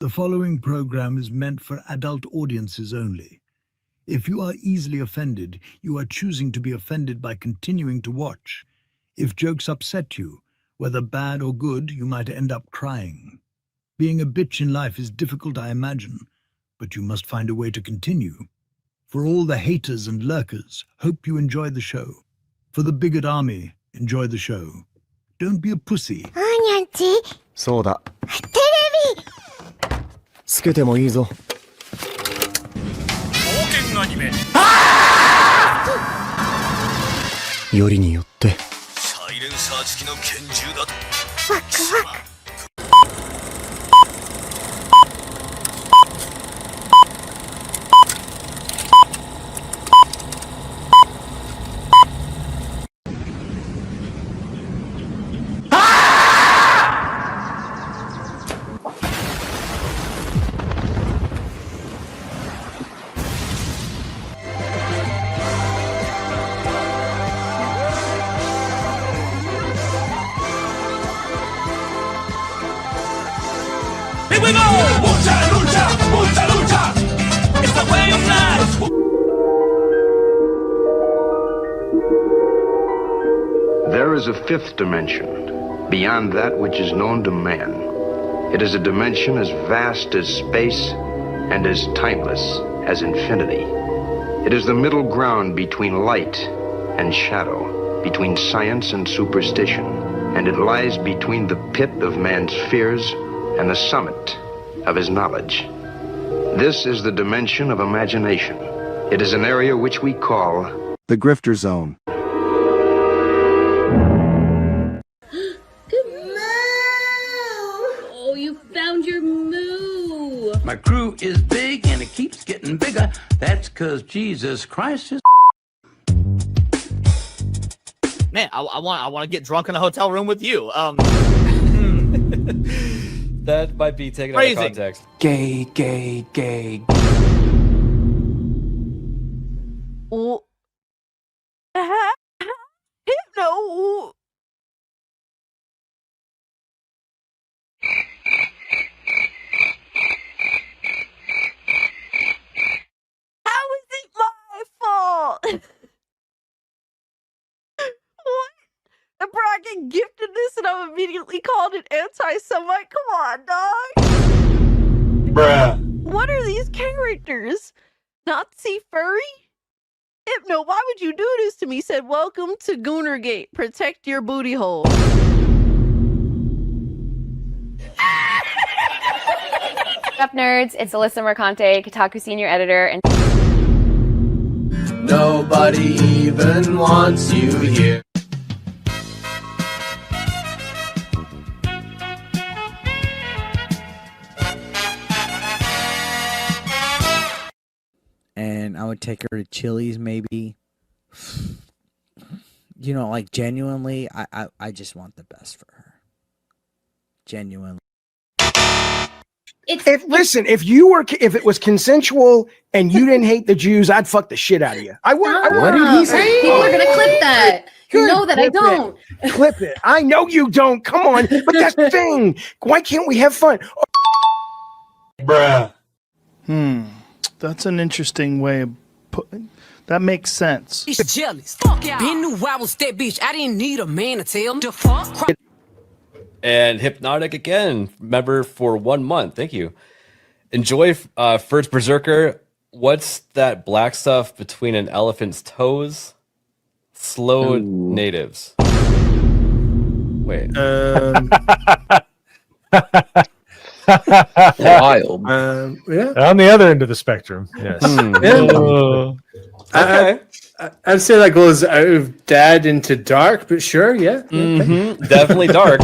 The following program is meant for adult audiences only. If you are easily offended, you are choosing to be offended by continuing to watch. If jokes upset you, whether bad or good, you might end up crying. Being a bitch in life is difficult, I imagine, but you must find a way to continue. For all the haters and lurkers, hope you enjoy the show. For the bigot army, enjoy the show. Don't be a pussy. そうだ。テレビつけてもいいぞ。冒険アニメよりによって。サイレンサー付きの拳銃だと。ワクワク。Here we go! Mucha lucha, mucha lucha. It's the way of life. There is a fifth dimension, beyond that which is known to man. It is a dimension as vast as space and as timeless as infinity. It is the middle ground between light and shadow, between science and superstition, and it lies between the pit of man's fears and the summit of his knowledge. This is the dimension of imagination. It is an area which we call The Grifter Zone. Oh, you found your moo. My crew is big and it keeps getting bigger. That's 'cause Jesus Christ is. Man, I want to get drunk in a hotel room with you. That might be taken Crazy. out of context. Gay, gay, gay. Oh. No. How is it my fault? What? The bracket gifted this and I'm immediately called an anti-Semite? Come on, dog. Bruh. What are these characters? Nazi furry? Hypno, why would you do this to me? Said, welcome to Goonergate. Protect your booty hole. What's up, nerds? It's Alyssa Mercante, Kotaku senior editor, and nobody even wants you here. And I would take her to Chili's, maybe. You know, like, genuinely, I just want the best for her. Genuinely. Listen, if it was consensual and you didn't hate the Jews, I'd fuck the shit out of you. I would. What did he say? People are gonna clip that. You know that I don't. Clip it. I know you don't. Come on. But that's the thing. Why can't we have fun? Bruh. That's an interesting way of putting. That makes sense. He's jealous. Fuck yeah. Been knew I was that bitch. I didn't need a man to tell him to fuck. And Hypnotic again, member for 1 month. Thank you. Enjoy First Berserker. What's that black stuff between an elephant's toes? Slow natives. Wait. Wild. Yeah. On the other end of the spectrum. Yes. Okay. I'd say that goes out of dad into dark, but sure, yeah. Definitely dark.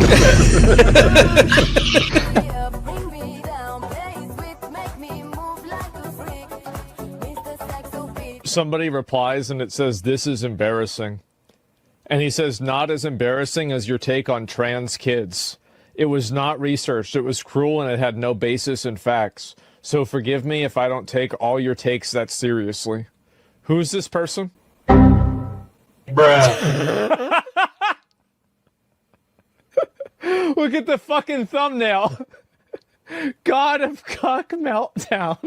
Somebody replies and it says, "This is embarrassing." And he says, "Not as embarrassing as your take on trans kids. It was not researched. It was cruel and it had no basis in facts. So forgive me if I don't take all your takes that seriously." Who's this person? Bruh. Look at the fucking thumbnail. God of Cock Meltdown.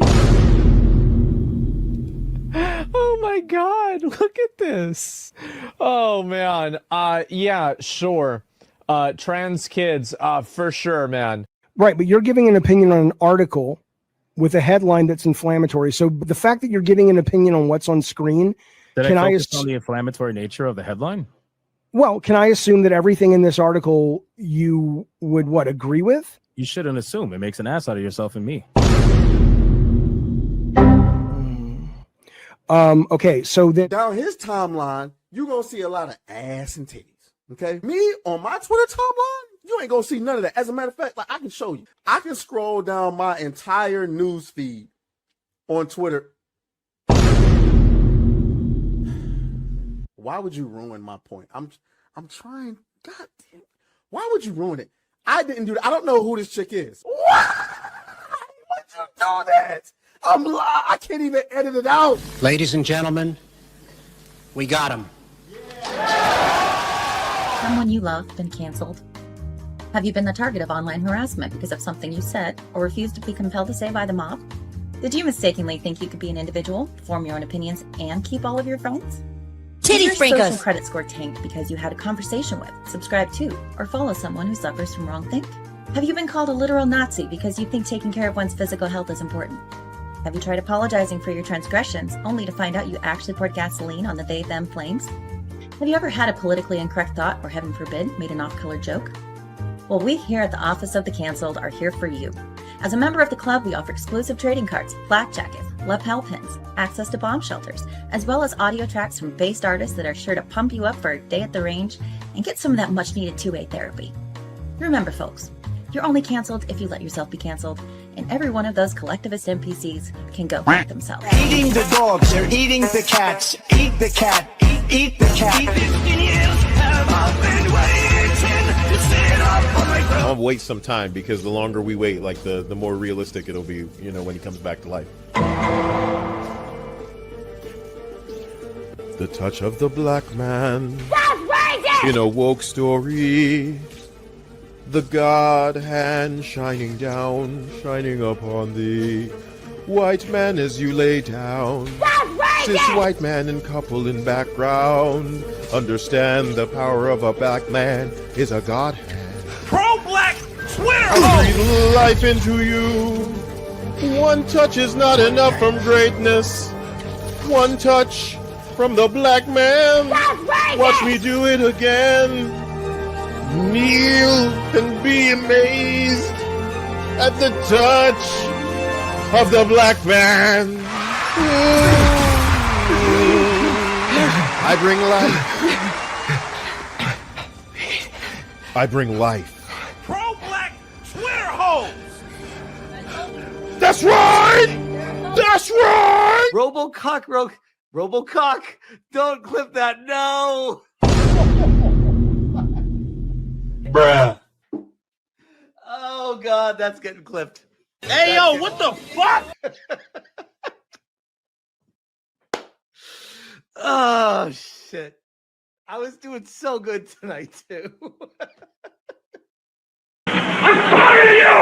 Oh my God, look at this. Oh man. Yeah, sure. Trans kids, for sure, man. Right, but you're giving an opinion on an article with a headline that's inflammatory. So the fact that you're giving an opinion on what's on screen, Did I focus on the inflammatory nature of the headline? Well, can I assume that everything in this article you would agree with? You shouldn't assume. It makes an ass out of yourself and me. Okay, so that down his timeline, you're gonna see a lot of ass and titties. Okay, me on my Twitter timeline, you ain't gonna see none of that. As a matter of fact, like I can show you, I can scroll down my entire news feed on Twitter. Why would you ruin my point? I'm trying. God damn. Why would you ruin it? I didn't do that. I don't know who this chick is. Why would you do that? I can't even edit it out. Ladies and gentlemen, we got him. Someone you love been canceled? Have you been the target of online harassment because of something you said or refused to be compelled to say by the mob? Did you mistakenly think you could be an individual, form your own opinions, and keep all of your friends? Did your social credit score tanked because you had a conversation with, subscribe to, or follow someone who suffers from wrongthink? Have you been called a literal Nazi because you think taking care of one's physical health is important? Have you tried apologizing for your transgressions only to find out you actually poured gasoline on the they-them flames? Have you ever had a politically incorrect thought or, heaven forbid, made an off-color joke? Well, we here at the Office of the Cancelled are here for you. As a member of the club, we offer exclusive trading cards, flak jackets, lapel pins, access to bomb shelters, as well as audio tracks from based artists that are sure to pump you up for a day at the range and get some of that much-needed two-way therapy. Remember, folks, you're only canceled if you let yourself be canceled, and every one of those collectivist NPCs can go fuck themselves. Eating the dogs, they're eating the cats. Eat the cat, eat the cat. I'll wait some time because the longer we wait, like the more realistic it'll be, you know, when he comes back to life. The touch of the black man in a woke story. The God hand shining down, shining upon thee. White man as you lay down. Cis white man and couple in background. Understand the power of a black man is a God hand. Pro-black Twitter! I breathe life into you. One touch is not enough from greatness. One touch from the black man. Watch me do it again. Kneel and be amazed at the touch of the black man. I bring life. I bring life. Pro-black Twitter hoes! That's right! That's right! Robocock, don't clip that, no! Bruh. Oh God, that's getting clipped. Hey, yo, what the fuck? Oh shit. I was doing so good tonight too. I'm tired of you!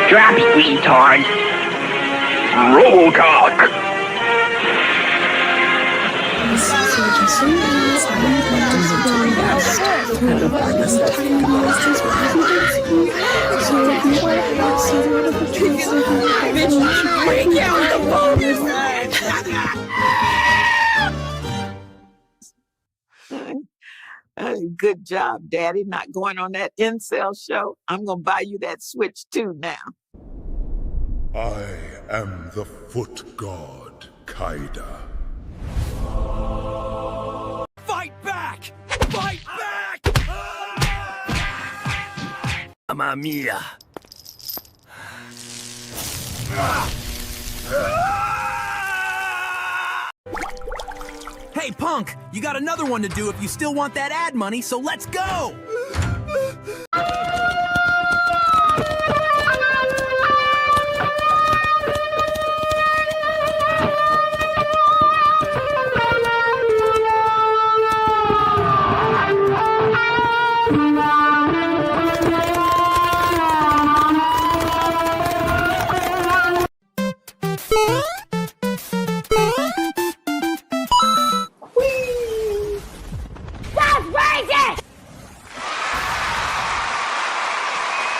Drop it, retard. Robocock. Good job, Daddy, not going on that incel show. I'm gonna buy you that Switch too now. I am the foot god, Kaida. Fight back! Fight back! Mamma mia. Hey, punk, you got another one to do if you still want that ad money, so let's go!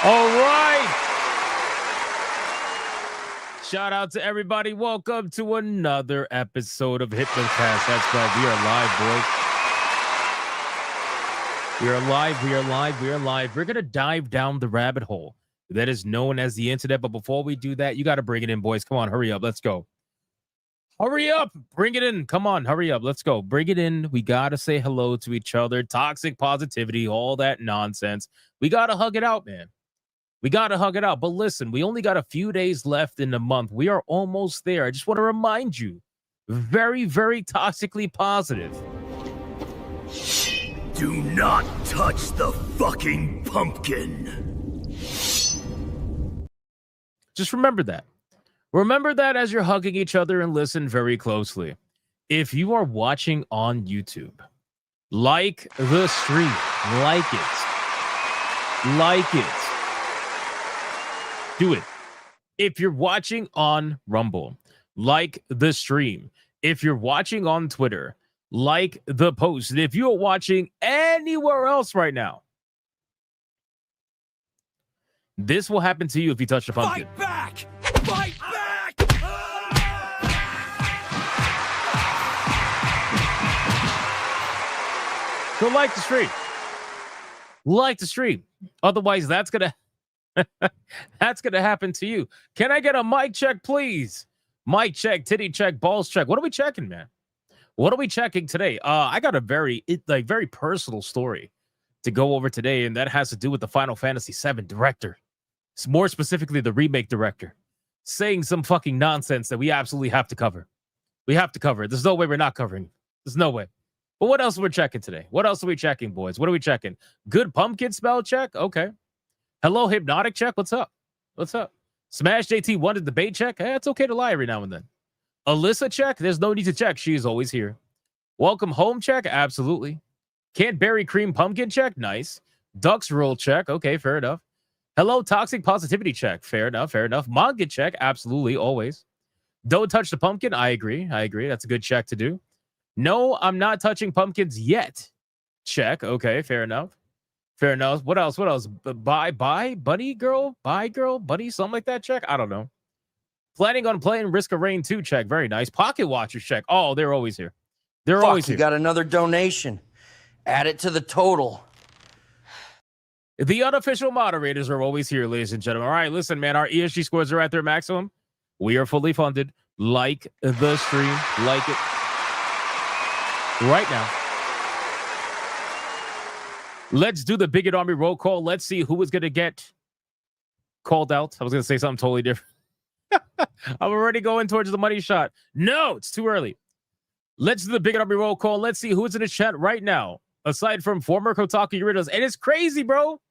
All right. Shout out to everybody. Welcome to another episode of Hypnocast. That's right. We are live, boys. We are live. We are live. We are live. We're going to dive down the rabbit hole that is known as the internet. But before we do that, you got to bring it in, boys. Come on. Hurry up. Let's go. Hurry up. Bring it in. Come on. Hurry up. Let's go. Bring it in. We got to say hello to each other. Toxic positivity, all that nonsense. We got to hug it out, man. We got to hug it out. But listen, we only got a few days left in the month. We are almost there. I just want to remind you, very, very toxically positive. Do not touch the fucking pumpkin. Just remember that. Remember that as you're hugging each other and listen very closely. If you are watching on YouTube, like the stream. Like it. Like it. Do it. If you're watching on Rumble, like the stream. If you're watching on Twitter, like the post. And if you're watching anywhere else right now, this will happen to you if you touch the pumpkin. Fight back! Fight back! So like the stream. Like the stream. Otherwise, that's gonna happen to you. Can I get a mic check, please? Mic check, titty check, balls check. What are we checking, man? What are we checking today? I got a very personal story to go over today, and that has to do with the Final Fantasy VII director. It's more specifically the remake director saying some fucking nonsense that we absolutely have to cover. We have to cover it. There's no way we're not covering. There's no way. But what else are we checking today? What else are we checking, boys? What are we checking? Good pumpkin spell check? Okay. Hello, hypnotic check. What's up? What's up? Smash JT wanted debate check. Hey, it's okay to lie every now and then. Alyssa check. There's no need to check. She is always here. Welcome home check. Absolutely. Can't berry cream pumpkin check. Nice. Ducks roll check. Okay, fair enough. Hello, toxic positivity check. Fair enough. Fair enough. Manga check. Absolutely. Always. Don't touch the pumpkin. I agree. I agree. That's a good check to do. No, I'm not touching pumpkins yet. Check. Okay, fair enough. Fair enough. What else? What else? Bye, buddy, girl, bye, girl, buddy, something like that. Check. I don't know. Planning on playing Risk of Rain 2. Check. Very nice. Pocket Watchers. Check. Oh, they're always here. They're always here. You got another donation. Add it to the total. The unofficial moderators are always here, ladies and gentlemen. All right, listen, man. Our ESG scores are at their maximum. We are fully funded. Like the stream. Like it. Right now. Let's do the Bigot Army roll call. Let's see who is going to get called out. I was going to say something totally different. I'm already going towards the money shot. No, it's too early. Let's do the Bigot Army roll call. Let's see who's in the chat right now, aside from former Kotaku Eurydice. And it's crazy, bro.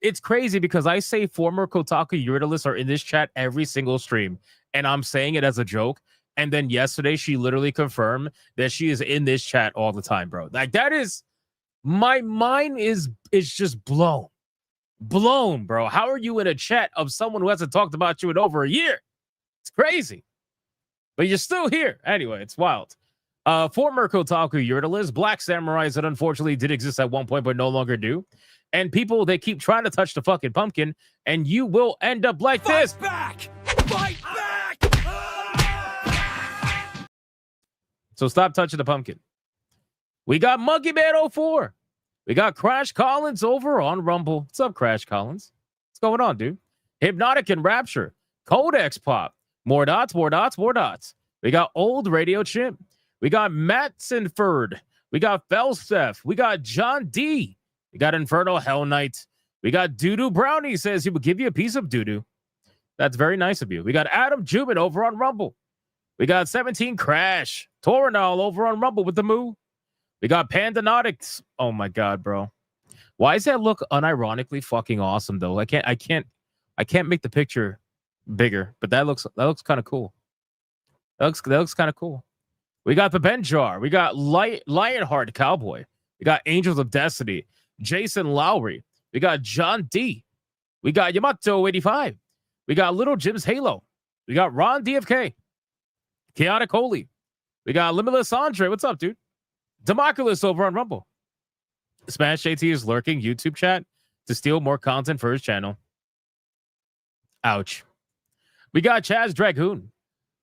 It's crazy because I say former Kotaku Eurydice are in this chat every single stream, and I'm saying it as a joke. And then yesterday, she literally confirmed that she is in this chat all the time, bro. Like, that is... My mind is just blown. Blown, bro. How are you in a chat of someone who hasn't talked about you in over a year? It's crazy. But you're still here. Anyway, it's wild. Former Kotaku Eurydice, Black Samurais that unfortunately did exist at one point but no longer do. And people that keep trying to touch the fucking pumpkin, and you will end up like Fight this. Back! Fight back! So stop touching the pumpkin. We got Monkey Man 04. We got Crash Collins over on Rumble. What's up, Crash Collins? What's going on, dude? Hypnotic and Rapture. Codex Pop. More dots, more dots, more dots. We got Old Radio Chimp. We got Matsenford. We got Felsteph. We got John D. We got Inferno Hell Knight. We got Doodoo Brownie says he will give you a piece of doodoo. That's very nice of you. We got Adam Jubin over on Rumble. We got 17 Crash. Toranol over on Rumble with the moo. We got Pandanotics. Oh my god, bro. Why does that look unironically fucking awesome though? I can't make the picture bigger, but that looks kind of cool. That looks kind of cool. We got the Benjar. We got Lionheart Cowboy. We got Angels of Destiny. Jason Lowry. We got John D. We got Yamato 85. We got Little Jim's Halo. We got Ron DFK. Chaotic Holy. We got Limitless Andre. What's up, dude? Democulus over on Rumble. Smash JT is lurking YouTube chat to steal more content for his channel. Ouch. We got Chaz Dragoon.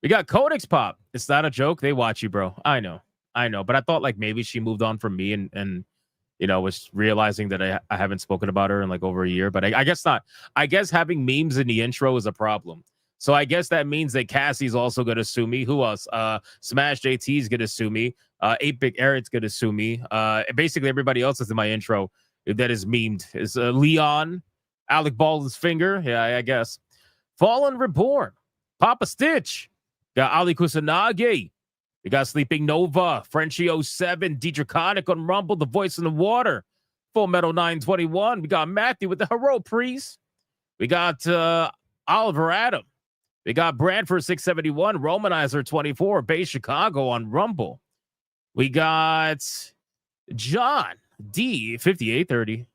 We got Codex Pop. It's not a joke. They watch you, bro. I know. But I thought like maybe she moved on from me and you know, was realizing that I haven't spoken about her in like over a year. But I guess not. I guess having memes in the intro is a problem. So I guess that means that Cassie's also going to sue me. Who else? Smash JT's going to sue me. 8-Bit Eric's going to sue me. Basically, everybody else is in my intro that is memed. Is Leon, Alec Baldwin's finger. Yeah, I guess. Fallen Reborn. Papa Stitch. Got Ali Kusanagi. We got Sleeping Nova. Frenchie 07. Deidre Connick on Rumble. The Voice in the Water. Full Metal 921. We got Matthew with the Hero Priest. We got Oliver Adam. We got Brandford 671, Romanizer 24, Bay Chicago on Rumble. We got John D 5830.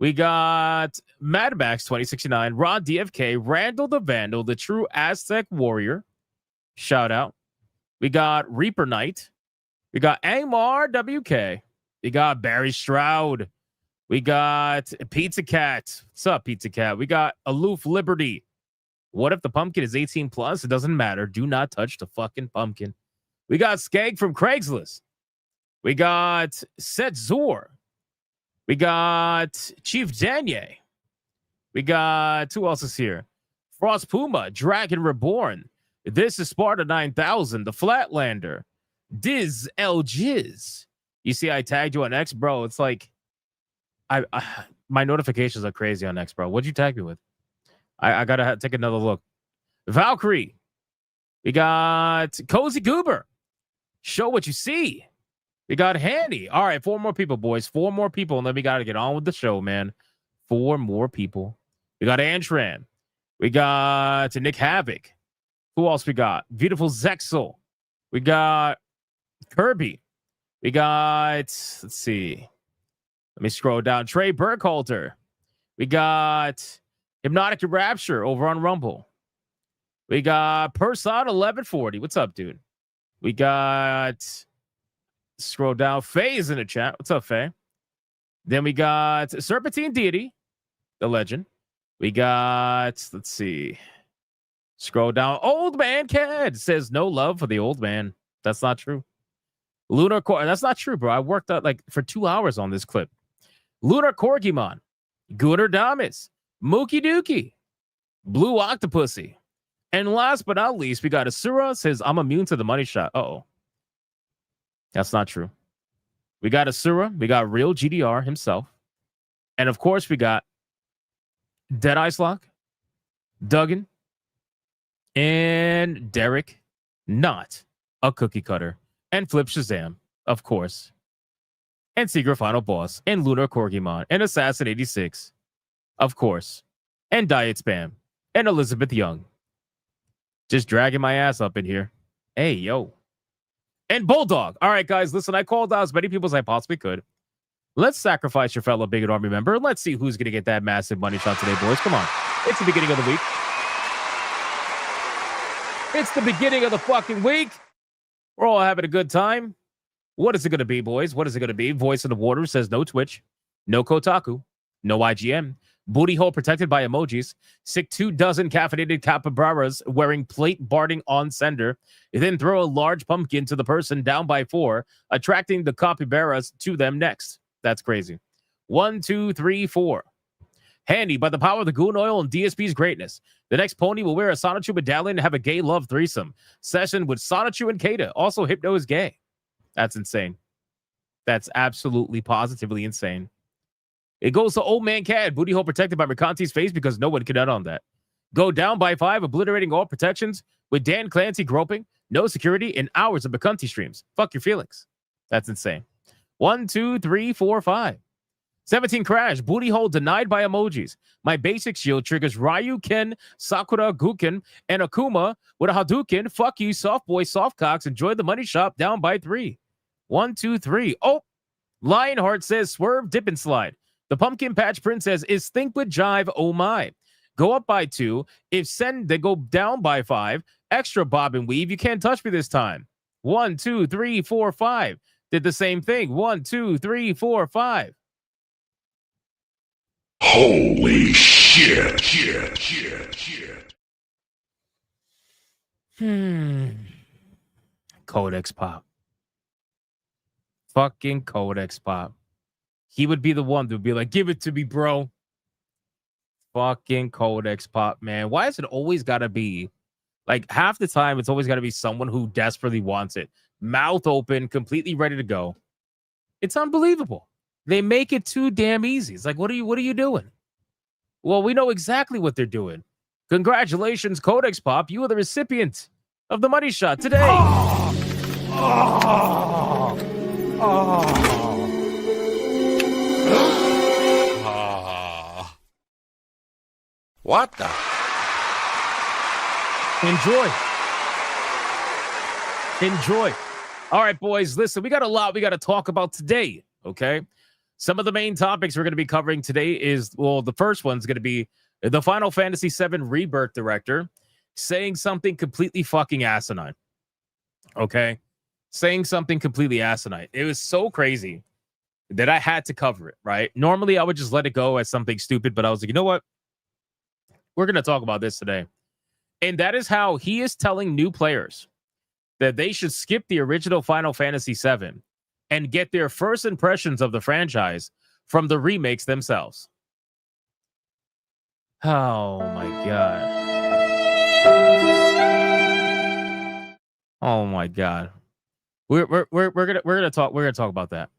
We got Mad Max 2069, Rod DFK, Randall the Vandal, the True Aztec Warrior. Shout out. We got Reaper Knight. We got Angmar WK. We got Barry Stroud. We got Pizza Cat. What's up, Pizza Cat? We got Aloof Liberty. What if the pumpkin is 18 plus? It doesn't matter. Do not touch the fucking pumpkin. We got Skag from Craigslist. We got Set Zor. We got Chief Danye. We got, who else is here? Frost Puma, Dragon Reborn. This is Sparta 9000, the Flatlander. Diz El Jiz. You see, I tagged you on X, bro. It's like, my notifications are crazy on X, bro. What'd you tag me with? I gotta take another look. Valkyrie. We got Cozy Goober. Show what you see. We got Handy. All right, 4 more people, boys. 4 more people, and then we gotta get on with the show, man. 4 more people. We got Antran. We got Nick Havoc. Who else we got? Beautiful Zexel. We got Kirby. We got, let's see. Let me scroll down. Trey Burkhalter. We got Hypnotic Rapture over on Rumble. We got Person 1140. What's up, dude? We got, scroll down. Faye is in the chat. What's up, Faye? Then we got Serpentine Deity, the legend. We got, let's see. Scroll down. Old Man Cad says no love for the old man. That's not true. Lunar Core. That's not true, bro. I worked out like for 2 hours on this clip. Lunar Corgimon. Gooder Damas. Mookie Dookie. Blue Octopussy. And last but not least, we got Asura says, I'm immune to the money shot. Uh-oh. That's not true. We got Asura. We got Real GDR himself. And of course, we got Dead Ice Lock, Duggan, and Derek, not a cookie cutter. And Flip Shazam, of course. And Secret Final Boss. And Lunar Corgimon. And Assassin 86. Of course. And Diet Spam. And Elizabeth Young. Just dragging my ass up in here. Hey, yo. And Bulldog. All right, guys, listen, I called out as many people as I possibly could. Let's sacrifice your fellow Bigot Army member. Let's see who's going to get that massive money shot today, boys. Come on. It's the beginning of the week. It's the beginning of the fucking week. We're all having a good time. What is it going to be, boys? What is it going to be? Voice in the Water says no Twitch, no Kotaku, no IGN. Booty hole protected by emojis. Sick 2 dozen caffeinated capybaras wearing plate barding on sender. You then throw a large pumpkin to the person down by 4, attracting the capybaras to them next. That's crazy. 1, 2, 3, 4. Handy, by the power of the goon oil and DSP's greatness. The next pony will wear a Sonichu medallion and have a gay love threesome. Session with Sonichu and Kata. Also, Hypno is gay. That's insane. That's absolutely, positively insane. It goes to Old Man Cad. Booty hole protected by Mercanti's face because no one can nut on that. Go down by 5, obliterating all protections with Dan Clancy groping. No security in hours of Mercanti streams. Fuck your feelings. That's insane. 1, 2, 3, 4, 5. 17 crash. Booty hole denied by emojis. My basic shield triggers Ryu, Ken, Sakura, Guken, and Akuma with a Hadouken. Fuck you, soft boy, soft cocks. Enjoy the money shop down by 3. 1, 2, 3. Oh, Lionheart says swerve, dip and slide. The Pumpkin Patch Princess is think with jive. Oh my. Go up by 2. If send, they go down by 5. Extra bob and weave. You can't touch me this time. 1, 2, 3, 4, 5. Did the same thing. 1, 2, 3, 4, 5. Holy shit. Codex Pop. Fucking Codex Pop. He would be the one to be like, give it to me, bro. Fucking Codex Pop, man. Why is it always got to be, like, half the time it's always got to be someone who desperately wants it. Mouth open, completely ready to go. It's unbelievable. They make it too damn easy. It's like, what are you doing? Well, we know exactly what they're doing. Congratulations, Codex Pop. You are the recipient of the money shot today. What the? Enjoy. All right, boys, listen, we got a lot we got to talk about today, okay? Some of the main topics we're going to be covering today is, well, the first one's going to be the Final Fantasy VII Rebirth director saying something completely fucking asinine, okay? Saying something completely asinine. It was so crazy that I had to cover it, right? Normally, I would just let it go as something stupid, but I was like, you know what? We're going to talk about this today. And that is how he is telling new players that they should skip the original Final Fantasy VII and get their first impressions of the franchise from the remakes themselves. Oh my god. Oh my god. We're gonna talk about that.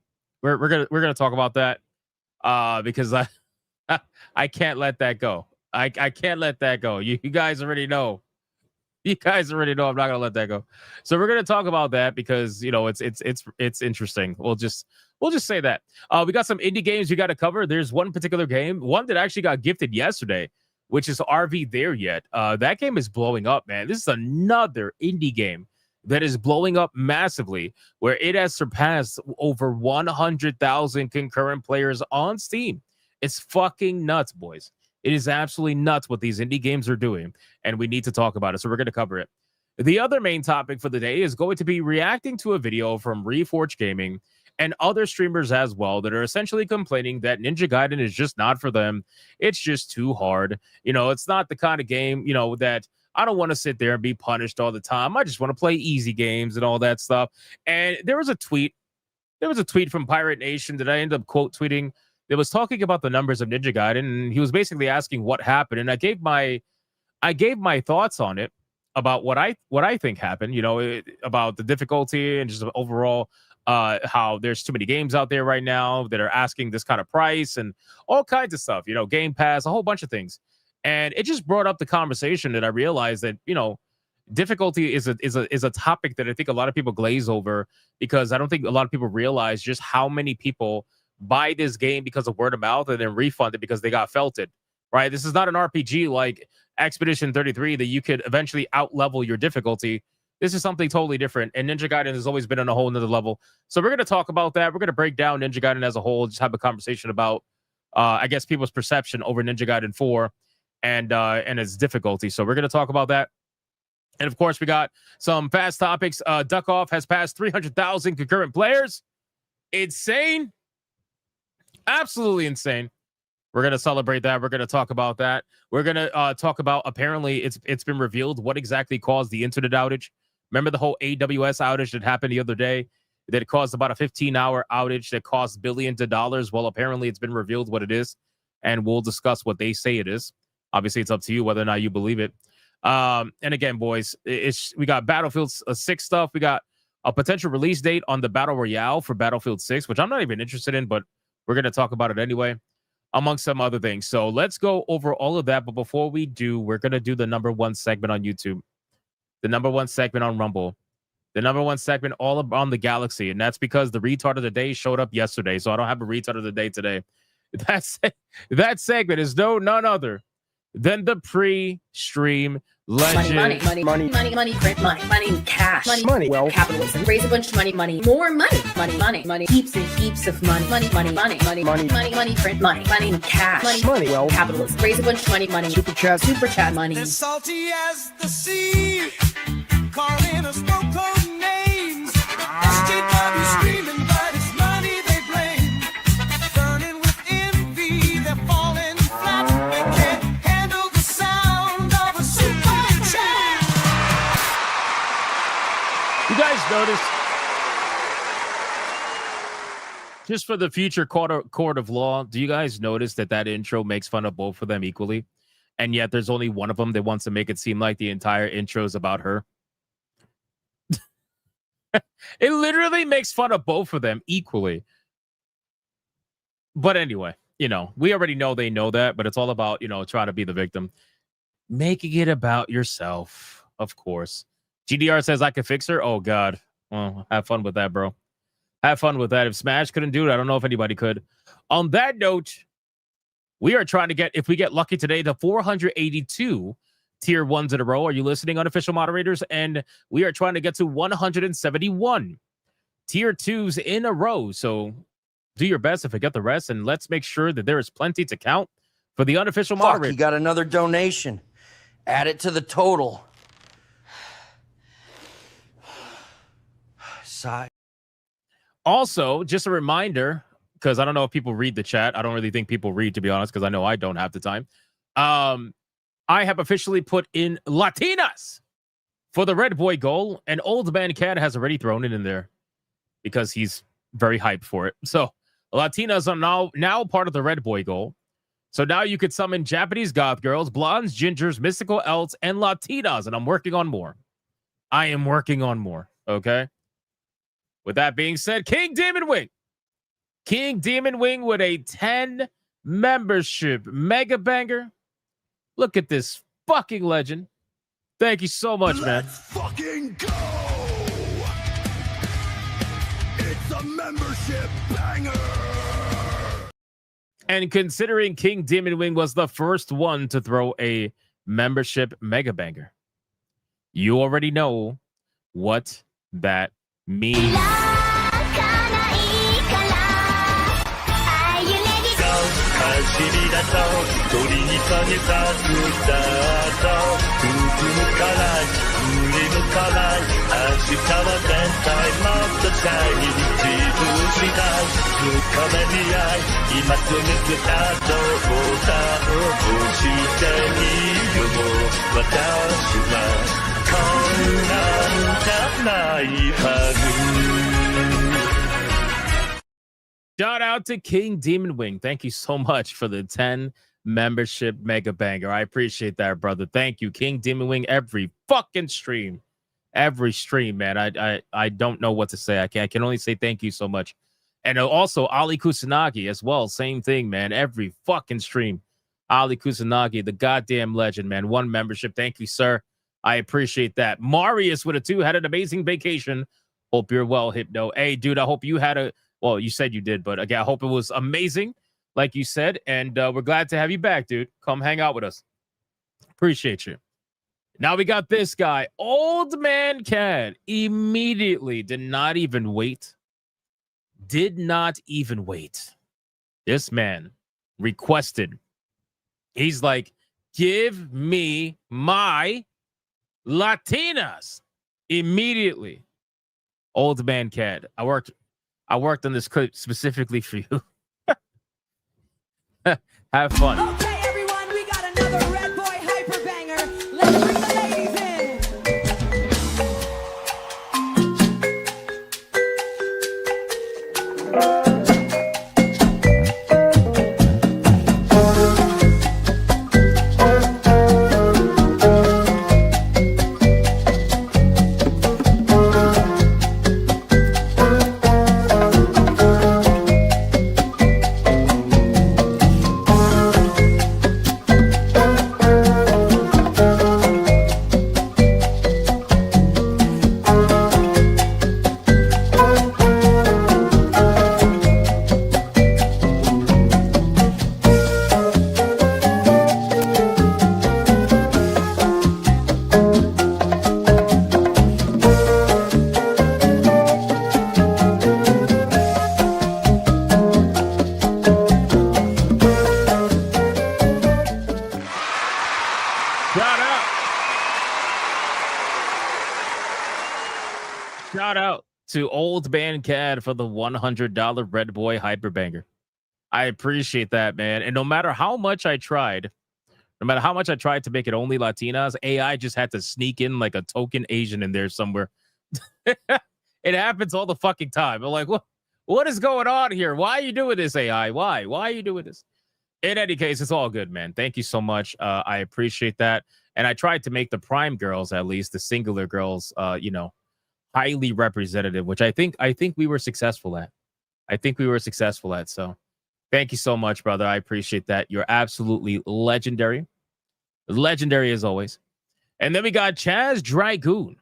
We're gonna talk about that because I can't let that go. I can't let that go. You guys already know. You guys already know I'm not gonna let that go. So we're gonna talk about that because it's interesting. We'll just say that. We got some indie games we got to cover. There's one particular game, one that actually got gifted yesterday, which is RV There Yet. That game is blowing up, man. This is another indie game that is blowing up massively, where it has surpassed over 100,000 concurrent players on Steam. It's fucking nuts, boys. It is absolutely nuts what these indie games are doing, and we need to talk about it, so we're going to cover it. The other main topic for the day is going to be reacting to a video from Reforged Gaming and other streamers as well that are essentially complaining that Ninja Gaiden is just not for them. It's just too hard. It's not the kind of game, that I don't want to sit there and be punished all the time. I just want to play easy games and all that stuff. And there was a tweet from Pirate Nation that I ended up quote tweeting that was talking about the numbers of Ninja Gaiden, and he was basically asking what happened. And I gave my thoughts on it about what I think happened, about the difficulty and just overall how there's too many games out there right now that are asking this kind of price and all kinds of stuff, Game Pass, a whole bunch of things. And it just brought up the conversation that I realized that, difficulty is a topic that I think a lot of people glaze over, because I don't think a lot of people realize just how many people buy this game because of word of mouth and then refund it because they got felted, right? This is not an RPG like Expedition 33 that you could eventually out-level your difficulty. This is something totally different, and Ninja Gaiden has always been on a whole nother level. So we're going to talk about that. We're going to break down Ninja Gaiden as a whole, just have a conversation about, I guess, people's perception over Ninja Gaiden 4 and its difficulty. So we're going to talk about that. And, of course, we got some fast topics. Duck Off has passed 300,000 concurrent players. Insane. Absolutely insane. We're going to celebrate that. We're going to talk about that. We're going to talk about, apparently, it's been revealed what exactly caused the internet outage. Remember the whole AWS outage that happened the other day? That caused about a 15-hour outage that cost billions of dollars. Well, apparently, it's been revealed what it is, and we'll discuss what they say it is. Obviously, it's up to you whether or not you believe it. And again, boys, we got Battlefield 6 stuff. We got a potential release date on the Battle Royale for Battlefield 6, which I'm not even interested in, but we're going to talk about it anyway, amongst some other things. So let's go over all of that. But before we do, we're going to do the number one segment on YouTube, the number one segment on Rumble, the number one segment all around the galaxy. And that's because the retard of the day showed up yesterday. So I don't have a retard of the day today. That segment is none other than the pre-stream legend. Money, print money, cash, money, well, capitalism, raise a bunch of money, more money, heaps and heaps of money, print money, cash, money, well, capitalism, raise a bunch of money, super chat money. As salty as the sea, calling us no-code names. SJW screaming, but it's money they blame. Burning with envy, they're falling notice? Just for the future court of law, do you guys notice that intro makes fun of both of them equally? And yet there's only one of them that wants to make it seem like the entire intro is about her. It literally makes fun of both of them equally. But anyway, we already know they know that, but it's all about, trying to be the victim. Making it about yourself, of course. GDR says I can fix her. Oh, God. Well, have fun with that, bro. Have fun with that. If Smash couldn't do it, I don't know if anybody could. On that note, we are trying to get, if we get lucky today, the 482 tier 1s in a row. Are you listening, unofficial moderators? And we are trying to get to 171 tier 2s in a row. So do your best if we get the rest, and let's make sure that there is plenty to count for the unofficial moderator. You got another donation. Add it to the total. Sigh. Also, just a reminder, because I don't know if people read the chat. I don't really think people read, to be honest, because I know I don't have the time. I have officially put in Latinas for the Red Boy goal, and Old Man Cat has already thrown it in there because he's very hyped for it. So Latinas are now part of the Red Boy goal. So now you could summon Japanese goth girls, blondes, gingers, mystical elves, and Latinas, and I'm working on more. I am working on more, okay? With that being said, King Demon Wing. King Demon Wing with a 10 membership mega banger. Look at this fucking legend. Thank you so much, man. Let's fucking go! It's a membership banger! And considering King Demon Wing was the first one to throw a membership mega banger, you already know what that means. Shout out to King Demon Wing. Thank you so much for the 10 membership mega banger. I appreciate that, brother. Thank you, King Demon Wing. Every fucking stream. Every stream, man. I don't know what to say. I can only say thank you so much. And also Ali Kusanagi as well. Same thing, man. Every fucking stream. Ali Kusanagi, the goddamn legend, man. 1 membership. Thank you, sir. I appreciate that. Marius with a 2 had an amazing vacation. Hope you're well, Hypno. Hey, dude, I hope you had a... Well, you said you did, but again, I hope it was amazing, like you said. And we're glad to have you back, dude. Come hang out with us. Appreciate you. Now we got this guy, Old Man Cat. Immediately did not even wait. Did not even wait. This man requested. He's like, give me my Latinas immediately. Old Man Cat. I worked on this clip specifically for you. Have fun. Okay, everyone, we got another Red Boy hyper banger. Let's bring the ladies in. Shout out to Old Man Cad for the $100 Red Boy Hyper Banger. I appreciate that, man. And no matter how much I tried to make it only Latinas, AI just had to sneak in like a token Asian in there somewhere. It happens all the fucking time. I'm like, what is going on here? Why are you doing this, AI? Why are you doing this? In any case, it's all good, man. Thank you so much. I appreciate that. And I tried to make the prime girls, at least the singular girls, highly representative, which I think we were successful at. So thank you so much, brother. I appreciate that. You're absolutely legendary. Legendary as always. And then we got Chaz Dragoon.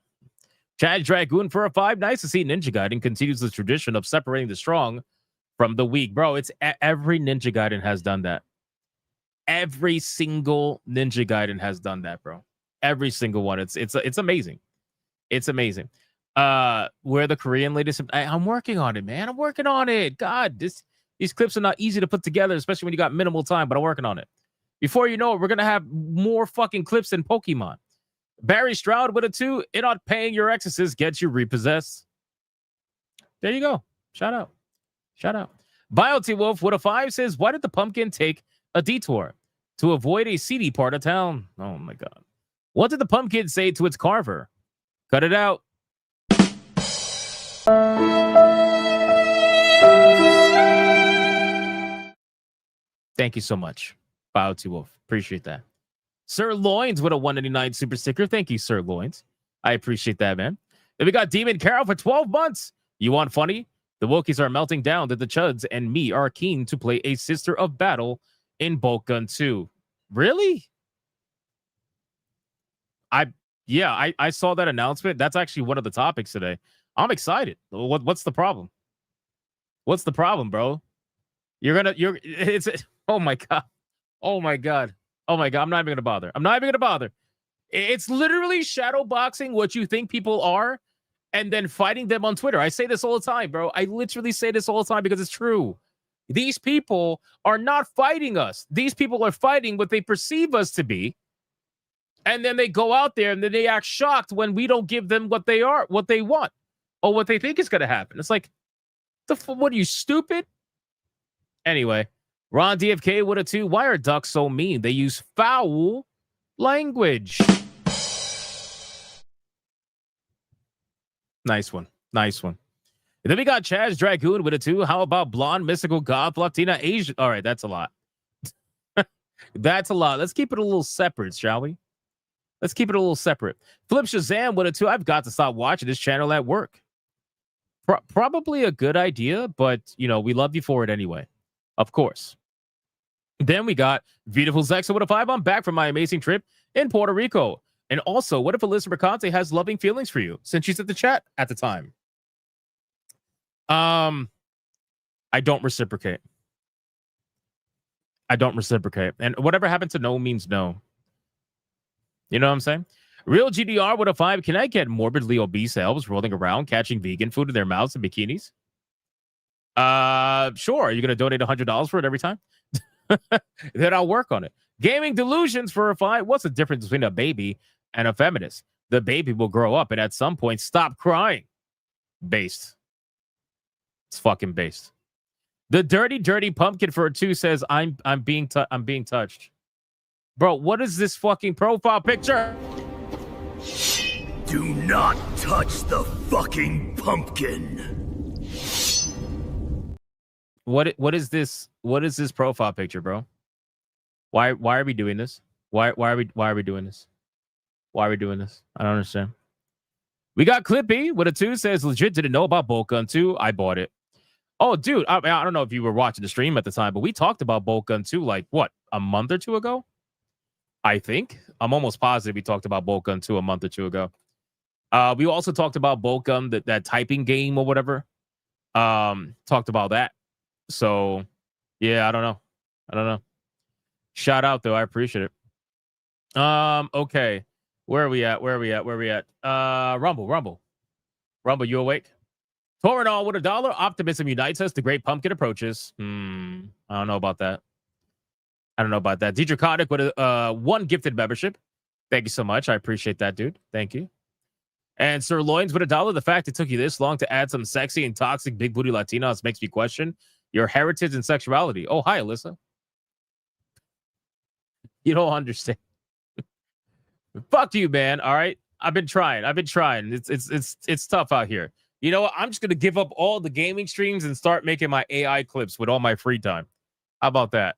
Chaz Dragoon for a 5. Nice to see Ninja Gaiden continues the tradition of separating the strong from the weak. Bro, it's every Ninja Gaiden has done that. Every single Ninja Gaiden has done that, bro. Every single one. It's amazing. It's amazing. Where the Korean ladies, I'm working on it, man. I'm working on it. God, these clips are not easy to put together, especially when you got minimal time, but I'm working on it. Before you know it, we're going to have more fucking clips than Pokemon. Barry Stroud with a 2. It not paying your exorcist gets you repossessed. There you go. Shout out. BioT Wolf with a 5 says, why did the pumpkin take a detour to avoid a seedy part of town? Oh my God. What did the pumpkin say to its carver? Cut it out. Thank you so much, BioT Wolf. Appreciate that. Sir Loins with a 199 super sticker. Thank you, Sir Loins. I appreciate that, man. Then we got Demon Carol for 12 months. You want funny? The Wokies are melting down that the Chuds and me are keen to play a Sister of Battle in Bolt Gun 2. Really? I saw that announcement. That's actually one of the topics today. I'm excited. What's the problem? What's the problem, bro? Oh my God. I'm not even gonna bother. It's literally shadow boxing what you think people are and then fighting them on Twitter. I say this all the time, bro. I literally say this all the time because it's true. These people are not fighting us. These people are fighting what they perceive us to be. And then they go out there and then they act shocked when we don't give them what they want, or what they think is going to happen. It's like, what are you, stupid? Anyway, Ron DFK with a 2. Why are ducks so mean? They use foul language. Nice one. And then we got Chaz Dragoon with a 2. How about blonde, mystical, goth, Latina, Asian? All right, that's a lot. That's a lot. Let's keep it a little separate, shall we? Flip Shazam with a 2. I've got to stop watching this channel at work. Probably a good idea, but, we love you for it anyway. Of course. Then we got Beautiful Zexa with a 5. I'm back from my amazing trip in Puerto Rico. And also, what if Alyssa Mercante has loving feelings for you since she's at the chat at the time? I don't reciprocate. And whatever happened to no means no. You know what I'm saying? Real GDR with a 5. Can I get morbidly obese elves rolling around catching vegan food in their mouths and bikinis? Sure. Are you going to donate $100 for it every time? Then I'll work on it. Gaming Delusions for a 5. What's the difference between a baby and a feminist? The baby will grow up and at some point stop crying. Based. It's fucking based. The dirty pumpkin for a 2 says I'm being touched. Bro, what is this fucking profile picture? Do not touch the fucking pumpkin. What is this profile picture, bro? Why are we doing this? Why are we doing this? I don't understand. We got Clippy with a 2 says legit didn't know about Bolt Gun 2. I bought it. Oh, dude, I don't know if you were watching the stream at the time, but we talked about Bolt Gun 2 like what, a month or 2 ago? I think. I'm almost positive we talked about Bolt Gun 2 a month or 2 ago. We also talked about Bolt Gun, that typing game or whatever. Talked about that. So, yeah, I don't know. Shout out, though. I appreciate it. Okay. Where are we at? Rumble, you awake? Torinol with $1. Optimism unites us. The great pumpkin approaches. I don't know about that. Deidre Kotick with a 1 gifted membership. Thank you so much. I appreciate that, dude. Thank you. And Sir Loins with $1. The fact it took you this long to add some sexy and toxic big booty Latinos makes me question your heritage and sexuality. Oh, hi, Alyssa. You don't understand. Fuck you, man. All right. I've been trying. It's tough out here. You know what? I'm just gonna give up all the gaming streams and start making my AI clips with all my free time. How about that?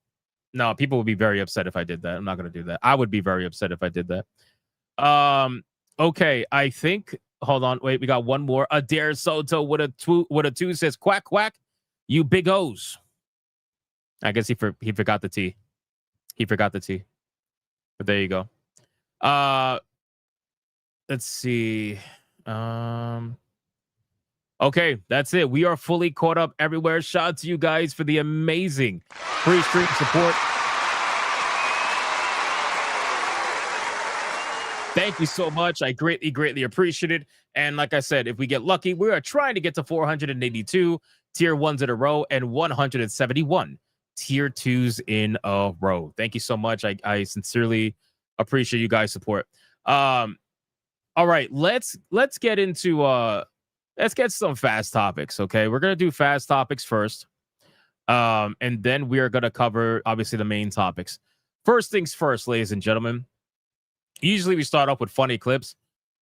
No, people would be very upset if I did that. I'm not gonna do that. I would be very upset if I did that. Okay, I think. Hold on, wait. We got one more. Adair Soto with a two says quack quack. You big O's. I guess he forgot the T. He forgot the T. But there you go. Let's see. Okay, that's it. We are fully caught up everywhere. Shout out to you guys for the amazing free stream support. Thank you so much. I greatly, greatly appreciate it. And like I said, if we get lucky, we are trying to get to 482 tier 1s in a row and 171 tier 2s in a row. Thank you so much. I sincerely appreciate you guys' support. All right, let's get into let's get some fast topics. Okay, we're gonna do fast topics first, and then we are gonna cover obviously the main topics. First things first, ladies and gentlemen. Usually we start off with funny clips,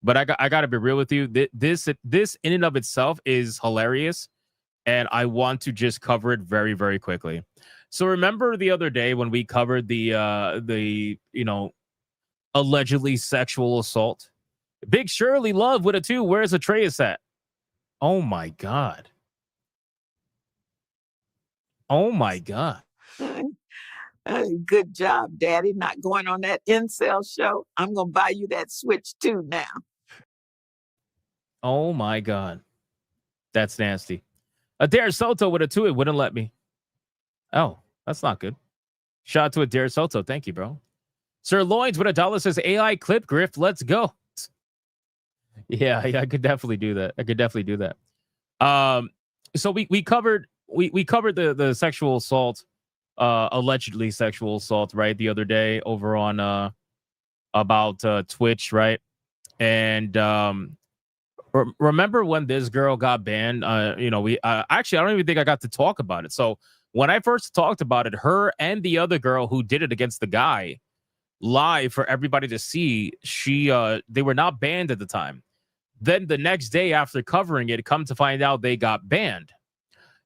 but I gotta be real with you. This in and of itself is hilarious, and I want to just cover it very, very quickly. So remember the other day when we covered the allegedly sexual assault? Big Shirley Love with a 2. Where's Atreus at? Oh my god. Oh my god. Good job, Daddy. Not going on that incel show. I'm going to buy you that Switch 2 now. Oh my god. That's nasty. Adair Soto with a 2. It wouldn't let me. Oh, that's not good. Shout out to Adair Soto. Thank you, bro. Sir Lloyds with $1 says AI clip grift. Let's go. Yeah, I could definitely do that. So we covered the sexual assault, allegedly sexual assault, right, the other day over on about Twitch, right? And remember when this girl got banned? We actually, I don't even think I got to talk about it. So when I first talked about it, her and the other girl who did it against the guy live for everybody to see, they were not banned at the time. Then the next day after covering it, come to find out they got banned.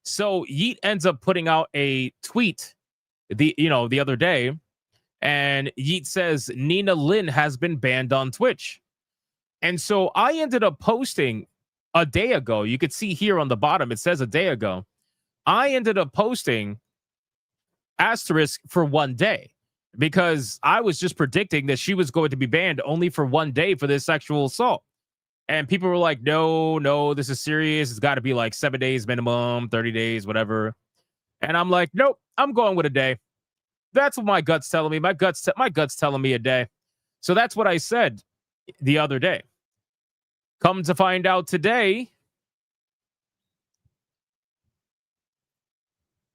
So Yeet ends up putting out a tweet the other day, and Yeet says Nina Lynn has been banned on Twitch. And so I ended up posting a day ago. You could see here on the bottom, it says a day ago. I ended up posting asterisk for 1 day because I was just predicting that she was going to be banned only for 1 day for this sexual assault. And people were like, no, this is serious. It's got to be like 7 days minimum, 30 days, whatever. And I'm like, nope, I'm going with a day. That's what my gut's telling me. My gut's telling me a day. So that's what I said the other day. Come to find out today,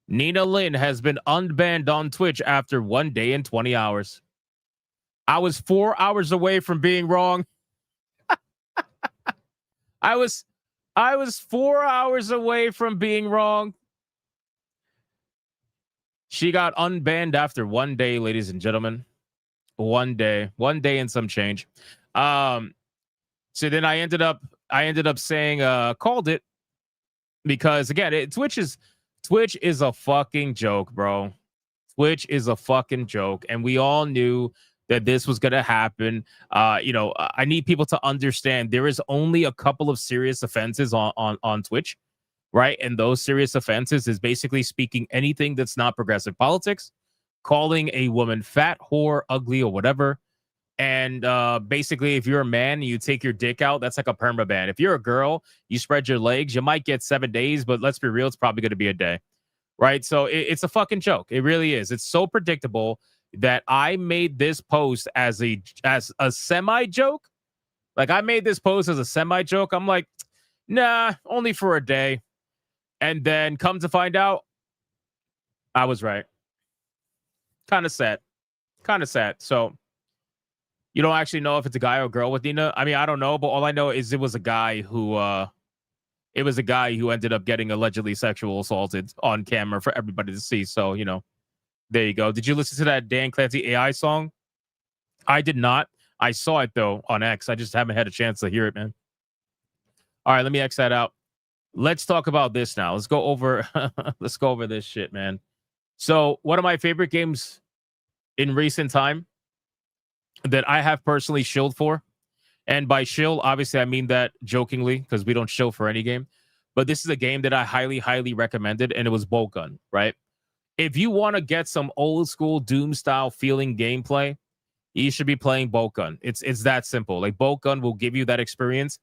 Nina Lynn has been unbanned on Twitch after 1 day and 20 hours. I was 4 hours away from being wrong. I was 4 hours away from being wrong. She got unbanned after 1 day, ladies and gentlemen. 1 day and some change. So then I ended up saying, called it, because again, Twitch is a fucking joke, bro. Twitch is a fucking joke, and we all knew that this was going to happen. I need people to understand there is only a couple of serious offenses on Twitch, right? And those serious offenses is basically speaking anything that's not progressive politics, calling a woman fat, whore, ugly, or whatever. And basically, if you're a man and you take your dick out, that's like a permaban. If you're a girl, you spread your legs, you might get 7 days, but let's be real, it's probably going to be a day, right? So it's a fucking joke. It really is. It's so predictable that I made this post as a semi joke. Like, I made this post as a semi joke. I'm like, nah, only for a day. And then come to find out, I was right. Kind of sad. So you don't actually know if it's a guy or a girl with Nina. I mean, I don't know, but all I know is it was a guy who ended up getting allegedly sexual assaulted on camera for everybody to see. So, there you go. Did you listen to that Dan Clancy AI song? I did not. I saw it though on X. I just haven't had a chance to hear it, man. All right, let me X that out. let's talk about this now. Let's go over let's go over this shit, man. So one of my favorite games in recent time that I have personally shilled for, and by shill, obviously I mean that jokingly because we don't shill for any game, but this is a game that I highly, highly recommended, and it was Bolt Gun, right? If you want to get some old school Doom style feeling gameplay, you should be playing Bolt Gun. It's that simple. Like Bolt Gun will give you that experience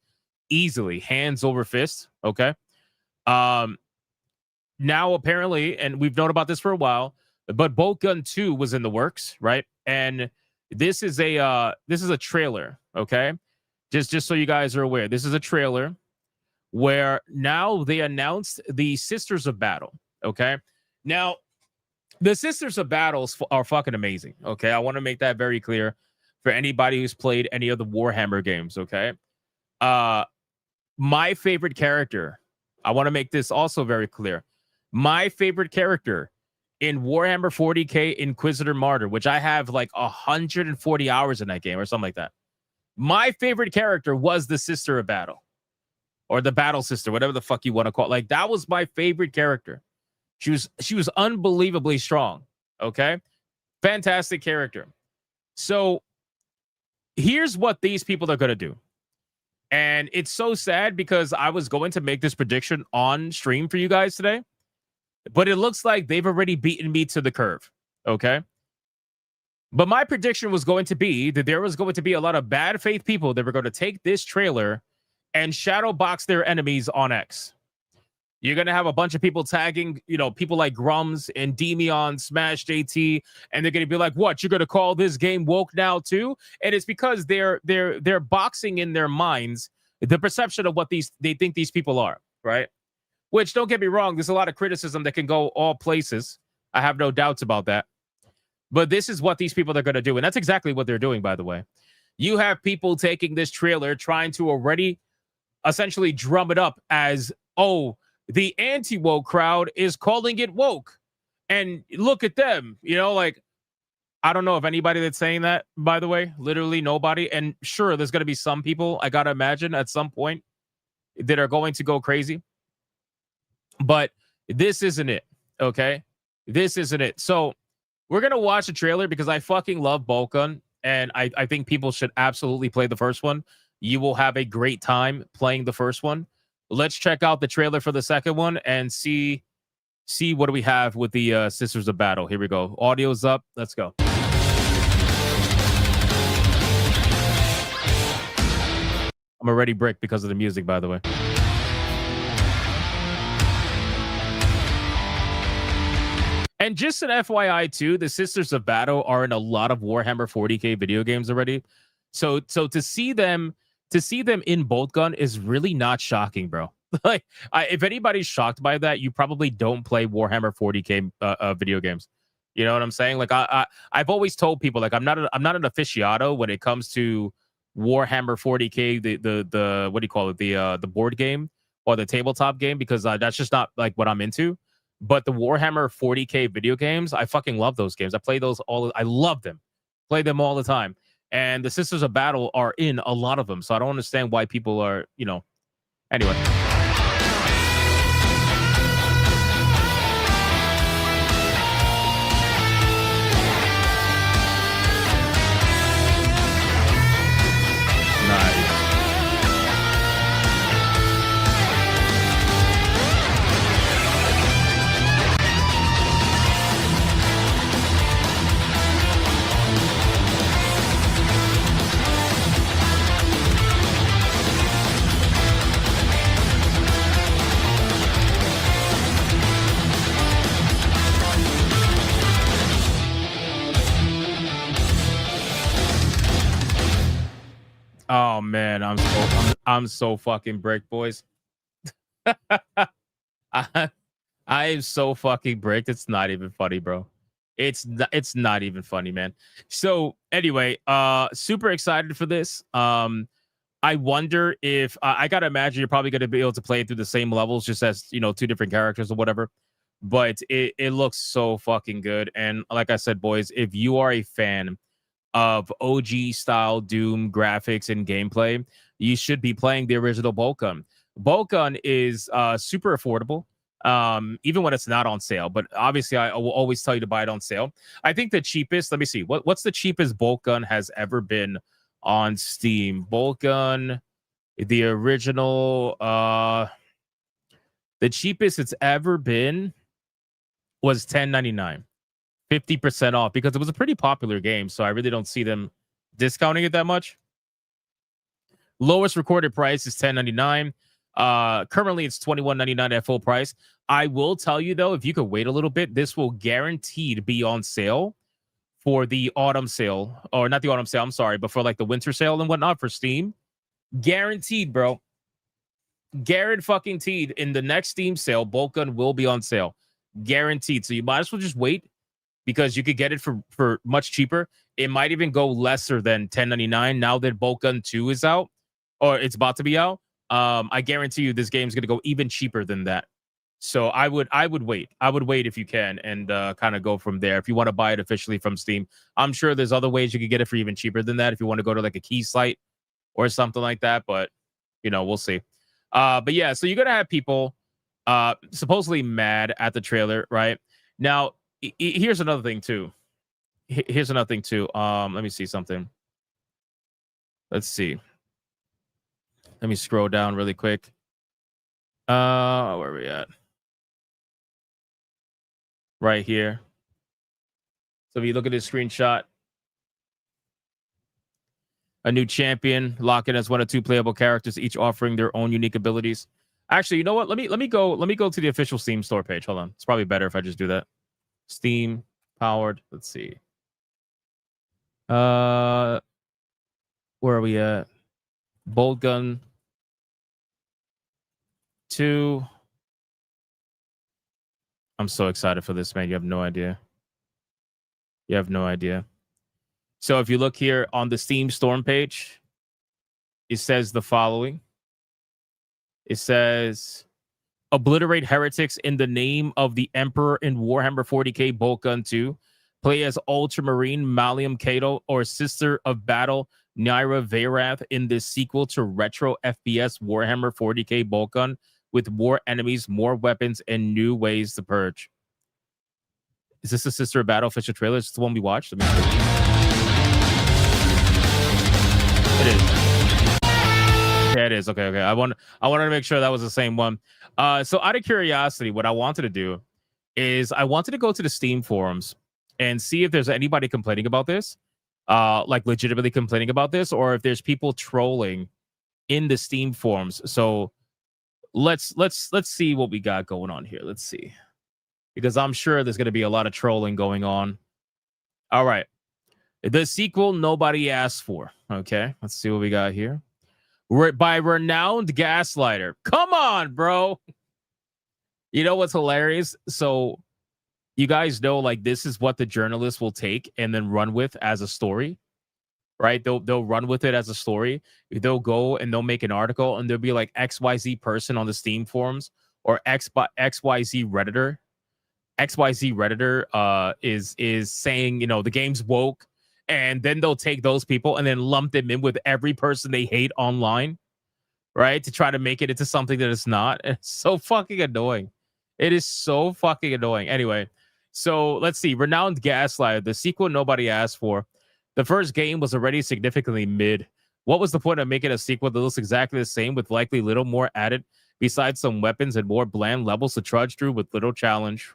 easily, hands over fist. Okay. Now apparently, and we've known about this for a while, but Bolt Gun 2 was in the works, right? And this is a trailer, okay? Just so you guys are aware, this is a trailer where now they announced the Sisters of Battle, okay? Now, the Sisters of Battles are fucking amazing, okay? I want to make that very clear for anybody who's played any of the Warhammer games, okay? My favorite character, I want to make this also very clear. My favorite character in Warhammer 40K Inquisitor Martyr, which I have like 140 hours in that game or something like that. My favorite character was the Sister of Battle, or the Battle Sister, whatever the fuck you want to call it. Like, that was my favorite character. She was unbelievably strong. Okay. Fantastic character. So here's what these people are going to do. And it's so sad because I was going to make this prediction on stream for you guys today, but it looks like they've already beaten me to the curve. Okay. But my prediction was going to be that there was going to be a lot of bad faith people that were going to take this trailer and shadow box their enemies on X. You're going to have a bunch of people tagging, people like Grums and Demion, Smash JT, and they're going to be like, what, you're going to call this game woke now too? And it's because they're boxing in their minds the perception of what they think these people are, right? Which, don't get me wrong, there's a lot of criticism that can go all places. I have no doubts about that. But this is what these people are going to do. And that's exactly what they're doing, by the way. You have people taking this trailer, trying to already essentially drum it up as, oh, the anti-woke crowd is calling it woke. And look at them, like, I don't know of anybody that's saying that, by the way, literally nobody. And sure, there's going to be some people, I got to imagine at some point, that are going to go crazy. But this isn't it. Okay. This isn't it. So we're going to watch the trailer because I fucking love Bolt Gun. And I think people should absolutely play the first one. You will have a great time playing the first one. Let's check out the trailer for the second one and see what do we have with the Sisters of Battle. Here we go. Audio's up. Let's go. I'm already bricked because of the music, by the way. And just an FYI too, the Sisters of Battle are in a lot of Warhammer 40K video games already. So to see them in Bolt Gun is really not shocking, bro. Like, if anybody's shocked by that, you probably don't play Warhammer 40K video games. You know what I'm saying? Like, I've always told people, like, I'm not an aficionado when it comes to Warhammer 40K, the what do you call it, the board game or the tabletop game, because that's just not like what I'm into. But the Warhammer 40K video games, I fucking love those games. I play those I love them. Play them all the time. And the Sisters of Battle are in a lot of them. So I don't understand why people are, anyway. Nice. Oh man, I'm so fucking bricked, boys. I am so fucking bricked. It's not even funny, bro. It's not even funny, man. So anyway, super excited for this. I wonder if I gotta imagine you're probably gonna be able to play it through the same levels, just as two different characters or whatever. But it looks so fucking good. And like I said, boys, if you are a fan of OG style Doom graphics and gameplay, you should be playing the original Bolt Gun. Bolt Gun is super affordable, even when it's not on sale. But obviously, I will always tell you to buy it on sale. I think the cheapest. Let me see. What's the cheapest Bolt Gun has ever been on Steam? Bolt Gun, the original. The cheapest it's ever been was $10.99, 50% off, because it was a pretty popular game. So I really don't see them discounting it that much. Lowest recorded price is $10.99. Currently, it's $21.99 at full price. I will tell you, though, if you could wait a little bit, this will guaranteed be on sale for the autumn sale. Or not the autumn sale, I'm sorry, but for like the winter sale and whatnot for Steam. Guaranteed, bro. Guaranteed in the next Steam sale, Bolt Gun will be on sale. Guaranteed. So you might as well just wait, because you could get it for much cheaper. It might even go lesser than $10.99 now that Bolt Gun 2 is out, or it's about to be out. I guarantee you this game's going to go even cheaper than that. So I would wait. I would wait if you can, and kind of go from there. If you want to buy it officially from Steam, I'm sure there's other ways you could get it for even cheaper than that. If you want to go to like a key site or something like that, but we'll see. But yeah, so you're going to have people supposedly mad at the trailer, right? Now, here's another thing too. Let me see something. Let's see. Let me scroll down really quick. Where are we at? Right here. So if you look at this screenshot, a new champion, lock in as 1 or 2 playable characters, each offering their own unique abilities. Actually, you know what? Let me go to the official Steam store page. Hold on. It's probably better if I just do that. Steam powered. Let's see. Where are we at? Bolt Gun 2. I'm so excited for this, man. You have no idea. So if you look here on the Steam Storm page, it says the following. It says, obliterate heretics in the name of the Emperor in Warhammer 40k Bolt Gun 2. Play as Ultramarine Malium Cato or Sister of Battle Naira Veyrath in this sequel to retro FPS Warhammer 40k Bolt Gun with more enemies, more weapons, and new ways to purge. Is this the Sister of Battle official trailer? Is this the one we watched? It is. Yeah, it is. Okay. I wanted to make sure that was the same one. So out of curiosity, what I wanted to do is I wanted to go to the Steam forums and see if there's anybody complaining about this, like legitimately complaining about this, or if there's people trolling in the Steam forums. So let's see what we got going on here. Let's see, because I'm sure there's going to be a lot of trolling going on. All right, the sequel nobody asked for. Okay, let's see what we got here. By Renowned Gaslighter. Come on, bro. You know what's hilarious? So you guys know, like, this is what the journalists will take and then run with as a story, right? They'll run with it as a story. They'll go and they'll make an article and there'll be like XYZ person on the Steam forums or XYZ Redditor. XYZ Redditor is saying, the game's woke. And then they'll take those people and then lump them in with every person they hate online, right? To try to make it into something that it's not. It's so fucking annoying. It is so fucking annoying. Anyway, so let's see. Renowned Gaslight, the sequel nobody asked for. The first game was already significantly mid. What was the point of making a sequel that looks exactly the same with likely little more added besides some weapons and more bland levels to trudge through with little challenge?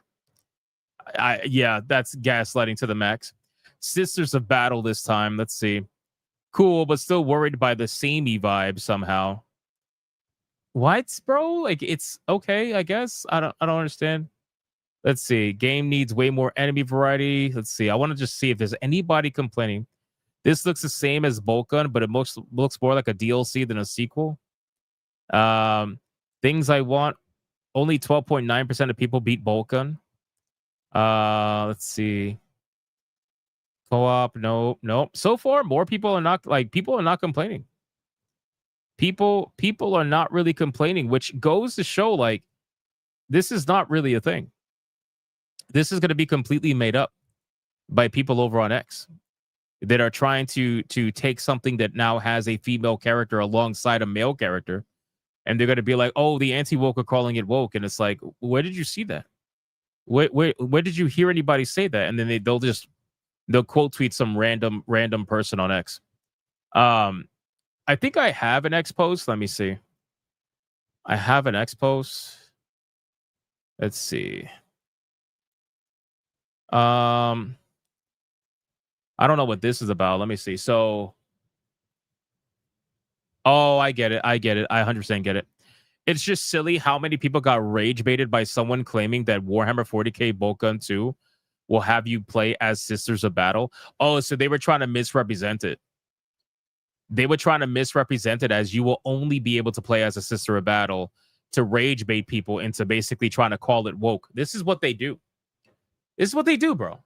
Yeah, that's gaslighting to the max. Sisters of Battle this time. Let's see. Cool, but still worried by the samey vibe somehow. What, bro? Like, it's okay, I guess. I don't understand. Let's see. Game needs way more enemy variety. Let's see. I want to just see if there's anybody complaining. This looks the same as Bolt Gun, but it looks more like a DLC than a sequel. Things I want. Only 12.9% of people beat Bolt Gun. Let's see. Co-op, nope. So far, more people are not complaining. People are not really complaining, which goes to show like this is not really a thing. This is going to be completely made up by people over on X that are trying to take something that now has a female character alongside a male character and they're gonna be like, "Oh, the anti-woke are calling it woke," and it's like, where did you see that? Where did you hear anybody say that? And then they'll quote tweet some random person on X. I think I have an X post. Let me see. I have an X post. Let's see. I don't know what this is about. Let me see. So, oh, I get it. I 100% get it. It's just silly how many people got rage baited by someone claiming that Warhammer 40K Bolt Gun 2 will have you play as Sisters of Battle. Oh, so they were trying to misrepresent it. They were trying to misrepresent it as you will only be able to play as a Sister of Battle to rage bait people into basically trying to call it woke. This is what they do. This is what they do, bro.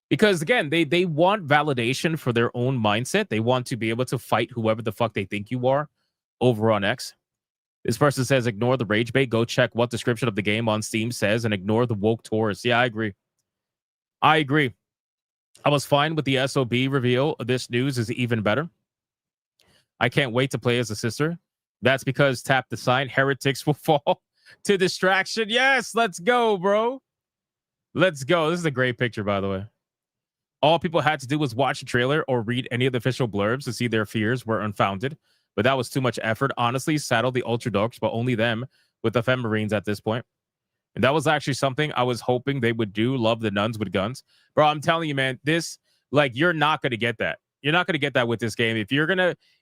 Because again, they want validation for their own mindset. They want to be able to fight whoever the fuck they think you are over on X. This person says, ignore the rage bait. Go check what description of the game on Steam says and ignore the woke tourists. Yeah, I agree. I was fine with the SOB reveal. This news is even better. I can't wait to play as a sister. That's because tap the sign. Heretics will fall to distraction. Yes, let's go, bro. Let's go. This is a great picture, by the way. All people had to do was watch the trailer or read any of the official blurbs to see their fears were unfounded. But that was too much effort. Honestly, saddle the Ultra Dogs, but only them with the Femmarines at this point. And that was actually something I was hoping they would do. Love the nuns with guns. Bro, I'm telling you, man, you're not going to get that. You're not going to get that with this game.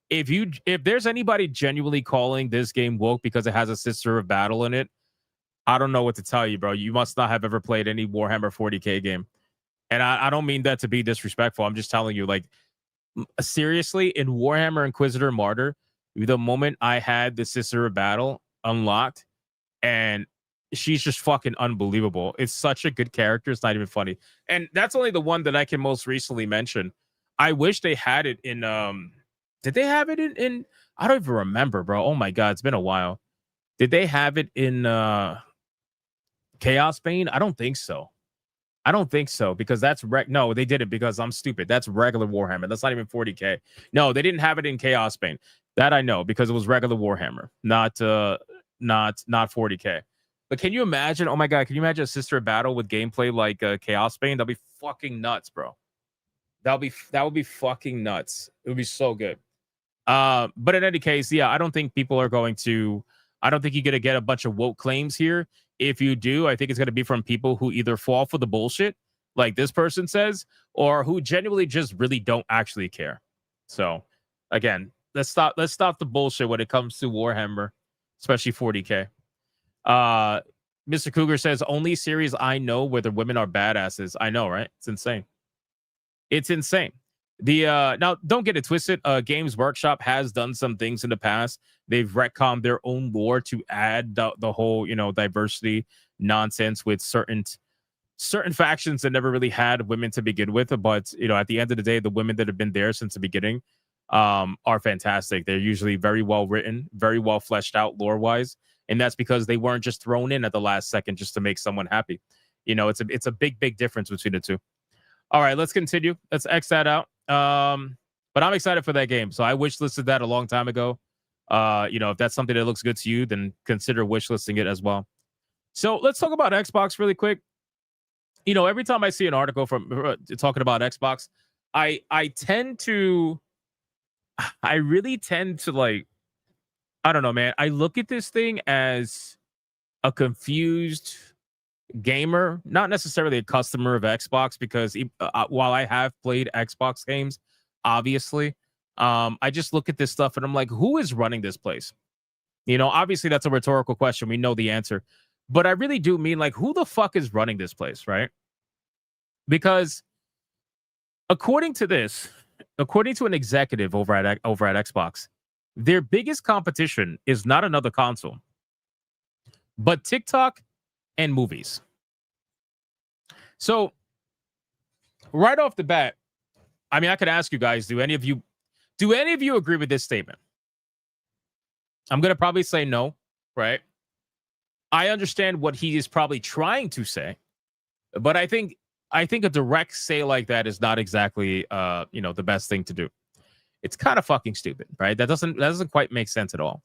If there's anybody genuinely calling this game woke because it has a Sister of Battle in it, I don't know what to tell you, bro. You must not have ever played any Warhammer 40K game. And I don't mean that to be disrespectful. I'm just telling you, seriously, in Warhammer Inquisitor Martyr, the moment I had the Sister of Battle unlocked, and she's just fucking unbelievable. It's such a good character. It's not even funny. And that's only the one that I can most recently mention. I wish they had it in did they have it in I don't even remember, bro. Oh my god, it's been a while. Did they have it in Chaos Bane? I don't think so. Because that's no, they didn't, because I'm stupid. That's regular Warhammer. That's not even 40K. No, they didn't have it in Chaos Bane. That I know, because it was regular Warhammer, not 40K. But can you imagine? Oh my god, can you imagine a Sister of Battle with gameplay like Chaos Bane? That'd be fucking nuts, bro. That would be fucking nuts. It would be so good. But in any case, yeah, I don't think you're gonna get a bunch of woke claims here. If you do, I think it's gonna be from people who either fall for the bullshit, like this person says, or who genuinely just really don't actually care. So again, let's stop the bullshit when it comes to Warhammer, especially 40K. Mr. Cougar says, only series I know where the women are badasses. I know, right? It's insane. It's insane. Now, don't get it twisted. Games Workshop has done some things in the past. They've retconned their own lore to add the whole, diversity nonsense with certain factions that never really had women to begin with. But, at the end of the day, the women that have been there since the beginning are fantastic. They're usually very well written, very well fleshed out lore-wise. And that's because they weren't just thrown in at the last second just to make someone happy. It's a big difference between the two. All right, let's continue. Let's X that out. But I'm excited for that game. So I wishlisted that a long time ago. If that's something that looks good to you, then consider wishlisting it as well. So let's talk about Xbox really quick. Every time I see an article from talking about Xbox, I really tend to I don't know, man. I look at this thing as a confused gamer, not necessarily a customer of Xbox, because while I have played Xbox games, obviously, I just look at this stuff and I'm like, who is running this place? Obviously that's a rhetorical question. We know the answer, but I really do mean, who the fuck is running this place, right? Because according to an executive over at Xbox, their biggest competition is not another console, but TikTok and movies. So right off the bat, I mean, I could ask you guys, do any of you agree with this statement? I'm going to probably say no, right? I understand what he is probably trying to say, but I think a direct say like that is not exactly the best thing to do. It's kind of fucking stupid, right? That doesn't quite make sense at all.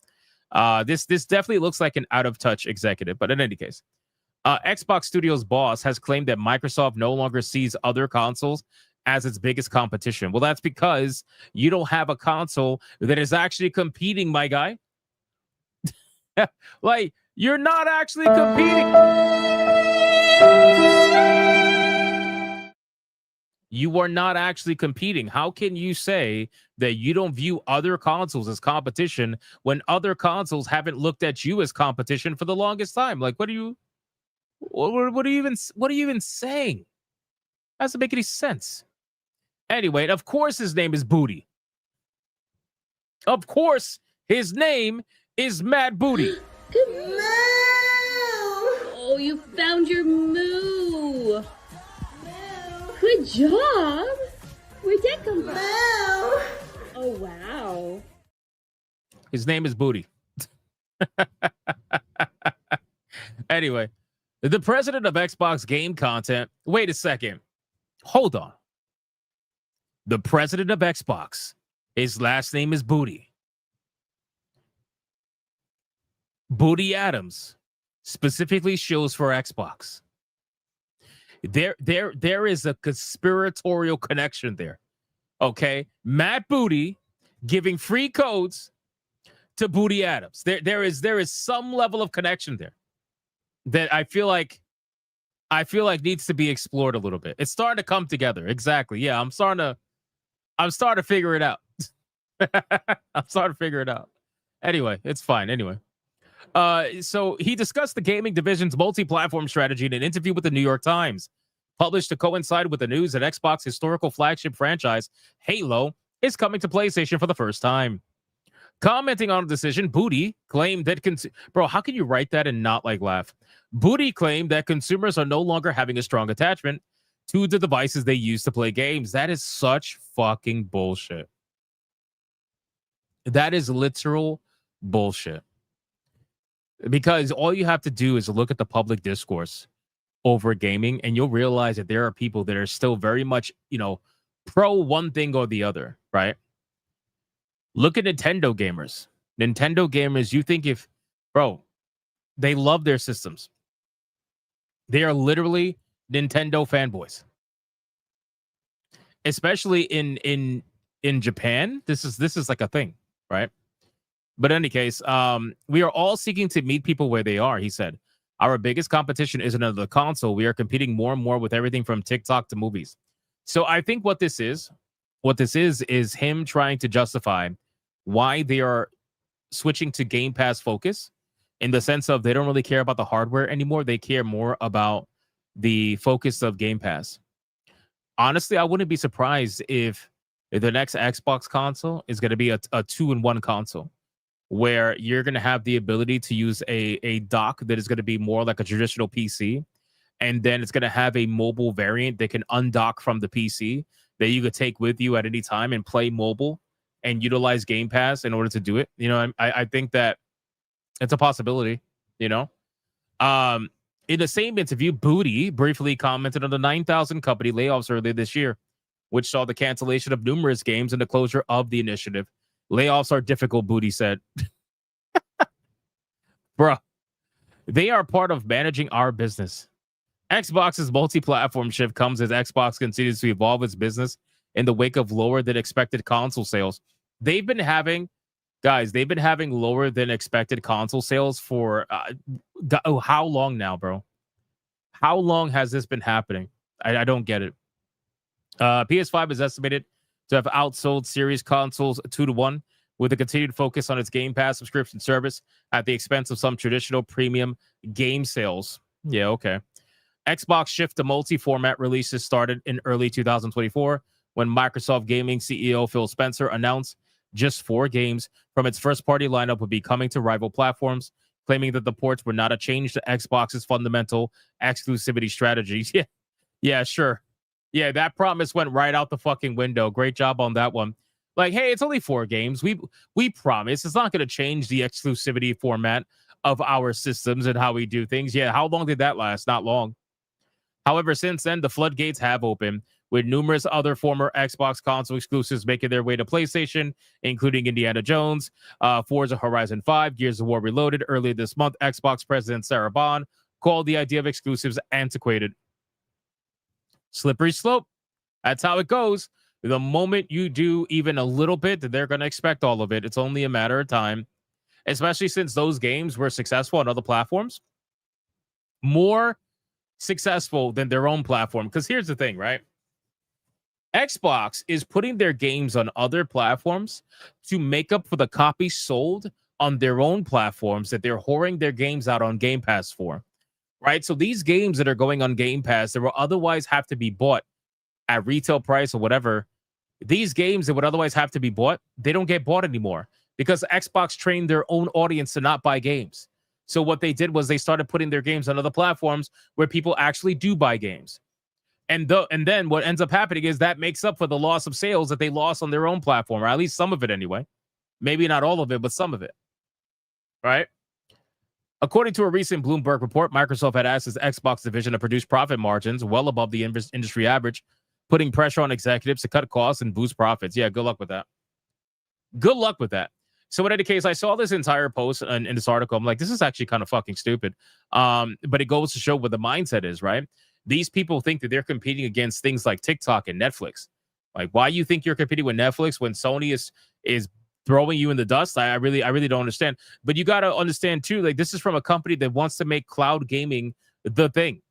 This definitely looks like an out of touch executive, but in any case, Xbox Studios boss has claimed that Microsoft no longer sees other consoles as its biggest competition. Well, that's because you don't have a console that is actually competing, my guy. Like, you're not actually competing. You are not actually competing. How can you say that you don't view other consoles as competition when other consoles haven't looked at you as competition for the longest time? Like, what are you even saying? Doesn't make any sense. Anyway, of course his name is Booty. Of course his name is Mad Booty. Oh, you found your moo. Good job. Where'd that come from? Oh, wow. His name is Booty. Anyway, the president of Xbox Game Content. Wait a second. Hold on. The president of Xbox. His last name is Booty. Booty Adams specifically shows for Xbox. There is a conspiratorial connection there. Okay, Matt Booty giving free codes to Booty Adams. There is some level of connection there that I feel like needs to be explored a little bit. It's starting to come together. Exactly. Yeah, I'm starting to figure it out. I'm starting to figure it out. Anyway, it's fine. Anyway. So he discussed the gaming division's multi-platform strategy in an interview with the New York Times, published to coincide with the news that Xbox's historical flagship franchise, Halo, is coming to PlayStation for the first time. Commenting on the decision, Booty claimed that bro, how can you write that and not like laugh? Booty claimed that consumers are no longer having a strong attachment to the devices they use to play games. That is such fucking bullshit. That is literal bullshit. Because all you have to do is look at the public discourse over gaming, and you'll realize that there are people that are still very much, pro one thing or the other, right? Look at Nintendo gamers. Nintendo gamers, you think they love their systems. They are literally Nintendo fanboys. Especially in Japan, this is like a thing, right? But in any case, we are all seeking to meet people where they are, he said. Our biggest competition isn't another console. We are competing more and more with everything from TikTok to movies. So I think what this is him trying to justify why they are switching to Game Pass focus, in the sense of they don't really care about the hardware anymore. They care more about the focus of Game Pass. Honestly, I wouldn't be surprised if the next Xbox console is going to be a 2-in-1 console, where you're going to have the ability to use a dock that is going to be more like a traditional PC. And then it's going to have a mobile variant that can undock from the PC that you could take with you at any time and play mobile and utilize Game Pass in order to do it. I think that it's a possibility, In the same interview, Booty briefly commented on the 9,000 company layoffs earlier this year, which saw the cancellation of numerous games and the closure of the initiative. Layoffs are difficult, Booty said. Bruh, they are part of managing our business. Xbox's multi-platform shift comes as Xbox continues to evolve its business in the wake of lower than expected console sales. They've been having lower than expected console sales for how long now, bro? How long has this been happening? I don't get it. PS5 is estimated to have outsold series consoles 2-to-1, with a continued focus on its Game Pass subscription service at the expense of some traditional premium game sales. Yeah, okay. Xbox shift to multi-format releases started in early 2024 when Microsoft Gaming CEO Phil Spencer announced just 4 games from its first-party lineup would be coming to rival platforms, claiming that the ports were not a change to Xbox's fundamental exclusivity strategies. Yeah, sure. Yeah, that promise went right out the fucking window. Great job on that one. Like, hey, it's only 4 games. We promise it's not going to change the exclusivity format of our systems and how we do things. Yeah, how long did that last? Not long. However, since then, the floodgates have opened, with numerous other former Xbox console exclusives making their way to PlayStation, including Indiana Jones, Forza Horizon 5, Gears of War Reloaded. Earlier this month, Xbox President Sarah Bond called the idea of exclusives antiquated. Slippery slope. That's how it goes. The moment you do even a little bit, they're going to expect all of it. It's only a matter of time, especially since those games were successful on other platforms. More successful than their own platform. Because here's the thing, right? Xbox is putting their games on other platforms to make up for the copies sold on their own platforms that they're whoring their games out on Game Pass for, right? So these games that are going on Game Pass that will otherwise have to be bought at retail price or whatever, these games that would otherwise have to be bought, they don't get bought anymore because Xbox trained their own audience to not buy games. So what they did was they started putting their games on other platforms where people actually do buy games. And then what ends up happening is that makes up for the loss of sales that they lost on their own platform, or at least some of it anyway. Maybe not all of it, but some of it. Right? According to a recent Bloomberg report, Microsoft had asked its Xbox division to produce profit margins well above the industry average, putting pressure on executives to cut costs and boost profits. Yeah, good luck with that. Good luck with that. So in any case, I saw this entire post in this article. I'm like, this is actually kind of fucking stupid. But it goes to show what the mindset is, right? These people think that they're competing against things like TikTok and Netflix. Like, why you think you're competing with Netflix when Sony is throwing you in the dust? I really don't understand. But you got to understand too, like, this is from a company that wants to make cloud gaming the thing,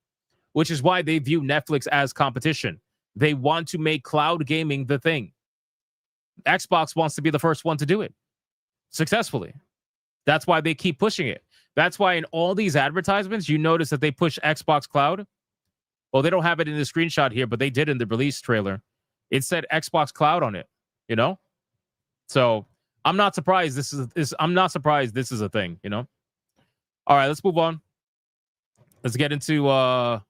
which is why they view Netflix as competition. They want to make cloud gaming the thing. Xbox wants to be the first one to do it successfully. That's why they keep pushing it. That's why in all these advertisements, you notice that they push Xbox Cloud. Well, they don't have it in the screenshot here, but they did in the release trailer. It said Xbox Cloud on it, you know? So I'm not surprised this is a thing, you know? All right, let's move on. Let's get into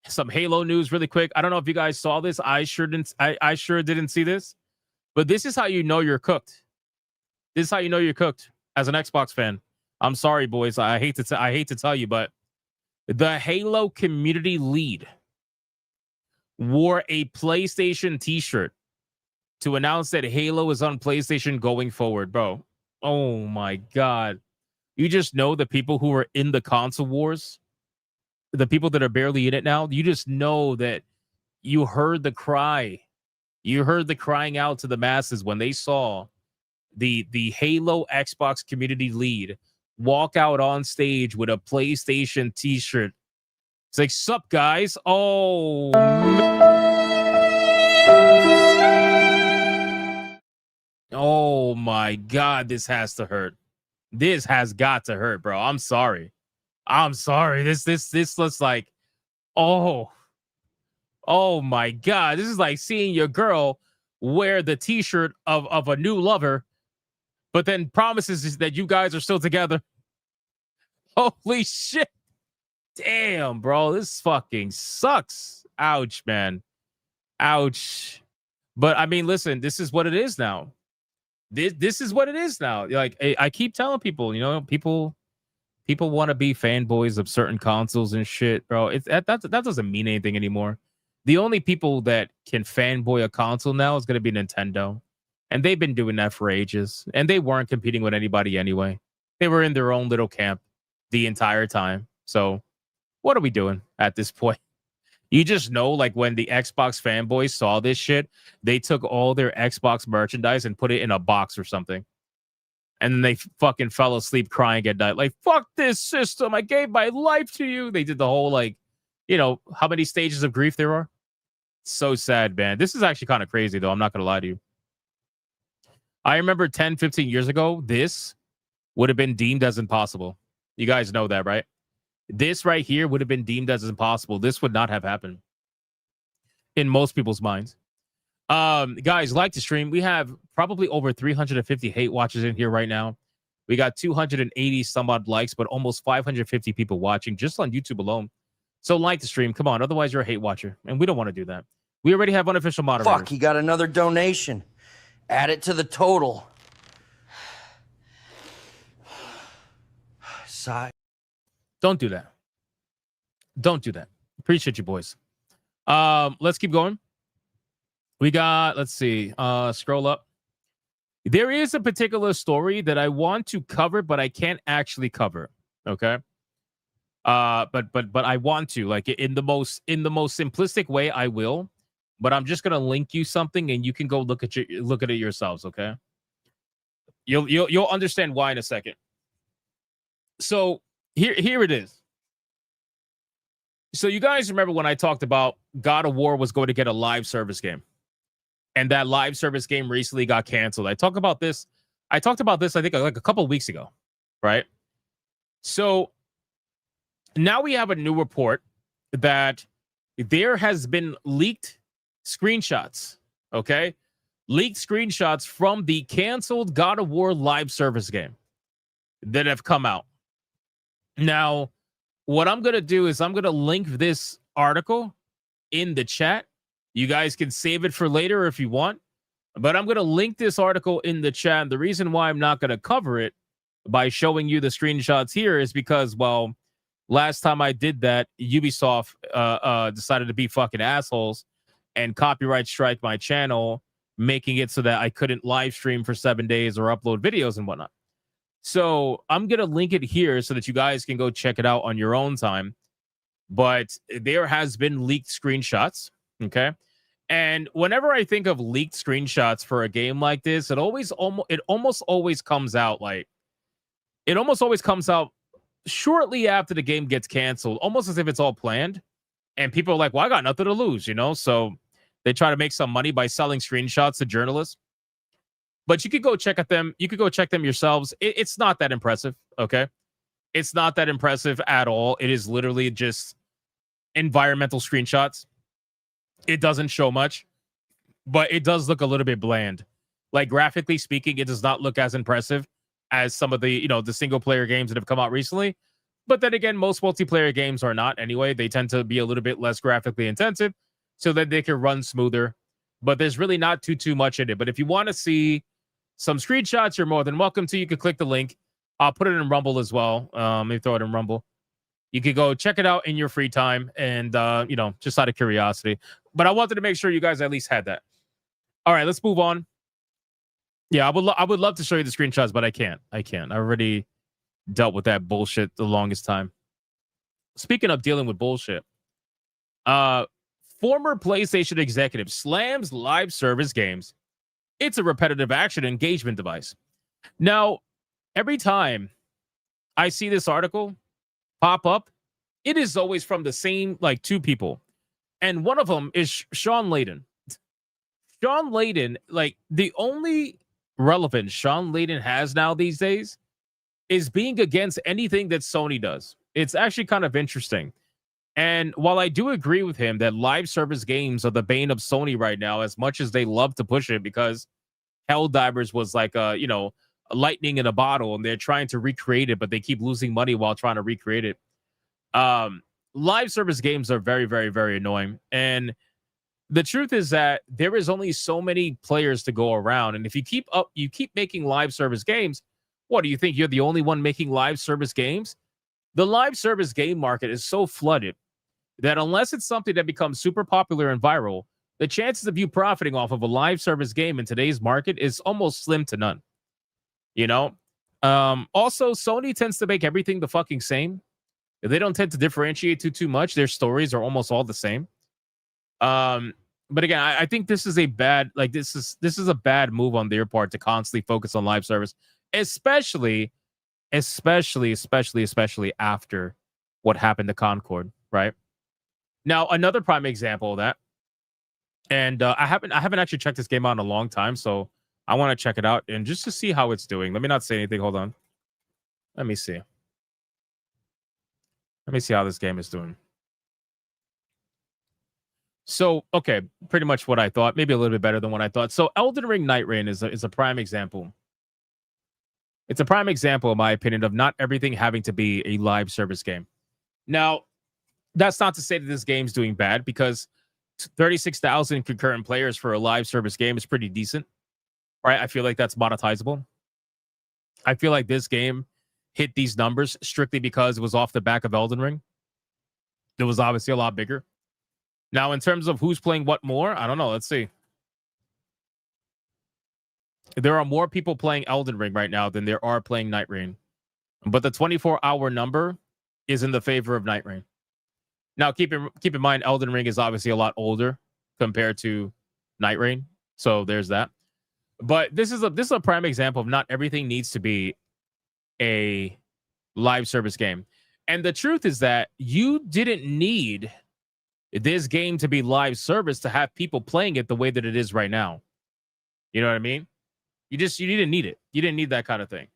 some Halo news really quick. I don't know if you guys saw this. I sure didn't see this. But this is how you know you're cooked. This is how you know you're cooked as an Xbox fan. I'm sorry, boys. I hate to tell you, but the Halo community lead wore a PlayStation t-shirt to announce that Halo is on PlayStation going forward, bro. Oh my God. You just know the people who are in the console wars, the people that are barely in it now, you just know that you heard the cry. You heard the crying out to the masses when they saw the Halo Xbox community lead walk out on stage with a PlayStation t-shirt. It's like, sup, guys? Oh, oh my God, this has to hurt. This has got to hurt, bro. I'm sorry. This looks like, oh my God. This is like seeing your girl wear the t-shirt of a new lover, but then promises that you guys are still together. Holy shit. Damn, bro. This fucking sucks. Ouch, man. Ouch. But I mean, listen, this is what it is now. This is what it is now. Like, I keep telling people, you know, people want to be fanboys of certain consoles and shit, bro. That doesn't mean anything anymore. The only people that can fanboy a console now is going to be Nintendo. And they've been doing that for ages. And they weren't competing with anybody anyway. They were in their own little camp the entire time. So what are we doing at this point? You just know, like, when the Xbox fanboys saw this shit, they took all their Xbox merchandise and put it in a box or something. And then they fucking fell asleep crying at night. Like, fuck this system. I gave my life to you. They did the whole, like, you know, how many stages of grief there are? So sad, man. This is actually kind of crazy, though. I'm not going to lie to you. I remember 10, 15 years ago, this would have been deemed as impossible. You guys know that, right? This right here would have been deemed as impossible. This would not have happened in most people's minds. Guys, like the stream. We have probably over 350 hate watchers in here right now. We got 280 some odd likes, but almost 550 people watching just on YouTube alone. So like the stream. Come on. Otherwise, you're a hate watcher. And we don't want to do that. We already have unofficial moderators. Fuck, he got another donation. Add it to the total. Sigh. Don't do that. Don't do that. Appreciate you, boys. Let's keep going. We got, let's see, scroll up. There is a particular story that I want to cover, but I can't actually cover. Okay. But I want to, like, in the most simplistic way, I will. But I'm just gonna link you something, and you can go look at it yourselves. Okay. You'll understand why in a second. So here it is. So you guys remember when I talked about God of War was going to get a live service game, and that live service game recently got canceled. I talked about this. I think like a couple of weeks ago, right? So now we have a new report that there has been leaked screenshots. Okay, leaked screenshots from the canceled God of War live service game that have come out. Now, what I'm going to do is I'm going to link this article in the chat. You guys can save it for later if you want, but I'm going to link this article in the chat. And the reason why I'm not going to cover it by showing you the screenshots here is because, well, last time I did that, Ubisoft decided to be fucking assholes and copyright strike my channel, making it so that I couldn't live stream for 7 days or upload videos and whatnot. So I'm going to link it here so that you guys can go check it out on your own time. But there has been leaked screenshots. Okay. And whenever I think of leaked screenshots for a game like this, it almost always comes out shortly after the game gets canceled, almost as if it's all planned. And people are like, well, I got nothing to lose, So they try to make some money by selling screenshots to journalists. But you could go check at them. You could go check them yourselves. It's not that impressive. Okay. It's not that impressive at all. It is literally just environmental screenshots. It doesn't show much, but it does look a little bit bland. Like, graphically speaking, it does not look as impressive as some of the, the single player games that have come out recently. But then again, most multiplayer games are not anyway. They tend to be a little bit less graphically intensive so that they can run smoother. But there's really not too much in it. But if you want to see some screenshots, you're more than welcome to. You can click the link. I'll put it in Rumble as well. Let me throw it in Rumble. You could go check it out in your free time and, just out of curiosity. But I wanted to make sure you guys at least had that. All right, let's move on. Yeah, I would love to show you the screenshots, but I can't. I already dealt with that bullshit the longest time. Speaking of dealing with bullshit, former PlayStation executive slams live service games. It's a repetitive action engagement device. Now, every time I see this article pop up, it is always from the same, two people. And one of them is Sean Layden. Sean Layden, the only relevance Sean Layden has now these days is being against anything that Sony does. It's actually kind of interesting. And while I do agree with him that live service games are the bane of Sony right now, as much as they love to push it, because Helldivers was like a lightning in a bottle, and they're trying to recreate it, but they keep losing money while trying to recreate it. Live service games are very, very, very annoying. And the truth is that there is only so many players to go around. And if you keep making live service games, what do you think? You're the only one making live service games? The live service game market is so flooded that unless it's something that becomes super popular and viral, the chances of you profiting off of a live service game in today's market is almost slim to none. Also, Sony tends to make everything the fucking same. They don't tend to differentiate too much. Their stories are almost all the same. But again, I think this is a bad, this is a bad move on their part to constantly focus on live service, especially after what happened to Concord, right? Now, another prime example of that, and I haven't actually checked this game out in a long time, so I want to check it out and just to see how it's doing. Let me not say anything. Hold on. Let me see. Let me see how this game is doing. So, okay, pretty much what I thought. Maybe a little bit better than what I thought. So, Elden Ring Night Rain is a prime example. It's a prime example, in my opinion, of not everything having to be a live service game. Now, that's not to say that this game's doing bad, because 36,000 concurrent players for a live service game is pretty decent, right? I feel like that's monetizable. I feel like this game hit these numbers strictly because it was off the back of Elden Ring. It was obviously a lot bigger. Now, in terms of who's playing what more, I don't know. Let's see. There are more people playing Elden Ring right now than there are playing Night Rain. But the 24-hour number is in the favor of Night Rain. Now, keep in mind, Elden Ring is obviously a lot older compared to Night Rain. So there's that. But this is a prime example of not everything needs to be a live service game. And the truth is that you didn't need this game to be live service to have people playing it the way that it is right now. You know what I mean? You didn't need it. You didn't need that kind of thing.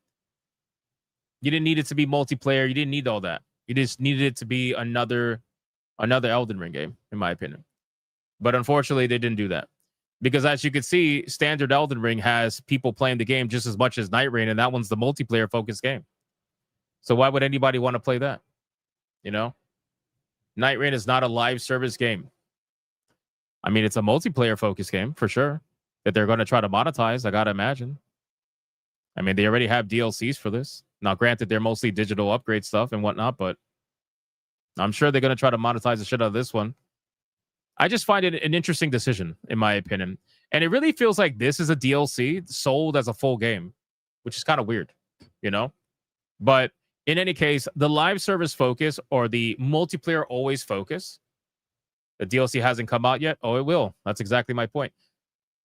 You didn't need it to be multiplayer. You didn't need all that. You just needed it to be another Elden Ring game, in my opinion. But unfortunately, they didn't do that. Because as you can see, standard Elden Ring has people playing the game just as much as Night Rain, and that one's the multiplayer-focused game. So why would anybody want to play that? You know? Night Rain is not a live service game. I mean, it's a multiplayer-focused game, for sure. That they're going to try to monetize, I got to imagine. I mean, they already have DLCs for this. Now, granted, they're mostly digital upgrade stuff and whatnot, but I'm sure they're going to try to monetize the shit out of this one. I just find it an interesting decision, in my opinion. And it really feels like this is a DLC sold as a full game, which is kind of weird, you know? But in any case, the live service focus or the multiplayer always focus, the DLC hasn't come out yet. Oh, it will. That's exactly my point.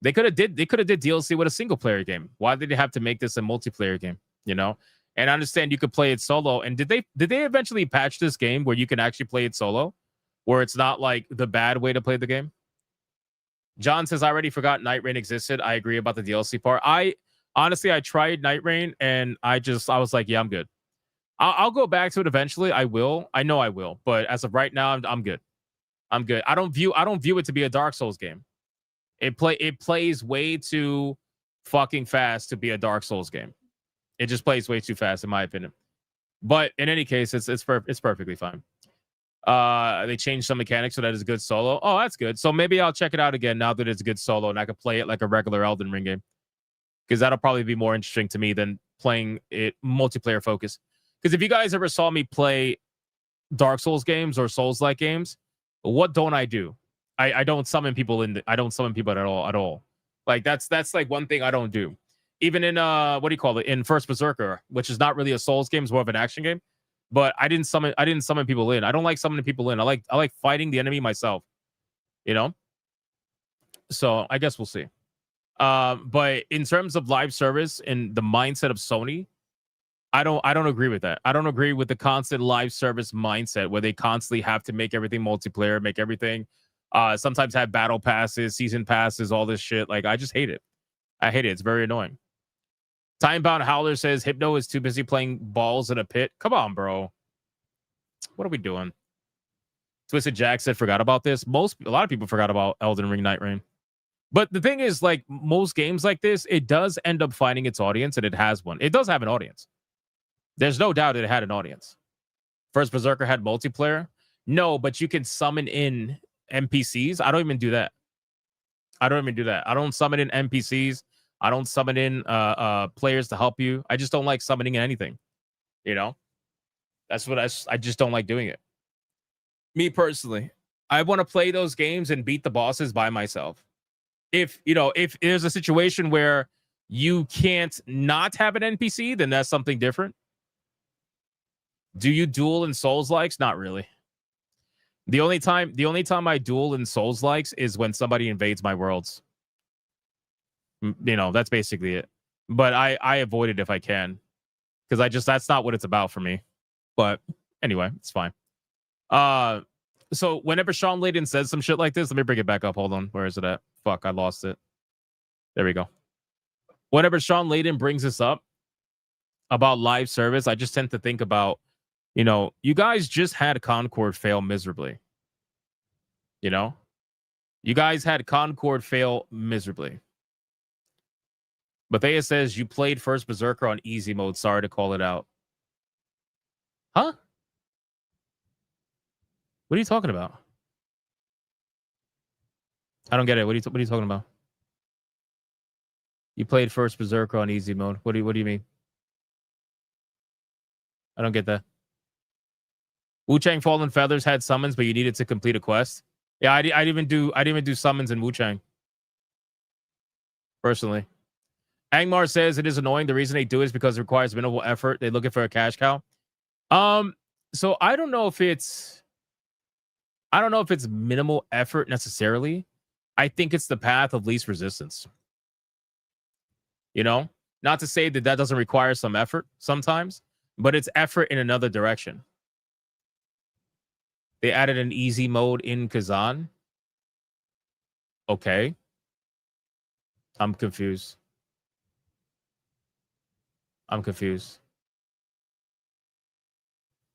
They could have did DLC with a single player game. Why did they have to make this a multiplayer game? You know? And I understand you could play it solo. And did they eventually patch this game where you can actually play it solo? Where it's not like the bad way to play the game? John says, I already forgot Night Rain existed. I agree about the DLC part. I tried Night Rain and I was like, yeah, I'm good. I'll go back to it eventually. I will. I know I will. But as of right now, I'm good. I'm good. I don't view it to be a Dark Souls game. It plays way too fucking fast to be a Dark Souls game. It just plays way too fast, in my opinion. But in any case, it's perfectly fine. They changed some mechanics so that it's good solo. Oh, that's good. So maybe I'll check it out again now that it's good solo and I can play it like a regular Elden Ring game. Because that'll probably be more interesting to me than playing it multiplayer focus. Because if you guys ever saw me play Dark Souls games or Souls-like games, what don't I do? I don't summon people I don't summon people at all. Like that's like one thing I don't do. Even in in First Berserker, which is not really a Souls game, it's more of an action game. But I didn't summon people in. I don't like summoning people in. I like fighting the enemy myself. You know? So I guess we'll see. But in terms of live service and the mindset of Sony, I don't agree with that. I don't agree with the constant live service mindset where they constantly have to make everything multiplayer, make everything sometimes have battle passes, season passes, all this shit. Like, I just hate it. I hate it. It's very annoying. Timebound Howler says Hypno is too busy playing balls in a pit. Come on, bro. What are we doing? Twisted Jack said forgot about this. A lot of people forgot about Elden Ring Night Rain. But the thing is, like most games like this, it does end up finding its audience, and it has one. It does have an audience. There's no doubt it had an audience. First Berserker had multiplayer. No, but you can summon in NPCs. I don't even do that. I don't summon in NPCs. I don't summon in players to help you. I just don't like summoning anything. You know? That's what I just don't like doing it. Me personally, I want to play those games and beat the bosses by myself. If there's a situation where you can't not have an NPC, then that's something different. Do you duel in Souls-likes? Not really. The only time I duel in Souls-likes is when somebody invades my worlds. You know, that's basically it. But I avoid it if I can. Because that's not what it's about for me. But anyway, it's fine. So whenever Sean Layden says some shit like this, let me bring it back up. Hold on. Where is it at? Fuck, I lost it. There we go. Whenever Sean Layden brings this up about live service, I just tend to think about, you guys just had Concord fail miserably. You guys had Concord fail miserably. Bethea says you played First Berserker on easy mode. Sorry to call it out. Huh? What are you talking about? I don't get it. What are you talking about? You played First Berserker on easy mode. What do you mean? I don't get that. Wu-Chang Fallen Feathers had summons, but you needed to complete a quest. Yeah, I didn't even do summons in Wu Chang. Personally. Angmar says it is annoying. The reason they do it is because it requires minimal effort. They're looking for a cash cow. So I don't know if it's minimal effort necessarily. I think it's the path of least resistance. You know, not to say that doesn't require some effort sometimes, but it's effort in another direction. They added an easy mode in Kazan. Okay. I'm confused.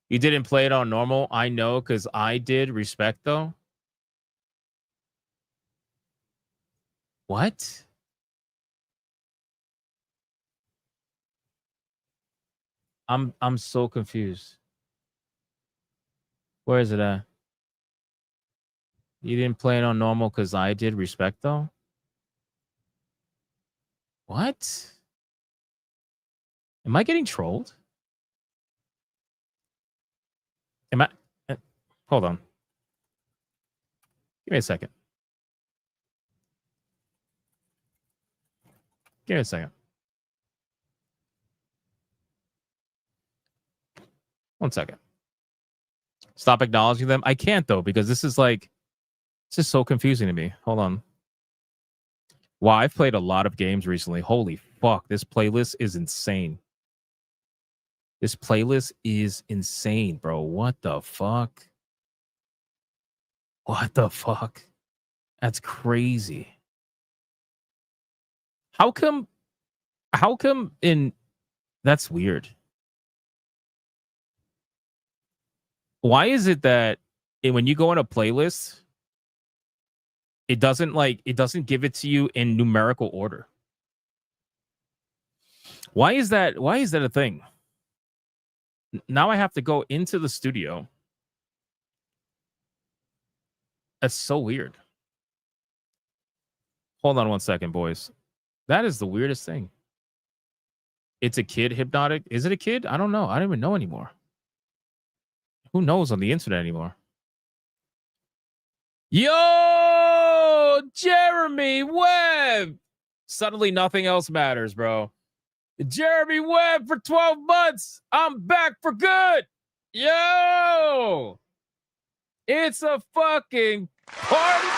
You didn't play it on normal? I know, because I did. Respect, though. What? I'm so confused. Where is it at? You didn't play it on normal because I did. Respect, though. What? Am I getting trolled? Am I? Hold on. Give me a second. Give me a second. 1 second. Stop acknowledging them. I can't though, because this is so confusing to me. Hold on. Wow, I've played a lot of games recently. Holy fuck, this playlist is insane. This playlist is insane, bro. What the fuck? What the fuck? That's crazy. How come in... That's weird. Why is it that when you go on a playlist, it doesn't give it to you in numerical order? Why is that a thing? Now I have to go into the studio. That's so weird. Hold on 1 second, boys. That is the weirdest thing. It's a kid hypnotic. Is it a kid? I don't know. I don't even know anymore. Who knows on the internet anymore? Yo, Jeremy Webb. Suddenly nothing else matters, bro. Jeremy Webb for 12 months. I'm back for good. Yo. It's a fucking party.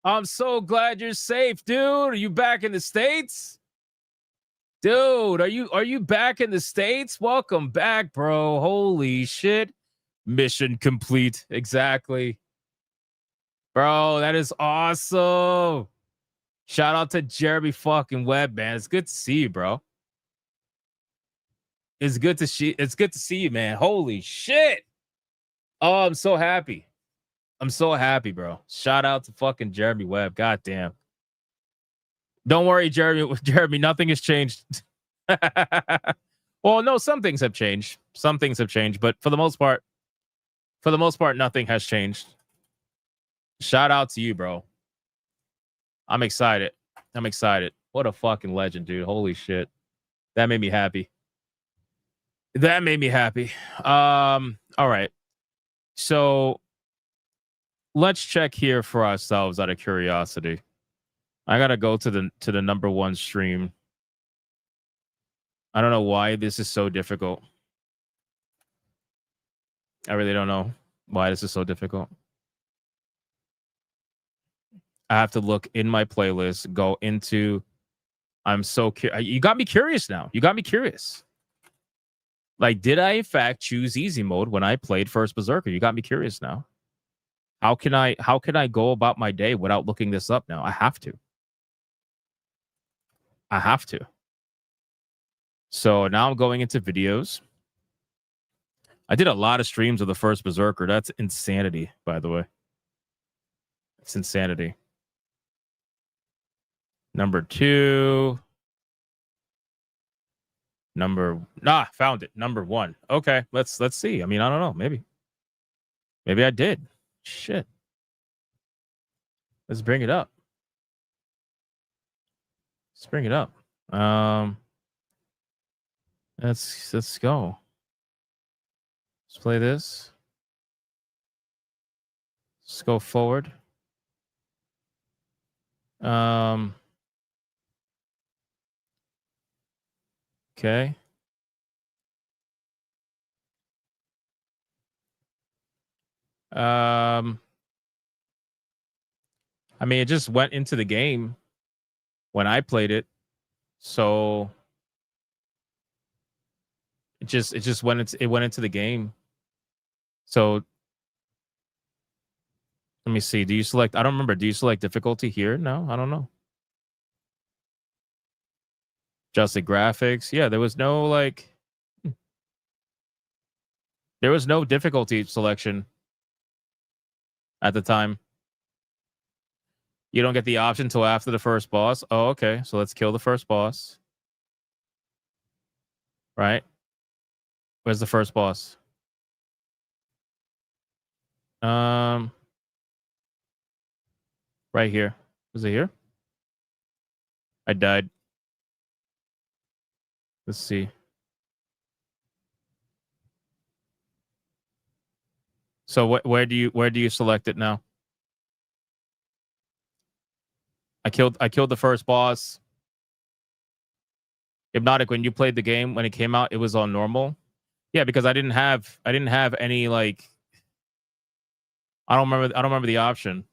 I'm so glad you're safe, dude. Are you back in the States? Dude, are you back in the States? Welcome back, bro. Holy shit. Mission complete. Exactly. Bro, that is awesome. Shout out to Jeremy fucking Webb, man. It's good to see you, bro. It's good to see you, man. Holy shit. Oh, I'm so happy. I'm so happy, bro. Shout out to fucking Jeremy Webb. God damn. Don't worry, Jeremy, nothing has changed. Well, no, some things have changed. Some things have changed, but for the most part, nothing has changed. Shout out to you, bro. I'm excited. What a fucking legend, dude. Holy shit. That made me happy. All right. So let's check here for ourselves out of curiosity. I gotta go to the number one stream. I don't know why this is so difficult. I really don't know why this is so difficult. I have to look in my playlist, go into... I'm so curious. You got me curious now. Like, did I in fact choose easy mode when I played First Berserker? You got me curious now. How can I go about my day without looking this up now? I have to. So now I'm going into videos. I did a lot of streams of the First Berserker. That's insanity, by the way. It's insanity. Number 2. Found it. Number 1. Okay, let's see. I mean, I don't know. Maybe I did. Shit. Let's bring it up. Let's go. Let's play this. Let's go forward. Okay. I mean, it just went into the game when I played it, so it just went into the game. So let me see. Do you select? I don't remember. Do you select difficulty here? No, I don't know. Adjusted graphics. Yeah, there was no like. There was no difficulty selection at the time. You don't get the option until after the first boss. Oh, okay. So let's kill the first boss. Right? Where's the first boss? Right here. Is it here? I died. Let's see. So where do you select it now? I killed the first boss. Hypnotic, when you played the game when it came out, it was on normal. Yeah, because I didn't have any like I don't remember the option.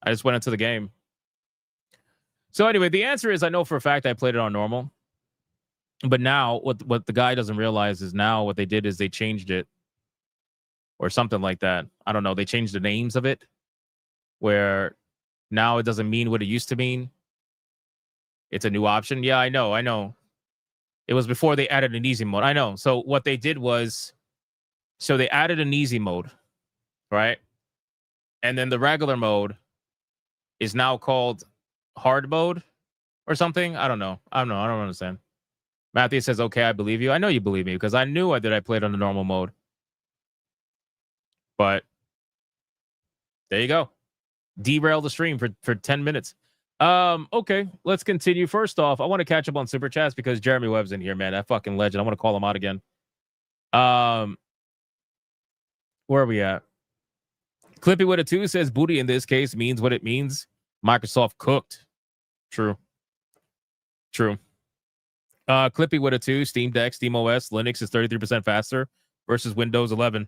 I just went into the game. So anyway, the answer is I know for a fact I played it on normal. But now what the guy doesn't realize is now what they did is they changed it. Or something like that. I don't know. They changed the names of it. Where now it doesn't mean what it used to mean. It's a new option. Yeah, I know. It was before they added an easy mode. I know. So what they did was, so they added an easy mode, right? And then the regular mode is now called hard mode or something. I don't know. I don't understand. Matthew says, okay, I believe you. I know you believe me because I knew I played on the normal mode. But there you go. Derail the stream for 10 minutes. Okay, let's continue. First off, I want to catch up on Superchats because Jeremy Webb's in here, man. That fucking legend. I want to call him out again. Where are we at? Clippy with a 2 says booty in this case means what it means. Microsoft cooked. True. Clippy with a 2, Steam Deck, Steam OS, Linux is 33% faster versus Windows 11.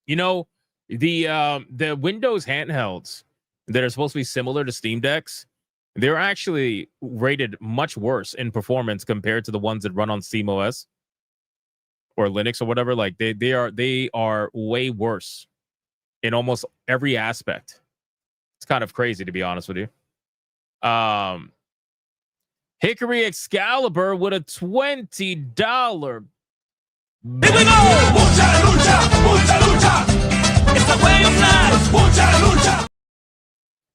You know, the Windows handhelds that are supposed to be similar to Steam Decks, they're actually rated much worse in performance compared to the ones that run on Steam OS or Linux or whatever. Like they are way worse in almost every aspect. It's kind of crazy, to be honest with you. Hickory Excalibur with a $20. Here we go! Mucha lucha! It's the way of life! Mucha lucha!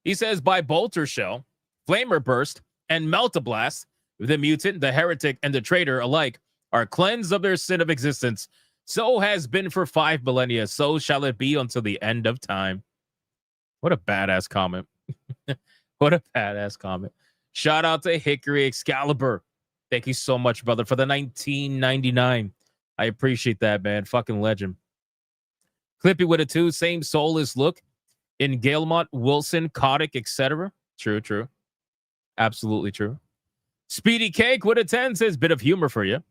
He says by Bolter Shell, Flamer Burst, and Meltablast, the mutant, the heretic, and the traitor alike are cleansed of their sin of existence. So has been for 5 millennia. So shall it be until the end of time. What a badass comment. What a badass comment. Shout out to Hickory Excalibur. Thank you so much, brother, for the 1999. I appreciate that, man. Fucking legend. Clippy with a 2, same soulless look in Galemont, Wilson, Kotick, etc. True. Absolutely true. Speedy Cake with a 10 says, bit of humor for you.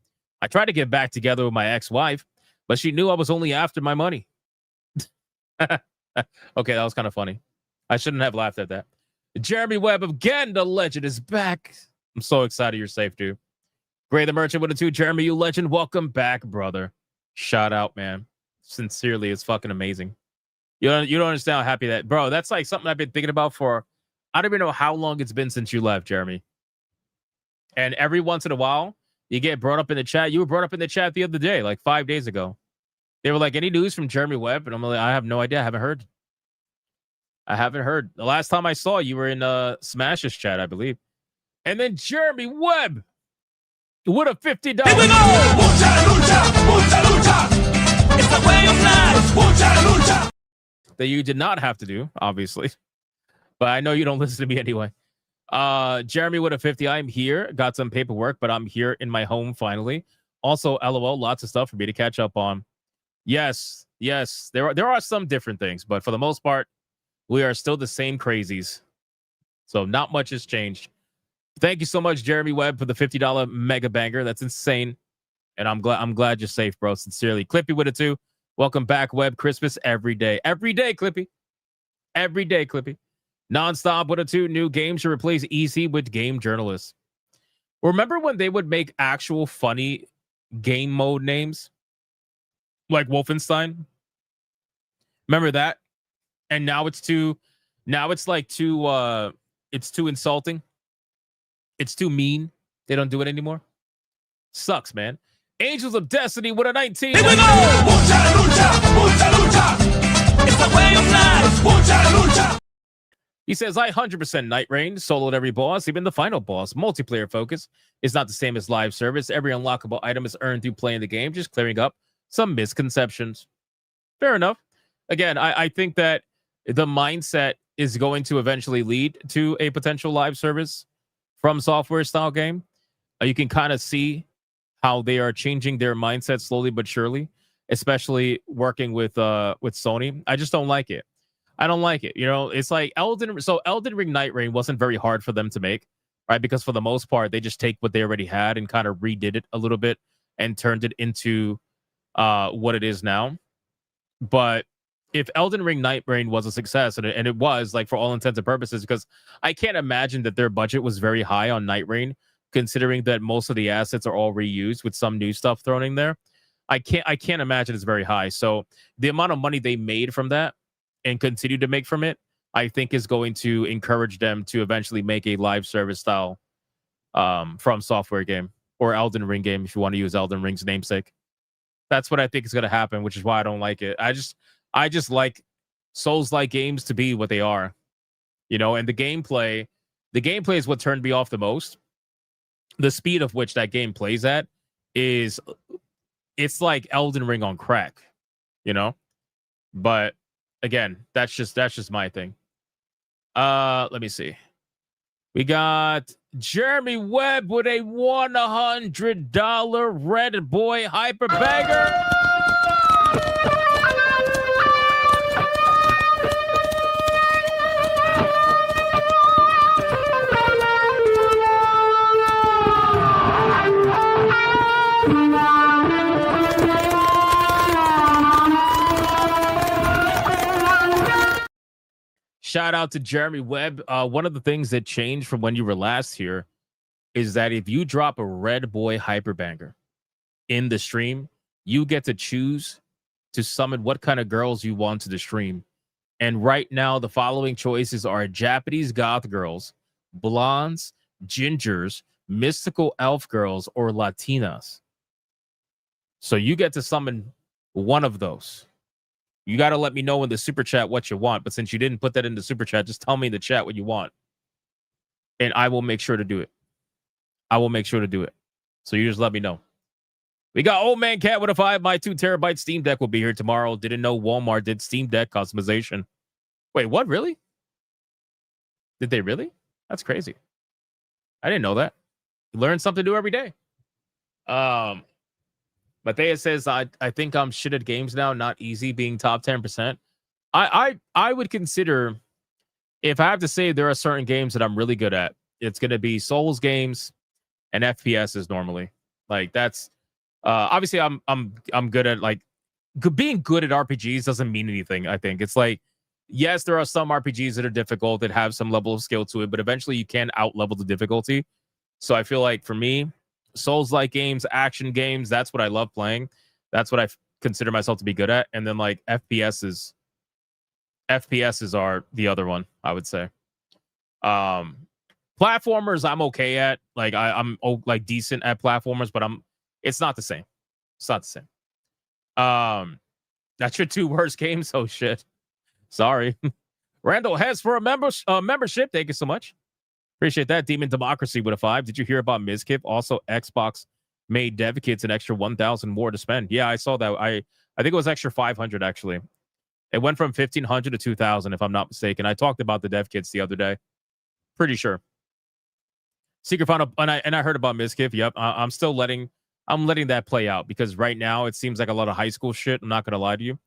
I tried to get back together with my ex-wife, but she knew I was only after my money. Okay, that was kind of funny. I shouldn't have laughed at that. Jeremy Webb, again, the legend is back. I'm so excited you're safe, dude. Gray the Merchant with a 2. Jeremy, you legend. Welcome back, brother. Shout out, man. Sincerely, it's fucking amazing. You don't understand how happy that... Bro, that's like something I've been thinking about for... I don't even know how long it's been since you left, Jeremy. And every once in a while, you get brought up in the chat. You were brought up in the chat the other day, like 5 days ago. They were like, any news from Jeremy Webb? And I'm like, I have no idea. I haven't heard. The last time I saw you were in Smash's chat, I believe. And then Jeremy Webb with a $50. Here we go! Mucha lucha! It's the way of life! Mucha lucha! That you did not have to do, obviously. But I know you don't listen to me anyway. Jeremy with a 50. I'm here. Got some paperwork, but I'm here in my home finally. Also, LOL, lots of stuff for me to catch up on. Yes, there are some different things, but for the most part, we are still the same crazies. So not much has changed. Thank you so much, Jeremy Webb, for the $50 mega banger. That's insane. And I'm glad you're safe, bro. Sincerely. Clippy with it too. Welcome back, Webb. Christmas every day. Every day, Clippy. Every day, Clippy. Nonstop with it too. New games to replace easy with game journalists. Remember when they would make actual funny game mode names? Like Wolfenstein? Remember that? And now it's too it's too insulting. It's too mean. They don't do it anymore. Sucks, man. Angels of Destiny with a 19. Here we go! Mucha lucha, mucha lucha. It's the way of life. Mucha lucha. He says, I 100% Night Rain, soloed every boss, even the final boss. Multiplayer focus is not the same as live service. Every unlockable item is earned through playing the game, just clearing up some misconceptions. Fair enough. Again, I think that the mindset is going to eventually lead to a potential live service from software style game. You can kind of see how they are changing their mindset slowly but surely, especially working with Sony. I just don't like it. I don't like it. You know, it's like Elden Ring Night Rain wasn't very hard for them to make, right? Because for the most part, they just take what they already had and kind of redid it a little bit and turned it into what it is now. But if Elden Ring Night Rain was a success, and it was, like, for all intents and purposes, because I can't imagine that their budget was very high on Night Rain, considering that most of the assets are all reused with some new stuff thrown in there. I can't imagine it's very high. So the amount of money they made from that and continue to make from it, I think is going to encourage them to eventually make a live service style From Software game, or Elden Ring game, if you want to use Elden Ring's namesake. That's what I think is going to happen, which is why I don't like it. I just like Souls-like games to be what they are, you know. And the gameplay is what turned me off the most. The speed of which that game plays at it's like Elden Ring on crack, you know. But again, that's just my thing. Let me see. We got Jeremy Webb with a $100 Red Boy Hyper Bagger. Shout out to Jeremy Webb. One of the things that changed from when you were last here is that if you drop a Red Boy Hyperbanger in the stream, you get to choose to summon what kind of girls you want to the stream. And right now, the following choices are Japanese goth girls, blondes, gingers, mystical elf girls, or Latinas. So you get to summon one of those. You got to let me know in the super chat what you want. But since you didn't put that in the super chat, just tell me in the chat what you want. And I will make sure to do it. I will make sure to do it. So you just let me know. We got Old Man Cat with a 5. My 2 terabyte Steam Deck will be here tomorrow. Didn't know Walmart did Steam Deck customization. Wait, what? Really? Did they really? That's crazy. I didn't know that. You learn something new every day. Matthias says, I think I'm shit at games now, not easy being top 10%. I would consider, if I have to say there are certain games that I'm really good at, it's going to be Souls games and FPSs normally. Like, that's obviously I'm good at, like, being good at RPGs doesn't mean anything. I think it's like, yes, there are some RPGs that are difficult that have some level of skill to it, but eventually you can out-level the difficulty. So I feel like for me, Souls-like games, action games, that's what I love playing. That's what I consider myself to be good at. And then, like, FPSs are the other one, I would say. Platformers, I'm okay at. Like, I'm like decent at platformers, but it's not the same. It's not the same. That's your 2 worst games. Oh shit. Sorry. Randall Hess for a membership. Thank you so much. Appreciate that. Demon Democracy with a 5. Did you hear about Mizkip? Also, Xbox made dev kits an extra 1,000 more to spend. Yeah, I saw that. I think it was extra 500 actually. It went from 1,500 to 2,000 if I'm not mistaken. I talked about the dev kits the other day. Pretty sure. Secret Final, and I heard about Mizkip. Yep, I'm still letting I'm letting that play out because right now it seems like a lot of high school shit. I'm not gonna lie to you.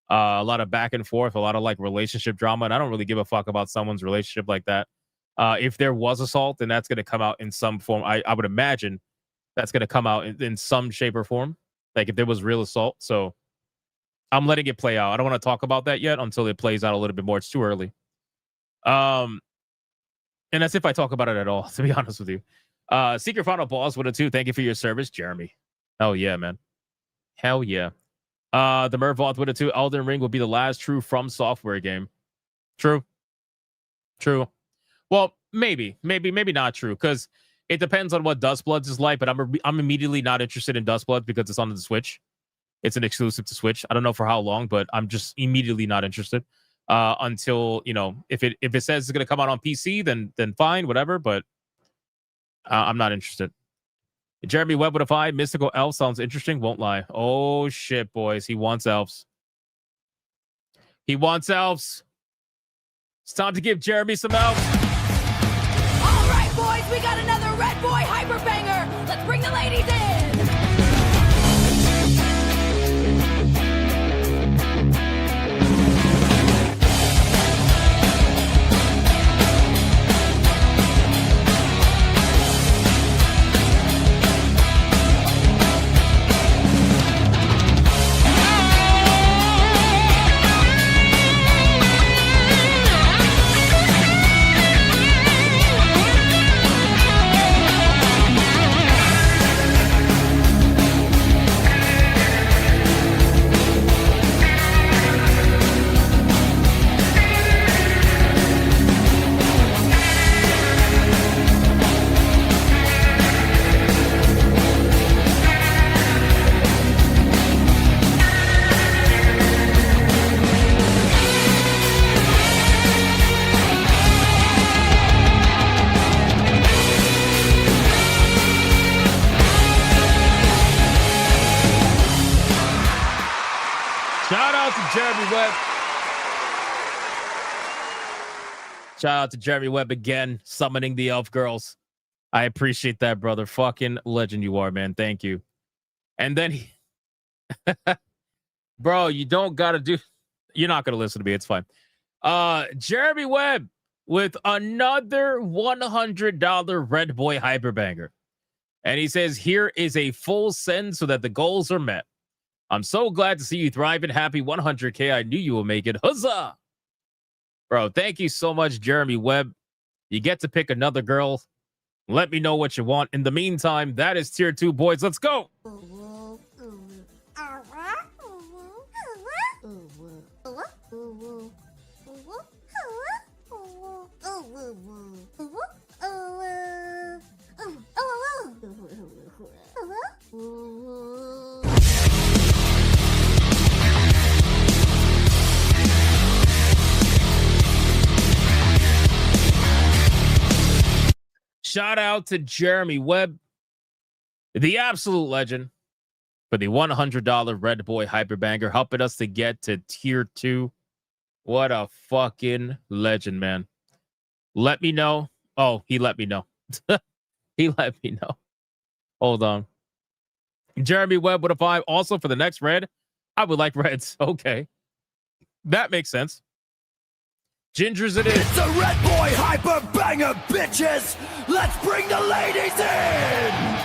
A lot of back and forth, a lot of like relationship drama, and I don't really give a fuck about someone's relationship like that. If there was assault, then that's gonna come out in some form. I would imagine that's gonna come out in some shape or form. Like if there was real assault. So I'm letting it play out. I don't want to talk about that yet until it plays out a little bit more. It's too early. And that's if I talk about it at all, to be honest with you. Secret Final Boss with a 2. Thank you for your service, Jeremy. Hell yeah, man. Hell yeah. The Mervoth with a 2. Elden Ring will be the last true From Software game. True. Well, maybe not true, because it depends on what Dustbloods is like, but I'm immediately not interested in Dustbloods because it's on the Switch. It's an exclusive to Switch. I don't know for how long, but I'm just immediately not interested. Until, you know, if it says it's gonna come out on PC, then fine, whatever, but I'm not interested. Jeremy Webb with a 5. Mystical Elf sounds interesting, won't lie. Oh shit, boys. He wants elves. It's time to give Jeremy some elves. All right, boys, we got another Red Boy Hyper Banger. Let's bring the ladies in. Shout out to Jeremy Webb again, summoning the elf girls. I appreciate that, brother. Fucking legend you are, man. Thank you. And then bro, you don't gotta do. You're not gonna listen to me. It's fine. Jeremy Webb with another $100 Red Boy Hyperbanger. And he says, here is a full send so that the goals are met. I'm so glad to see you thriving. Happy 100K. I knew you will make it. Huzzah! Bro, thank you so much, Jeremy Webb. You get to pick another girl. Let me know what you want. In the meantime, that is tier 2, boys. Let's go. Shout out to Jeremy Webb, the absolute legend, for the $100 Red Boy Hyperbanger, helping us to get to tier 2. What a fucking legend, man. Let me know. Oh, he let me know. He let me know. Hold on. Jeremy Webb with a 5. Also, for the next red, I would like reds. Okay. That makes sense. Ginger's it is. It's a Red Boy Hyper Banger, bitches! Let's bring the ladies in!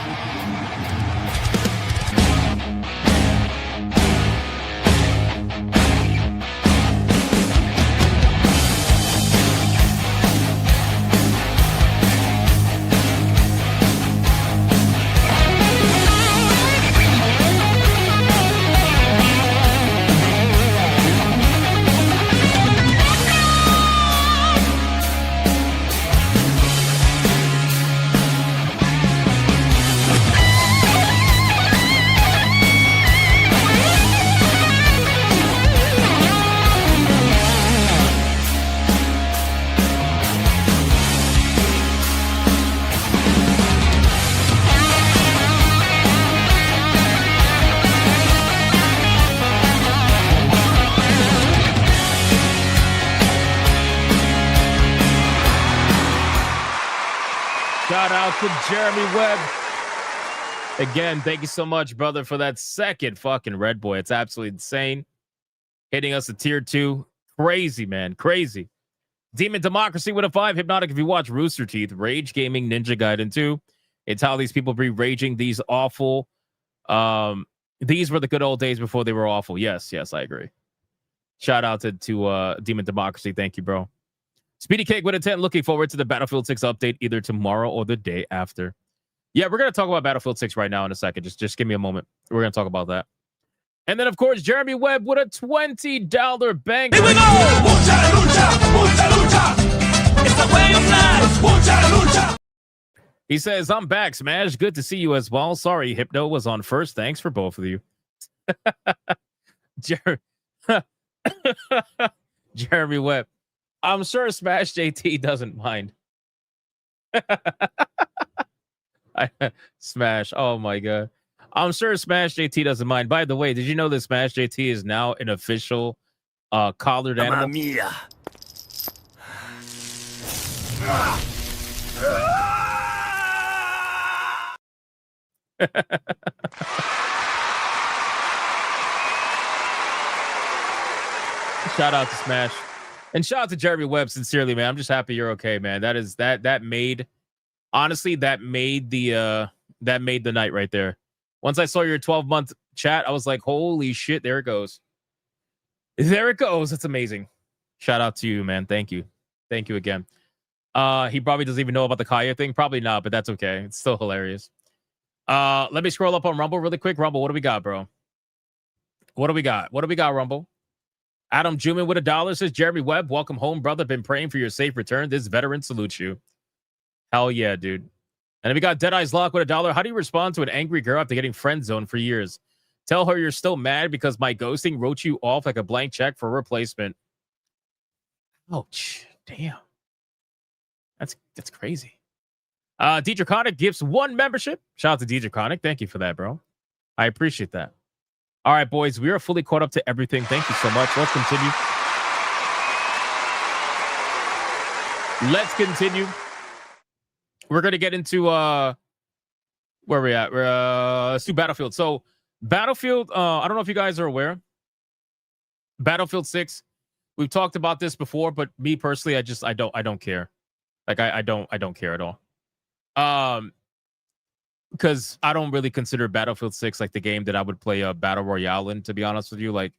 Shout out to Jeremy Webb. Again, thank you so much, brother, for that second fucking red boy. It's absolutely insane. Hitting us at tier 2. Crazy, man. Crazy. Demon Democracy with a 5. Hypnotic, if you watch Rooster Teeth, Rage Gaming, Ninja Gaiden 2. It's how these people be raging these awful. These were the good old days before they were awful. Yes, I agree. Shout out to Demon Democracy. Thank you, bro. Speedy Cake with a 10. Looking forward to the Battlefield 6 update either tomorrow or the day after. Yeah, we're going to talk about Battlefield 6 right now in a second. Just give me a moment. We're going to talk about that. And then, of course, Jeremy Webb with a $20 bank. Here we go! Mucha lucha, mucha lucha. It's the way of life. Mucha lucha. He says, I'm back, Smash. Good to see you as well. Sorry, Hypno was on first. Thanks for both of you. Jeremy Webb. I'm sure Smash JT doesn't mind. Smash. Oh, my God. I'm sure Smash JT doesn't mind. By the way, did you know that Smash JT is now an official collared animal? Mia. Shout out to Smash. And shout out to Jeremy Webb, sincerely, man. I'm just happy you're okay, man. That made the night right there. Once I saw your 12-month chat, I was like, holy shit, there it goes. There it goes. It's amazing. Shout out to you, man. Thank you. Thank you again. He probably doesn't even know about the Kaya thing. Probably not, but that's okay. It's still hilarious. Let me scroll up on Rumble really quick. Rumble, what do we got, bro? What do we got, Rumble? Adam Juman with $1 says, Jeremy Webb, welcome home, brother. Been praying for your safe return. This veteran salutes you. Hell yeah, dude. And then we got Deadeye's Lock with $1. How do you respond to an angry girl after getting friend zoned for years? Tell her you're still mad because my ghosting wrote you off like a blank check for replacement. Ouch. Damn. That's crazy. Deidre gives 1 membership. Shout out to Deidre. Thank you for that, bro. I appreciate that. All right, boys. We are fully caught up to everything. Thank you so much. Let's continue. We're going to get into where we at. Let's do Battlefield. So Battlefield, I don't know if you guys are aware. Battlefield 6. We've talked about this before, but me personally, I don't care. Like I don't care at all. Because I don't really consider Battlefield 6 like the game that I would play a battle royale in, to be honest with you. Like,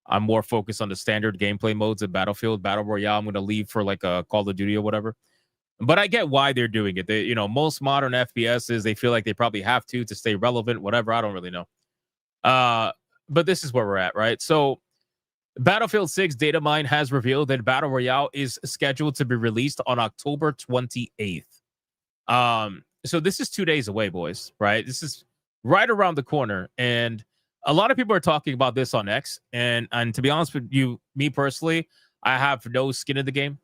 I'm more focused on the standard gameplay modes of Battlefield. Battle royale, I'm going to leave for like a Call of Duty or whatever. But I get why they're doing it. They, most modern FPSs, they feel like they probably have to stay relevant, whatever. I don't really know. But this is where we're at, right? So Battlefield 6 Datamine has revealed that Battle Royale is scheduled to be released on October 28th. So this is 2 days away, boys, right? This is right around the corner. And a lot of people are talking about this on X. And to be honest with you, me personally, I have no skin in the game,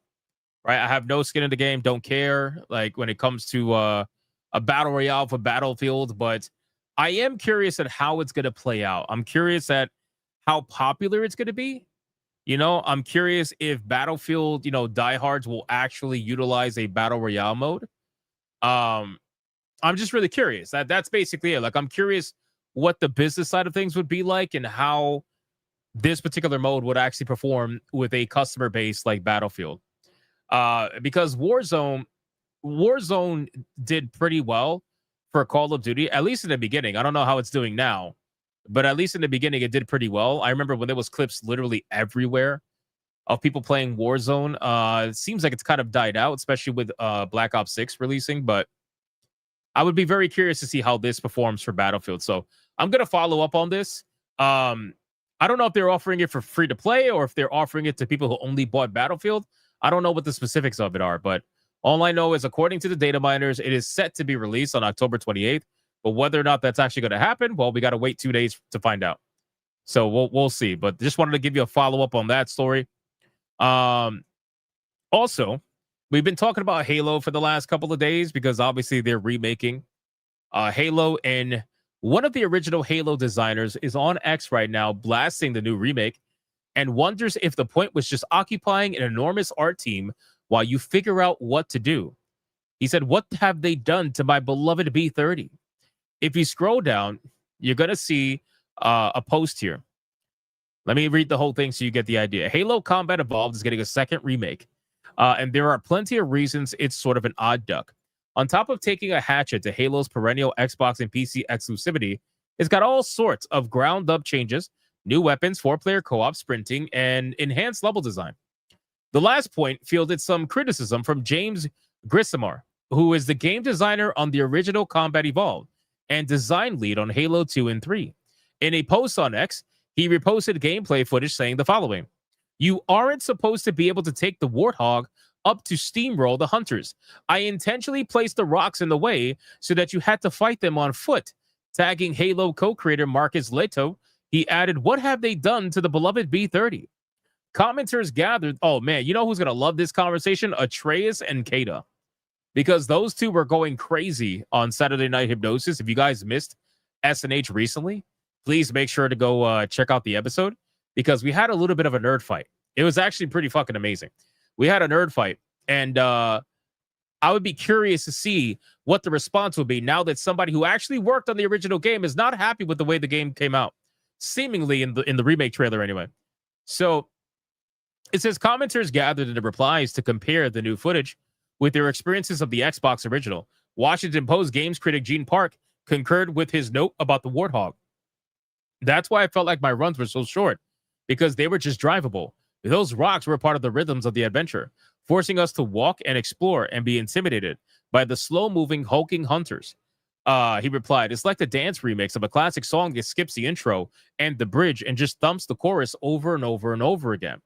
right? I have no skin in the game. Don't care, like, when it comes to a Battle Royale for Battlefield. But I am curious at how it's going to play out. I'm curious at how popular it's going to be. I'm curious if Battlefield, diehards will actually utilize a Battle Royale mode. I'm just really curious. That's basically it. Like, I'm curious what the business side of things would be like and how this particular mode would actually perform with a customer base like Battlefield. Because Warzone did pretty well for Call of Duty, at least in the beginning. I don't know how it's doing now, but at least in the beginning, it did pretty well. I remember when there was clips literally everywhere of people playing Warzone. It seems like it's kind of died out, especially with Black Ops 6 releasing, but I would be very curious to see how this performs for Battlefield. So I'm going to follow up on this. I don't know if they're offering it for free to play or if they're offering it to people who only bought Battlefield. I don't know what the specifics of it are, but all I know is, according to the data miners, it is set to be released on October 28th. But whether or not that's actually going to happen, well, we got to wait 2 days to find out. So we'll see. But just wanted to give you a follow up on that story. Also, we've been talking about Halo for the last couple of days because obviously they're remaking Halo, and one of the original Halo designers is on X right now blasting the new remake and wonders if the point was just occupying an enormous art team while you figure out what to do. He said, "What have they done to my beloved B30? If you scroll down, you're going to see a post here. Let me read the whole thing so you get the idea. Halo Combat Evolved is getting a second remake. And there are plenty of reasons it's sort of an odd duck. On top of taking a hatchet to Halo's perennial Xbox and PC exclusivity, it's got all sorts of ground-up changes, new weapons, 4-player co-op, sprinting, and enhanced level design. The last point fielded some criticism from James Grissamar, who is the game designer on the original Combat Evolved and design lead on Halo 2 and 3. In a post on X, he reposted gameplay footage saying the following: "You aren't supposed to be able to take the Warthog up to steamroll the hunters. I intentionally placed the rocks in the way so that you had to fight them on foot." Tagging Halo co-creator Marcus Leto, he added, "What have they done to the beloved B-30? Commenters gathered, oh man, you know who's going to love this conversation? Atreus and Kata. Because those two were going crazy on Saturday Night Hypnosis. If you guys missed SNH recently, please make sure to go check out the episode, because we had a little bit of a nerd fight. It was actually pretty fucking amazing. We had a nerd fight, and I would be curious to see what the response would be now that somebody who actually worked on the original game is not happy with the way the game came out, seemingly in the remake trailer anyway. So it says commenters gathered in the replies to compare the new footage with their experiences of the Xbox original. Washington Post games critic Gene Park concurred with his note about the Warthog. "That's why I felt like my runs were so short, because they were just drivable. Those rocks were part of the rhythms of the adventure, forcing us to walk and explore and be intimidated by the slow-moving, hulking hunters." He replied, "It's like the dance remix of a classic song that skips the intro and the bridge and just thumps the chorus over and over and over again."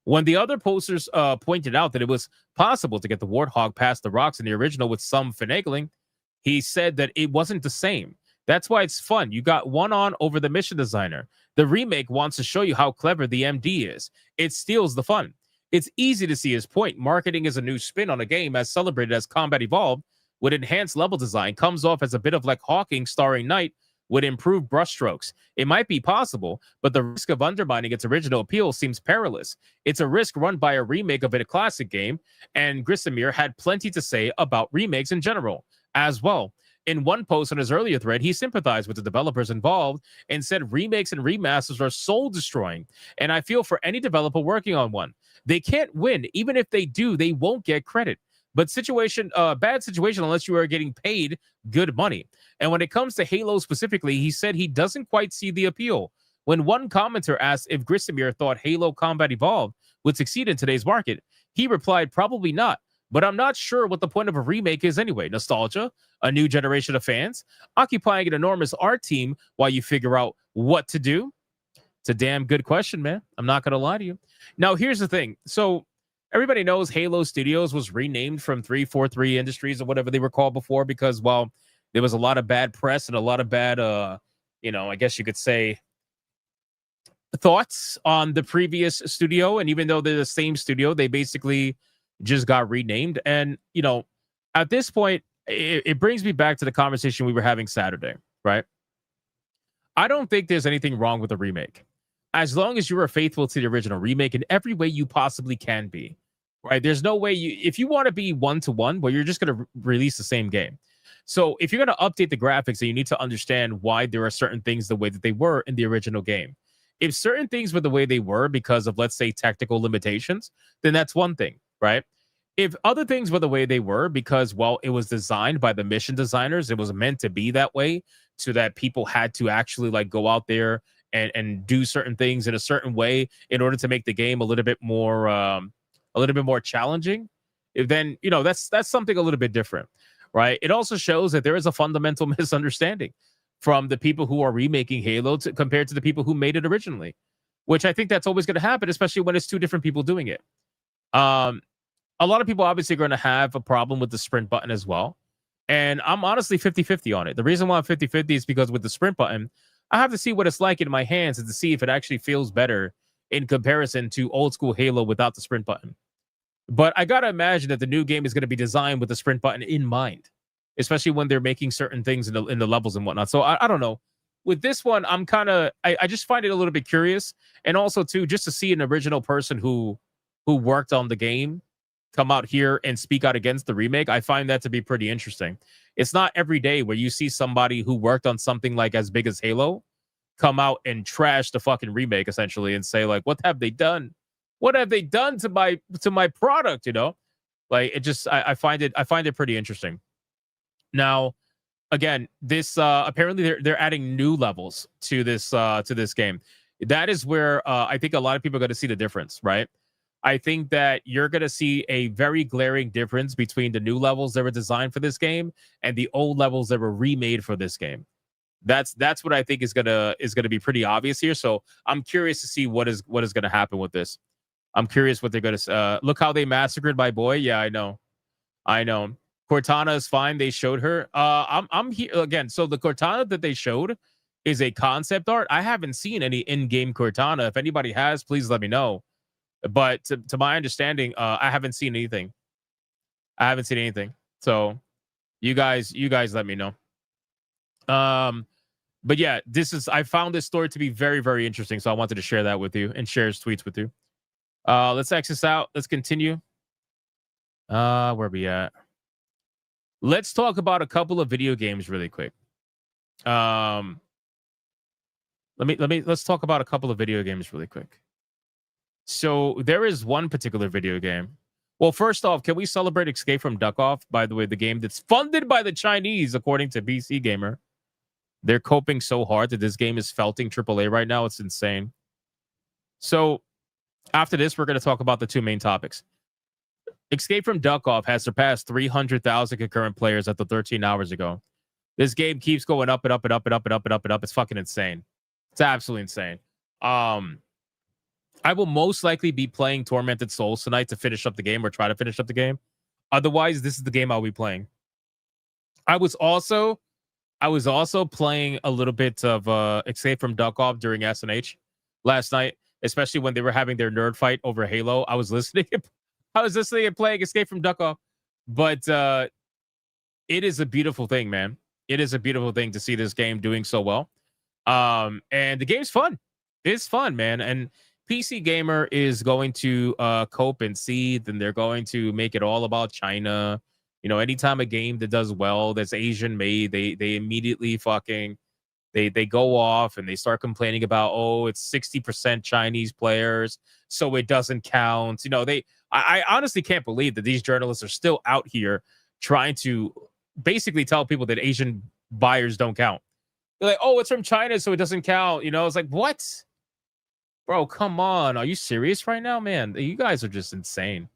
When the other posters pointed out that it was possible to get the Warthog past the rocks in the original with some finagling, he said that it wasn't the same. "That's why it's fun. You got one on over the mission designer. The remake wants to show you how clever the MD is. It steals the fun." It's easy to see his point. Marketing is a new spin on a game as celebrated as Combat Evolved with enhanced level design comes off as a bit of like Hawking starring Knight with improved brushstrokes. It might be possible, but the risk of undermining its original appeal seems perilous. It's a risk run by a remake of a classic game, and Grissamir had plenty to say about remakes in general as well. In one post on his earlier thread, he sympathized with the developers involved and said remakes and remasters are soul-destroying, and I feel for any developer working on one. They can't win. Even if they do, they won't get credit. But bad situation unless you are getting paid good money. And when it comes to Halo specifically, he said he doesn't quite see the appeal. When one commenter asked if Grissamir thought Halo Combat Evolved would succeed in today's market, he replied, "Probably not. But I'm not sure what the point of a remake is anyway. Nostalgia, a new generation of fans, occupying an enormous art team while you figure out what to do." It's a damn good question, man. I'm not going to lie to you. Now, here's the thing. So everybody knows Halo Studios was renamed from 343 Industries or whatever they were called before because, well, there was a lot of bad press and a lot of bad, I guess you could say, thoughts on the previous studio. And even though they're the same studio, they basically just got renamed. And, at this point, it brings me back to the conversation we were having Saturday, right? I don't think there's anything wrong with a remake. As long as you are faithful to the original remake in every way you possibly can be, right? There's no way if you want to be one-to-one, well, you're just going to release the same game. So if you're going to update the graphics, then you need to understand why there are certain things the way that they were in the original game. If certain things were the way they were because of, let's say, technical limitations, then that's one thing, right? If other things were the way they were because, well, it was designed by the mission designers, it was meant to be that way so that people had to actually like go out there and do certain things in a certain way in order to make the game a little bit more challenging, then, that's something a little bit different, right? It also shows that there is a fundamental misunderstanding from the people who are remaking Halo compared to the people who made it originally, which I think that's always going to happen, especially when it's two different people doing it. A lot of people obviously are going to have a problem with the sprint button as well. And I'm honestly 50-50 on it. The reason why I'm 50-50 is because with the sprint button, I have to see what it's like in my hands and to see if it actually feels better in comparison to old school Halo without the sprint button. But I got to imagine that the new game is going to be designed with the sprint button in mind, especially when they're making certain things in the levels and whatnot. So I don't know. With this one, I'm I just find it a little bit curious. And also, too, just to see an original person who worked on the game come out here and speak out against the remake, I find that to be pretty interesting. It's not every day where you see somebody who worked on something like as big as Halo come out and trash the fucking remake essentially and say like, what have they done? What have they done to my product? You know, like it just I find it pretty interesting. Now, again, this apparently they're adding new levels to this game. That is where I think a lot of people are going to see the difference, right? I think that you're going to see a very glaring difference between the new levels that were designed for this game and the old levels that were remade for this game. That's what I think is gonna be pretty obvious here. So I'm curious to see what is gonna happen with this. I'm curious what they're gonna look how they massacred my boy. Yeah, I know. Cortana is fine. They showed her. I'm here again. So the Cortana that they showed is a concept art. I haven't seen any in-game Cortana. If anybody has, please let me know. But to my understanding, I haven't seen anything. So you guys let me know. But yeah, I found this story to be very, very interesting. So I wanted to share that with you and share his tweets with you. Let's X this out. Let's continue. Where we at? Let's talk about a couple of video games really quick. Let's talk about a couple of video games really quick. So there is one particular video game. Well, first off, can we celebrate Escape from Duck-Off? By the way, the game that's funded by the Chinese, according to PC Gamer. They're coping so hard that this game is felting AAA right now. It's insane. So after this, we're going to talk about the two main topics. Escape from Duck-Off has surpassed 300,000 concurrent players at the 13 hours ago. This game keeps going up and up and up and up and up and up and up. It's fucking insane. It's absolutely insane. I will most likely be playing Tormented Souls tonight to finish up the game or try to finish up the game. Otherwise, this is the game I'll be playing. I was also playing a little bit of Escape from Duck-Off during SNH last night, especially when they were having their nerd fight over Halo. I was listening and playing Escape from Duck-Off. But it is a beautiful thing, man. It is a beautiful thing to see this game doing so well. And the game's fun. It's fun, man. And PC Gamer is going to cope and seethe, and they're going to make it all about China. You know, anytime a game that does well, that's Asian made, they immediately fucking they go off and they start complaining about, oh, it's 60% Chinese players, so it doesn't count. You know, I honestly can't believe that these journalists are still out here trying to basically tell people that Asian buyers don't count. They're like, oh, it's from China, so it doesn't count. You know, it's like, what? Bro, come on. Are you serious right now, man? You guys are just insane.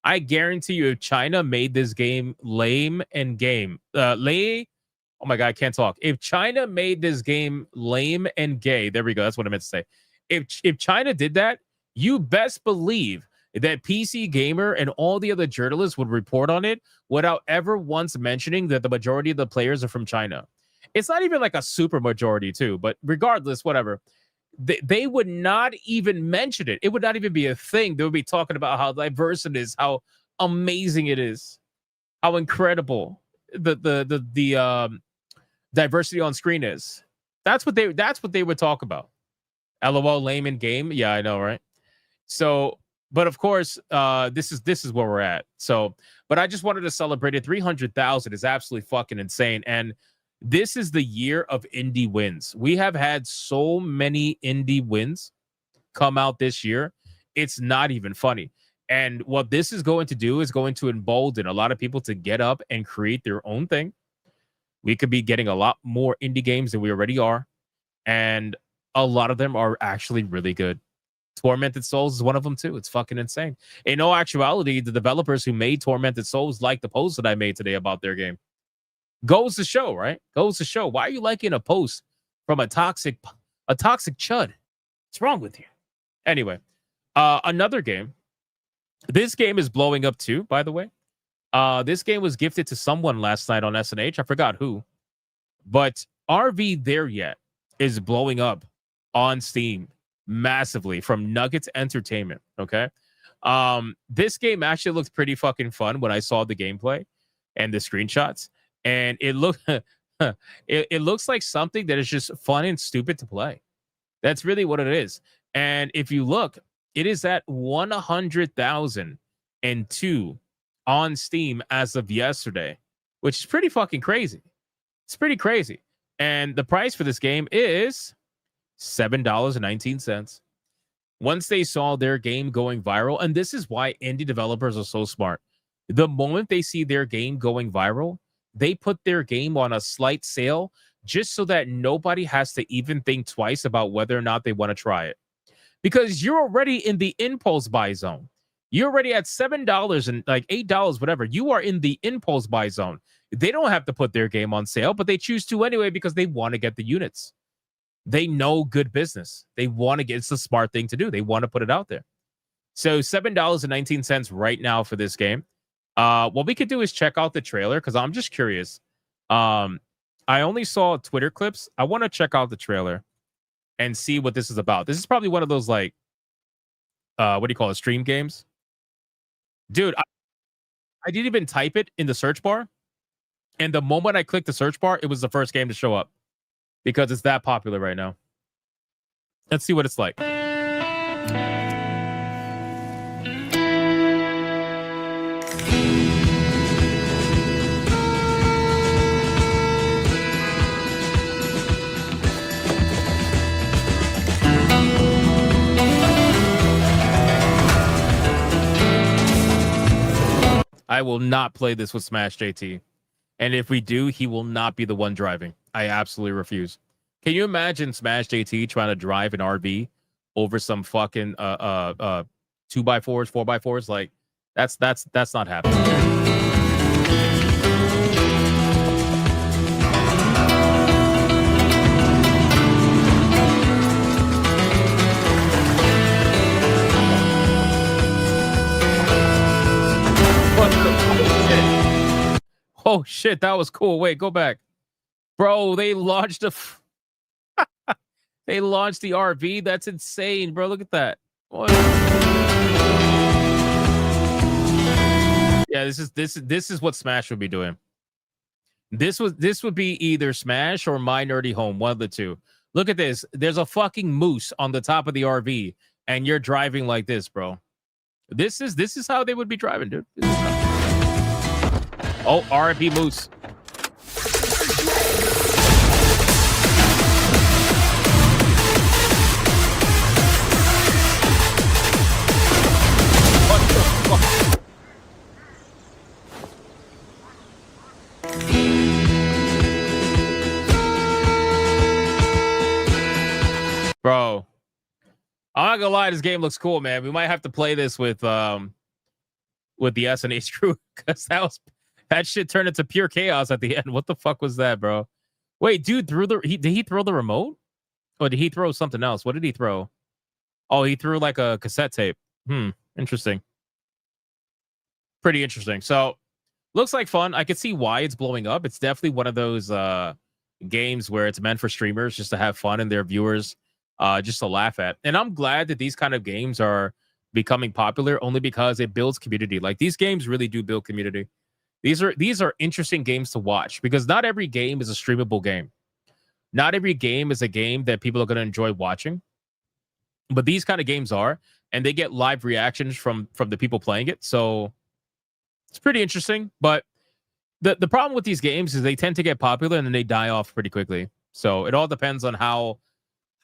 I guarantee you, if China made this game lame and game, oh my God, I can't talk. If China made this game lame and gay, there we go. That's what I meant to say. If China did that, you best believe that PC Gamer and all the other journalists would report on it without ever once mentioning that the majority of the players are from China. It's not even like a super majority too, but regardless, whatever. They would not even mention it. It would not even be a thing. They would be talking about how diverse it is, how amazing it is, how incredible the diversity on screen is. That's what they would talk about. LOL, lame in game. Yeah, I know, right? So, but of course, this is where we're at. So, but I just wanted to celebrate it. 300,000 is absolutely fucking insane, and this is the year of indie wins. We have had so many indie wins come out this year. It's not even funny. And what this is going to do is going to embolden a lot of people to get up and create their own thing. We could be getting a lot more indie games than we already are. And a lot of them are actually really good. Tormented Souls is one of them too. It's fucking insane. In all actuality, the developers who made Tormented Souls like the post that I made today about their game. Goes to show, right? Goes to show. Why are you liking a post from a toxic chud? What's wrong with you? Anyway, another game. This game is blowing up too, by the way. This game was gifted to someone last night on SNH. I forgot who. But RV There Yet is blowing up on Steam massively from Nuggets Entertainment. Okay. This game actually looked pretty fucking fun when I saw the gameplay and the screenshots. And it looks like something that is just fun and stupid to play. That's really what it is. And if you look, it is at 100,002 on Steam as of yesterday, which is pretty fucking crazy. It's pretty crazy. And the price for this game is $7.19. Once they saw their game going viral, and this is why indie developers are so smart. The moment they see their game going viral, they put their game on a slight sale just so that nobody has to even think twice about whether or not they want to try it. Because you're already in the impulse buy zone. You're already at $7 and like $8, whatever. You are in the impulse buy zone. They don't have to put their game on sale, but they choose to anyway because they want to get the units. They know good business. They want to get, it's the smart thing to do. They want to put it out there. So $7.19 right now for this game. What we could do is check out the trailer because I'm just curious. I only saw Twitter clips. I want to check out the trailer and see what this is about. This is probably one of those like, what do you call it? Stream games. Dude, I didn't even type it in the search bar. And the moment I clicked the search bar, it was the first game to show up because it's that popular right now. Let's see what it's like. I will not play this with Smash JT. And if we do, he will not be the one driving. I absolutely refuse. Can you imagine Smash JT trying to drive an RV over some fucking 2x4s, 4x4s? Like that's not happening. Oh shit, that was cool. Wait, go back. Bro, they launched they launched the RV. That's insane, bro. Look at that. What? Yeah, this is what Smash would be doing. This would be either Smash or My Nerdy Home, one of the two. Look at this. There's a fucking moose on the top of the RV, and you're driving like this, bro. This is how they would be driving, dude. Oh, RP Moose. What the fuck? Bro, I'm not gonna lie, this game looks cool, man. We might have to play this with the SNH crew because that shit turned into pure chaos at the end. What the fuck was that, bro? Wait, dude, did he throw the remote? Or did he throw something else? What did he throw? Oh, he threw like a cassette tape. Interesting. Pretty interesting. So, looks like fun. I could see why it's blowing up. It's definitely one of those games where it's meant for streamers just to have fun and their viewers just to laugh at. And I'm glad that these kind of games are becoming popular only because it builds community. Like these games really do build community. These are interesting games to watch because not every game is a streamable game. Not every game is a game that people are going to enjoy watching. But these kind of games are, and they get live reactions from the people playing it. So it's pretty interesting. But the problem with these games is they tend to get popular and then they die off pretty quickly. So it all depends on how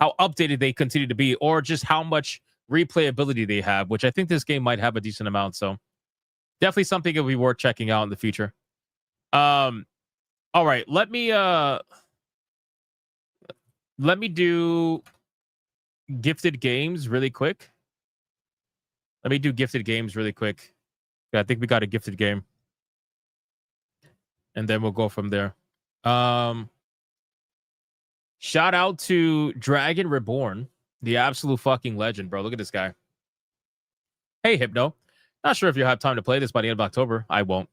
updated they continue to be or just how much replayability they have, which I think this game might have a decent amount. So definitely something that will be worth checking out in the future. All right, let me do gifted games really quick. I think we got a gifted game. And then we'll go from there. Shout out to Dragon Reborn, the absolute fucking legend, bro. Look at this guy. Hey, Hypno. Not sure if you'll have time to play this by the end of October. I won't,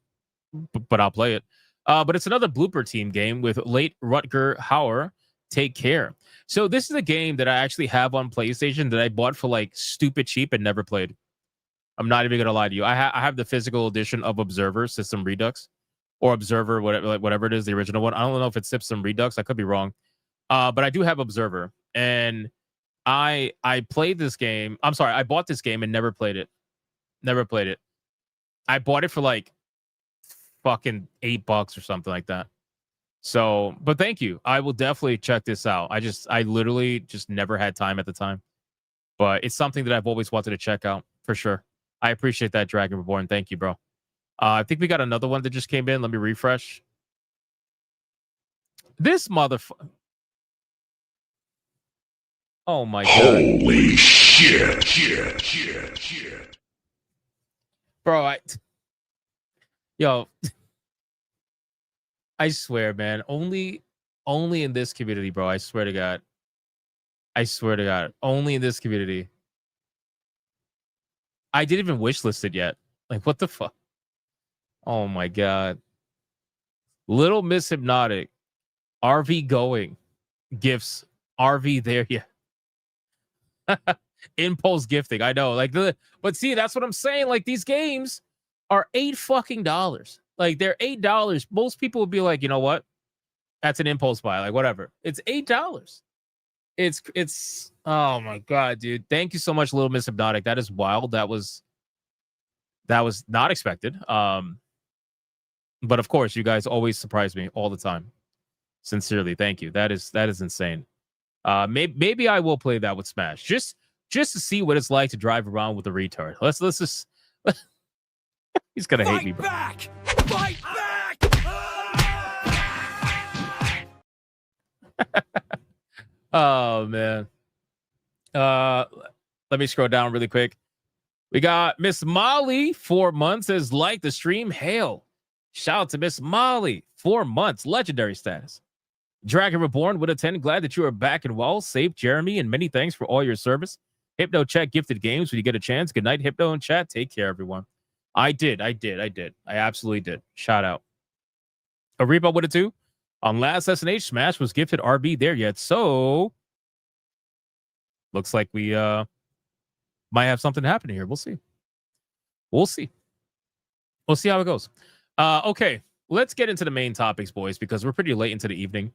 but I'll play it. But it's another Blooper Team game with late Rutger Hauer. Take care. So this is a game that I actually have on PlayStation that I bought for like stupid cheap and never played. I'm not even gonna lie to you. I have the physical edition of Observer System Redux or Observer, whatever it is, the original one. I don't know if it's System Redux. I could be wrong. But I do have Observer, and I played this game. I'm sorry, I bought this game and never played it. I bought it for like fucking $8 or something like that. So, but thank you. I will definitely check this out. I literally just never had time at the time, but it's something that I've always wanted to check out for sure. I appreciate that, Dragon Reborn. Thank you, bro. I think we got another one that just came in. Let me refresh. This motherfucker. Oh my god. Holy shit. Bro, yo, I swear, man, only in this community, bro. I swear to God. Only in this community. I didn't even wishlist it yet. Like, what the fuck? Oh my god. Little Miss Hypnotic. RV going. Gifts. RV there yet. Impulse gifting. I know. But see, that's what I'm saying. Like, these games are $8. Like, they're $8. Most people would be like, you know what? That's an impulse buy. Like, whatever. It's $8. It's oh my god, dude. Thank you so much, Little Miss Hypnotic. That is wild. That was not expected. But of course, you guys always surprise me all the time. Sincerely, thank you. That is insane. Maybe I will play that with Smash. Just to see what it's like to drive around with a retard. Let's just he's gonna hate me, bro. Fight back! Oh man. Let me scroll down really quick. We got Miss Molly, 4 months, says like the stream. Hail. Shout out to Miss Molly, 4 months, legendary status. Dragon Reborn with a 10. Glad that you are back and well. Safe, Jeremy, and many thanks for all your service. Hypno Chat gifted games when you get a chance. Good night, Hypno and Chat. Take care, everyone. I did. I absolutely did. Shout out. Ariba with a 2. On last SNH, Smash was gifted RB there yet. So looks like we might have something happening here. We'll see. We'll see how it goes. Okay, let's get into the main topics, boys, because we're pretty late into the evening.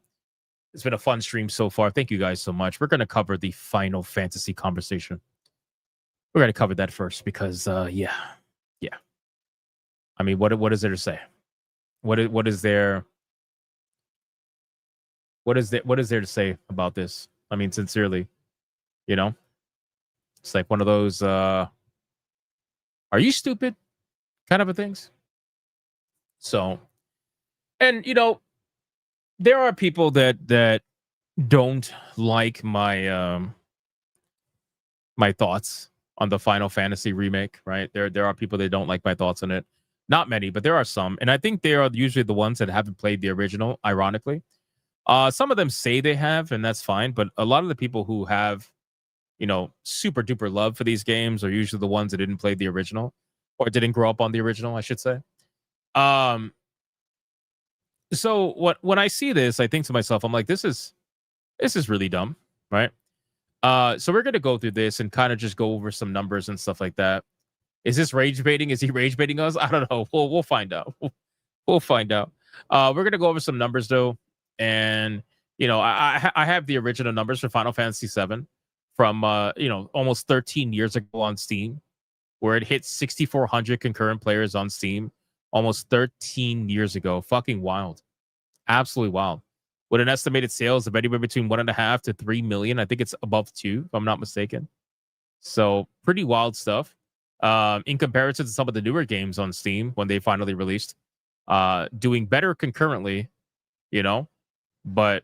It's been a fun stream so far. Thank you guys so much. We're going to cover the Final Fantasy conversation. We're going to cover that first because, yeah. I mean, what is there to say? What is there to say about this? I mean, sincerely, it's like one of those, are you stupid kind of a things. So, and there are people that don't like my my thoughts on the Final Fantasy remake, right? There are people that don't like my thoughts on it. Not many, but there are some, and I think they are usually the ones that haven't played the original. Ironically, some of them say they have, and that's fine. But a lot of the people who have, super duper love for these games are usually the ones that didn't play the original or didn't grow up on the original, I should say. So when I see this, I think to myself, I'm like, this is really dumb, right? So we're gonna go through this and kind of just go over some numbers and stuff like that. Is this rage baiting? Is he rage baiting us? I don't know. We'll find out. We'll find out. We're gonna go over some numbers though, and I have the original numbers for Final Fantasy VII from almost 13 years ago on Steam, where it hit 6,400 concurrent players on Steam almost 13 years ago. Fucking wild. Absolutely wild. With an estimated sales of anywhere between 1.5 to 3 million. I think it's above 2, if I'm not mistaken. So pretty wild stuff. In comparison to some of the newer games on Steam when they finally released, doing better concurrently, but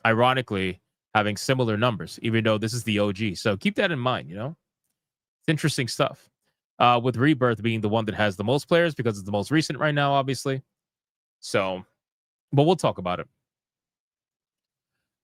ironically having similar numbers, even though this is the OG. So keep that in mind, It's interesting stuff. With Rebirth being the one that has the most players because it's the most recent right now, obviously. So, but we'll talk about it.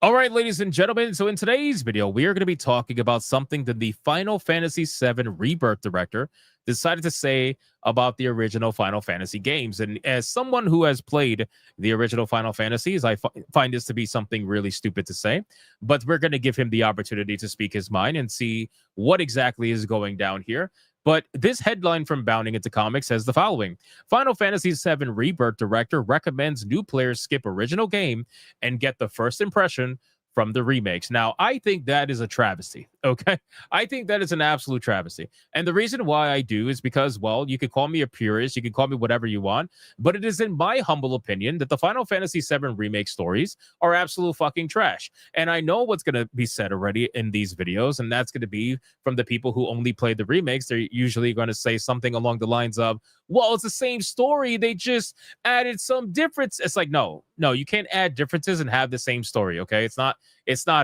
All right, ladies and gentlemen. So in today's video, we are going to be talking about something that the Final Fantasy VII Rebirth director decided to say about the original Final Fantasy games. And as someone who has played the original Final Fantasies, I find this to be something really stupid to say. But we're going to give him the opportunity to speak his mind and see what exactly is going down here. But this headline from Bounding Into Comics says the following. Final Fantasy VII Rebirth director recommends new players skip original game and get the first impression from the remakes. Now, I think that is a travesty. Okay. I think that is an absolute travesty. And the reason why I do is because, well, you could call me a purist, you can call me whatever you want, but it is in my humble opinion that the Final Fantasy VII Remake stories are absolute fucking trash. And I know what's going to be said already in these videos, and that's going to be from the people who only played the remakes. They're usually going to say something along the lines of, well, it's the same story, they just added some difference. It's like, no, you can't add differences and have the same story. Okay, it's not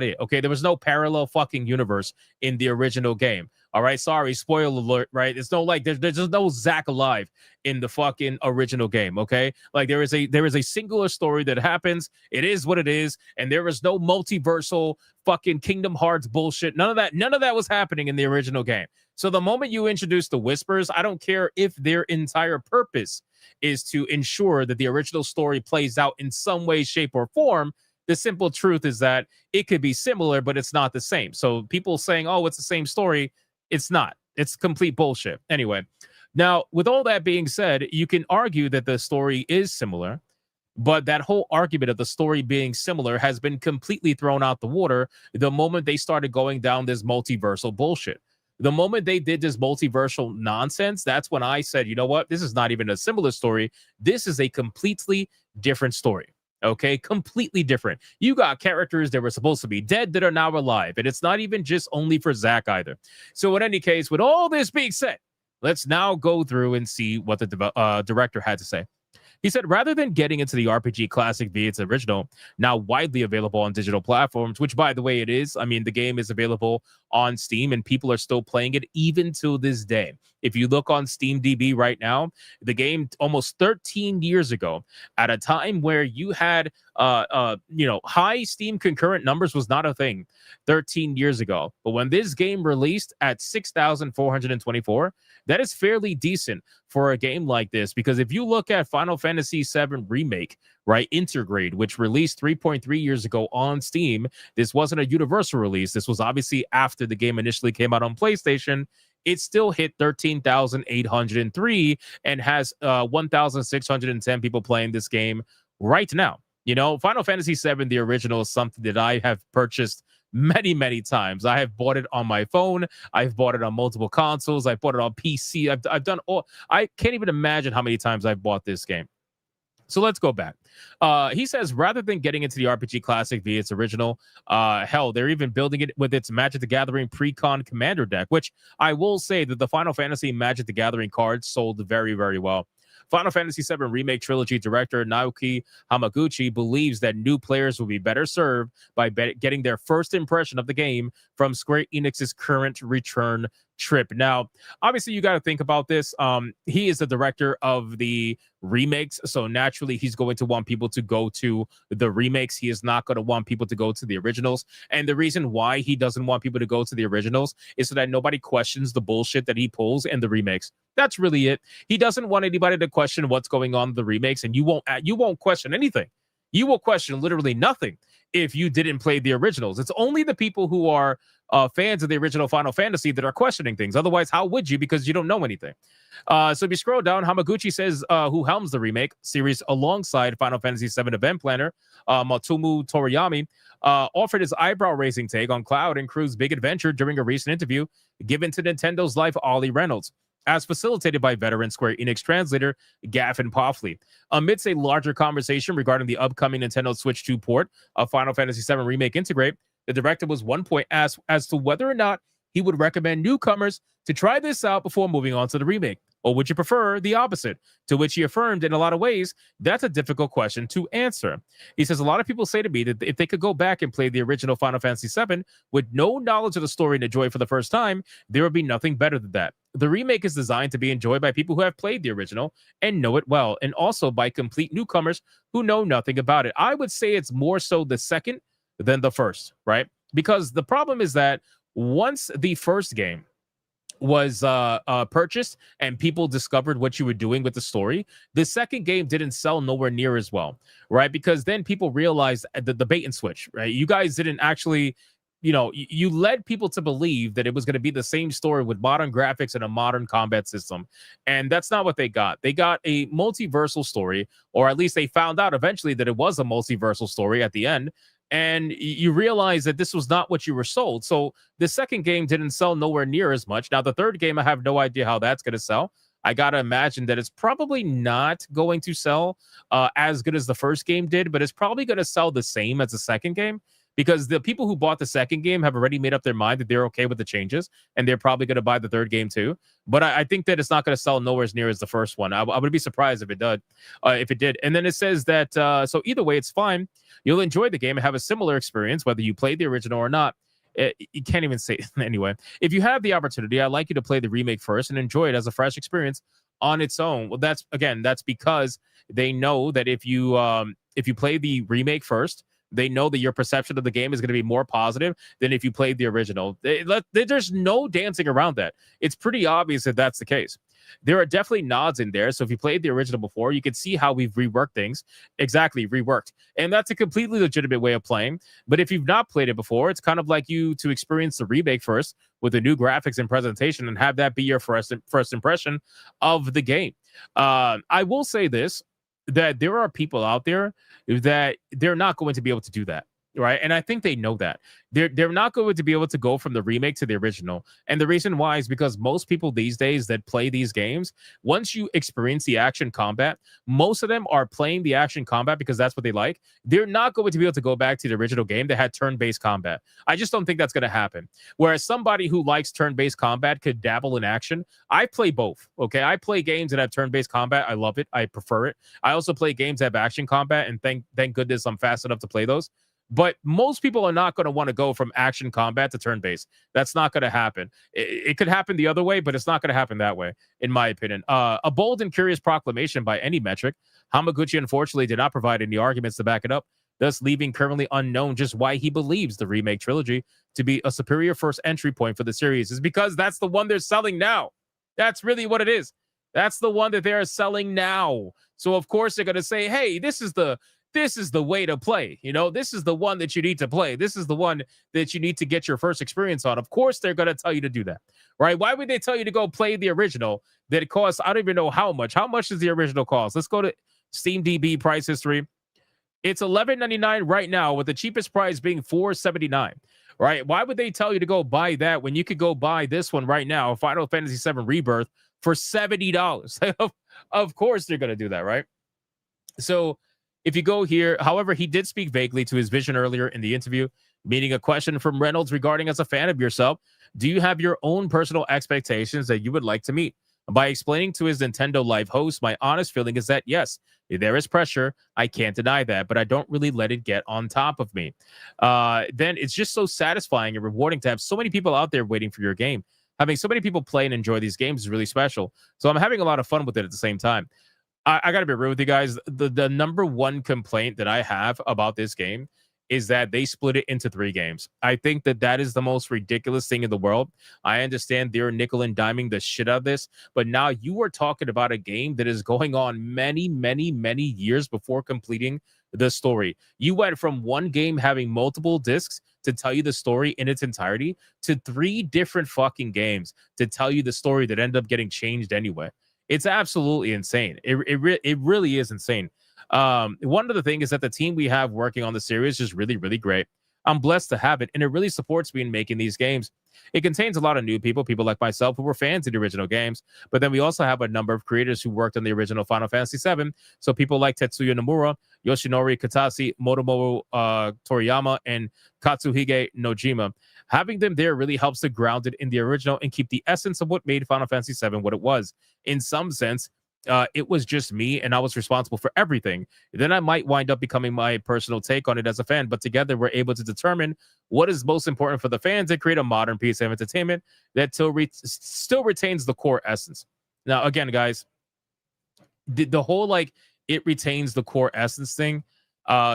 it. Okay, there was no parallel fucking universe in the original game. All right, sorry, spoiler alert. Right, it's no like there's no Zack alive in the fucking original game. Okay, like there is a singular story that happens. It is what it is, and there is no multiversal fucking Kingdom Hearts bullshit. None of that was happening in the original game. So the moment you introduce the Whispers, I don't care if their entire purpose is to ensure that the original story plays out in some way, shape, or form. The simple truth is that it could be similar, but it's not the same. So people saying, oh, it's the same story, it's not. It's complete bullshit. Anyway, now, with all that being said, you can argue that the story is similar, but that whole argument of the story being similar has been completely thrown out the water the moment they started going down this multiversal bullshit. The moment they did this multiversal nonsense, that's when I said, you know what? This is not even a similar story. This is a completely different story. Okay, completely different. You got characters that were supposed to be dead that are now alive, and it's not even just only for Zack either. So in any case, with all this being said, let's now go through and see what the director had to say. He said, rather than getting into the RPG classic via its original, now widely available on digital platforms, which, by the way, it is. I mean, the game is available on Steam, and people are still playing it even to this day. If you look on SteamDB right now, the game almost 13 years ago, at a time where you had, high Steam concurrent numbers was not a thing 13 years ago. But when this game released at 6,424, that is fairly decent for a game like this, because if you look at Final Fantasy VII Remake, right, Intergrade, which released 3.3 years ago on Steam, this wasn't a universal release. This was obviously after the game initially came out on PlayStation. It still hit 13,803 and has 1,610 people playing this game right now. You know, Final Fantasy VII, the original, is something that I have purchased many, many times. I have bought it on my phone. I've bought it on multiple consoles. I've bought it on PC. I've done all. I can't even imagine how many times I've bought this game. So let's go back. He says, rather than getting into the RPG classic via its original, hell, they're even building it with its Magic the Gathering Pre-Con Commander deck, which I will say that the Final Fantasy Magic the Gathering cards sold very, very well. Final Fantasy VII Remake Trilogy director Naoki Hamaguchi believes that new players will be better served by getting their first impression of the game from Square Enix's current return trip. Now, obviously, you got to think about this. He is the director of the remakes, so naturally, he's going to want people to go to the remakes. He is not going to want people to go to the originals. And the reason why he doesn't want people to go to the originals is so that nobody questions the bullshit that he pulls in the remakes. That's really it. He doesn't want anybody to question what's going on in the remakes, and you won't question anything. You will question literally nothing if you didn't play the originals. It's only the people who are fans of the original Final Fantasy that are questioning things. Otherwise, how would you? Because you don't know anything. So if you scroll down, Hamaguchi says who helms the remake series alongside Final Fantasy VII event planner Matsumu Toriyami offered his eyebrow-raising take on Cloud and Crew's big adventure during a recent interview given to Nintendo's Life Ollie Reynolds, as facilitated by veteran Square Enix translator Gavin Poffley. Amidst a larger conversation regarding the upcoming Nintendo Switch 2 port of Final Fantasy VII Remake Integrate, the director was one point asked as to whether or not he would recommend newcomers to try this out before moving on to the remake, or would you prefer the opposite? To which he affirmed, in a lot of ways, that's a difficult question to answer. He says, a lot of people say to me that if they could go back and play the original Final Fantasy VII with no knowledge of the story and enjoy it for the first time, there would be nothing better than that. The remake is designed to be enjoyed by people who have played the original and know it well, and also by complete newcomers who know nothing about it. I would say it's more so the second than the first, right? Because the problem is that once the first game was purchased and people discovered what you were doing with the story, the second game didn't sell nowhere near as well, right? Because then people realized the bait and switch, right? You guys didn't actually, you led people to believe that it was going to be the same story with modern graphics and a modern combat system. And that's not what they got. They got a multiversal story, or at least they found out eventually that it was a multiversal story at the end. and you realize that this was not what you were sold. So the second game didn't sell nowhere near as much. Now the third game, I have no idea how that's going to sell. I got to imagine that it's probably not going to sell as good as the first game did, but it's probably going to sell the same as the second game, because the people who bought the second game have already made up their mind that they're okay with the changes, and they're probably going to buy the third game too. But I think that it's not going to sell nowhere as near as the first one. I would be surprised if it did. And then it says that, so either way, it's fine. You'll enjoy the game and have a similar experience, whether you played the original or not. You can't even say anyway. If you have the opportunity, I'd like you to play the remake first and enjoy it as a fresh experience on its own. Well, that's because they know that if you play the remake first, they know that your perception of the game is going to be more positive than if you played the original. There's no dancing around that. It's pretty obvious that that's the case. There are definitely nods in there. So if you played the original before, you can see how we've reworked things. Exactly, reworked. And that's a completely legitimate way of playing. But if you've not played it before, it's kind of like you to experience the remake first with the new graphics and presentation and have that be your first impression of the game. I will say this, that there are people out there that they're not going to be able to do that, right? And I think they know that. They're not going to be able to go from the remake to the original. And the reason why is because most people these days that play these games, once you experience the action combat, most of them are playing the action combat because that's what they like. They're not going to be able to go back to the original game that had turn-based combat. I just don't think that's going to happen. Whereas somebody who likes turn-based combat could dabble in action. I play both, okay? I play games that have turn-based combat. I love it. I prefer it. I also play games that have action combat, and thank goodness I'm fast enough to play those. But most people are not going to want to go from action combat to turn-based. That's not going to happen. It could happen the other way, but it's not going to happen that way, in my opinion. A bold and curious proclamation by any metric. Hamaguchi, unfortunately, did not provide any arguments to back it up, thus leaving currently unknown just why he believes the remake trilogy to be a superior first entry point for the series. Is because that's the one they're selling now. That's really what it is. That's the one that they're selling now. So, of course, they're going to say, hey, this is the way to play. You know, this is the one that you need to play. This is the one that you need to get your first experience on. Of course, they're going to tell you to do that, right? Why would they tell you to go play the original that it costs? I don't even know how much. How much does the original cost? Let's go to SteamDB price history. It's $11.99 right now, with the cheapest price being $4.79, right? Why would they tell you to go buy that when you could go buy this one right now, Final Fantasy VII Rebirth, for $70? Of course, they're going to do that, right? So, if you go here, however, he did speak vaguely to his vision earlier in the interview, meaning a question from Reynolds regarding, as a fan of yourself, do you have your own personal expectations that you would like to meet? By explaining to his Nintendo Live host, my honest feeling is that, yes, there is pressure. I can't deny that, but I don't really let it get on top of me. Then it's just so satisfying and rewarding to have so many people out there waiting for your game. Having so many people play and enjoy these games is really special. So I'm having a lot of fun with it at the same time. I got to be real with you guys. The number one complaint that I have about this game is that they split it into 3 games. I think that is the most ridiculous thing in the world. I understand they're nickel and diming the shit out of this, but now you are talking about a game that is going on many, many, many years before completing the story. You went from one game having multiple discs to tell you the story in its entirety to 3 different fucking games to tell you the story that ended up getting changed anyway. It's absolutely insane. It really is insane. One of the things is that the team we have working on the series is really, really great. I'm blessed to have it, and it really supports me in making these games. It contains a lot of new people like myself who were fans of the original games, but then we also have a number of creators who worked on the original Final Fantasy VII. So people like Tetsuya Nomura, Yoshinori Katase, Motomoto Toriyama, and Katsuhige Nojima. Having them there really helps to ground it in the original and keep the essence of what made Final Fantasy VII what it was. In some sense, it was just me and I was responsible for everything. Then I might wind up becoming my personal take on it as a fan, but together we're able to determine what is most important for the fans and create a modern piece of entertainment that still retains the core essence. Now, again, guys, the whole it retains the core essence thing,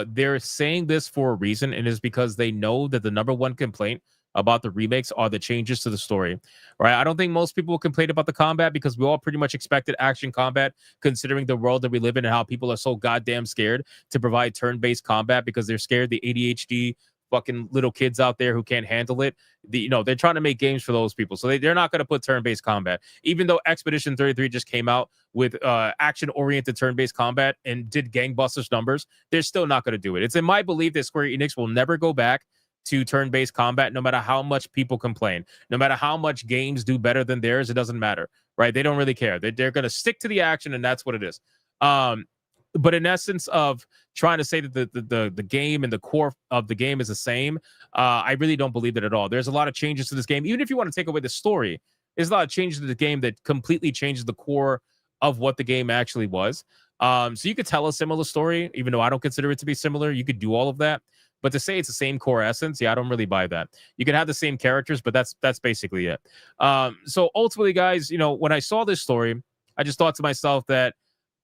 they're saying this for a reason, and it's because they know that the number one complaint about the remakes are the changes to the story, right? I don't think most people will complain about the combat because we all pretty much expected action combat, considering the world that we live in and how people are so goddamn scared to provide turn-based combat because they're scared the ADHD fucking little kids out there who can't handle it. They're trying to make games for those people. So they're not going to put turn-based combat. Even though Expedition 33 just came out with action-oriented turn-based combat and did gangbusters numbers, they're still not going to do it. It's in my belief that Square Enix will never go back to turn-based combat, no matter how much people complain, no matter how much games do better than theirs. It doesn't matter, right? They don't really care. They're going to stick to the action, and that's what it is. But in essence of trying to say that the game and the core of the game is the same, I really don't believe that at all. There's a lot of changes to this game. Even if you want to take away the story, there's a lot of changes to the game that completely changes the core of what the game actually was. So you could tell a similar story, even though I don't consider it to be similar. You could do all of that. But to say it's the same core essence, yeah, I don't really buy that. You can have the same characters, but that's basically it. So ultimately, guys, when I saw this story, I just thought to myself that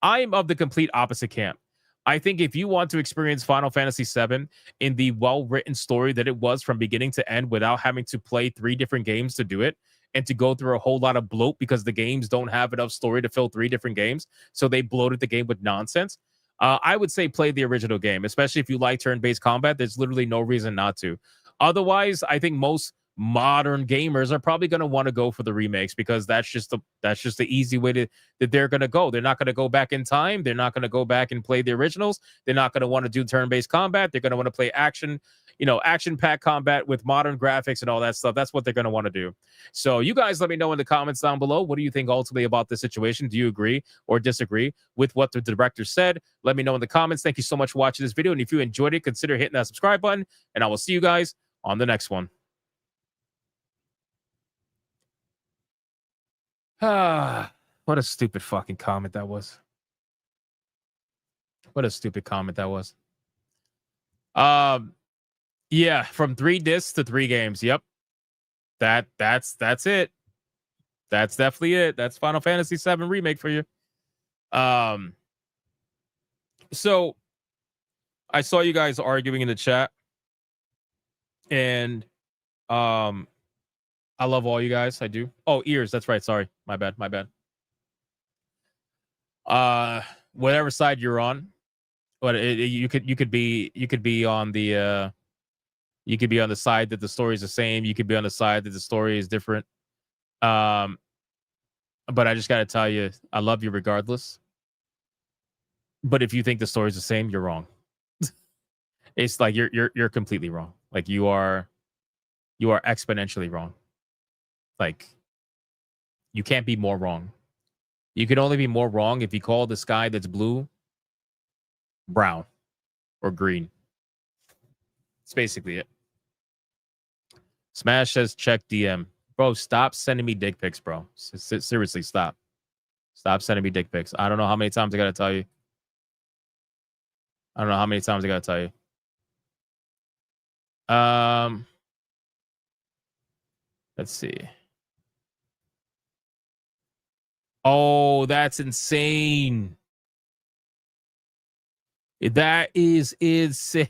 I'm of the complete opposite camp. I think if you want to experience Final Fantasy VII in the well-written story that it was from beginning to end without having to play 3 different games to do it and to go through a whole lot of bloat because the games don't have enough story to fill 3 different games, so they bloated the game with nonsense, I would say play the original game, especially if you like turn-based combat. There's literally no reason not to. Otherwise, I think most modern gamers are probably going to want to go for the remakes because that's just the easy way that they're going to go. They're not going to go back in time. They're not going to go back and play the originals. They're not going to want to do turn-based combat. They're going to want to play action-packed combat with modern graphics and all that stuff. That's what they're going to want to do. So you guys let me know in the comments down below. What do you think ultimately about this situation? Do you agree or disagree with what the director said? Let me know in the comments. Thank you so much for watching this video. And if you enjoyed it, consider hitting that subscribe button. And I will see you guys on the next one. What a stupid fucking comment that was. What a stupid comment that was. Yeah, from 3 discs to 3 games. Yep. That's it. That's definitely it. That's Final Fantasy VII Remake for you. So I saw you guys arguing in the chat. And I love all you guys. I do. Oh, ears. That's right. Sorry. My bad. Whatever side you're on, but you could be on the side that the story is the same. You could be on the side that the story is different. But I just gotta tell you, I love you regardless. But if you think the story is the same, you're wrong. It's like you're completely wrong. Like you are exponentially wrong. Like, you can't be more wrong. You can only be more wrong if you call the sky that's blue brown or green. That's basically it. Smash says check DM. Bro, stop sending me dick pics, bro. Seriously, stop. Stop sending me dick pics. I don't know how many times I gotta tell you. Let's see. Oh, that's insane. That is insane.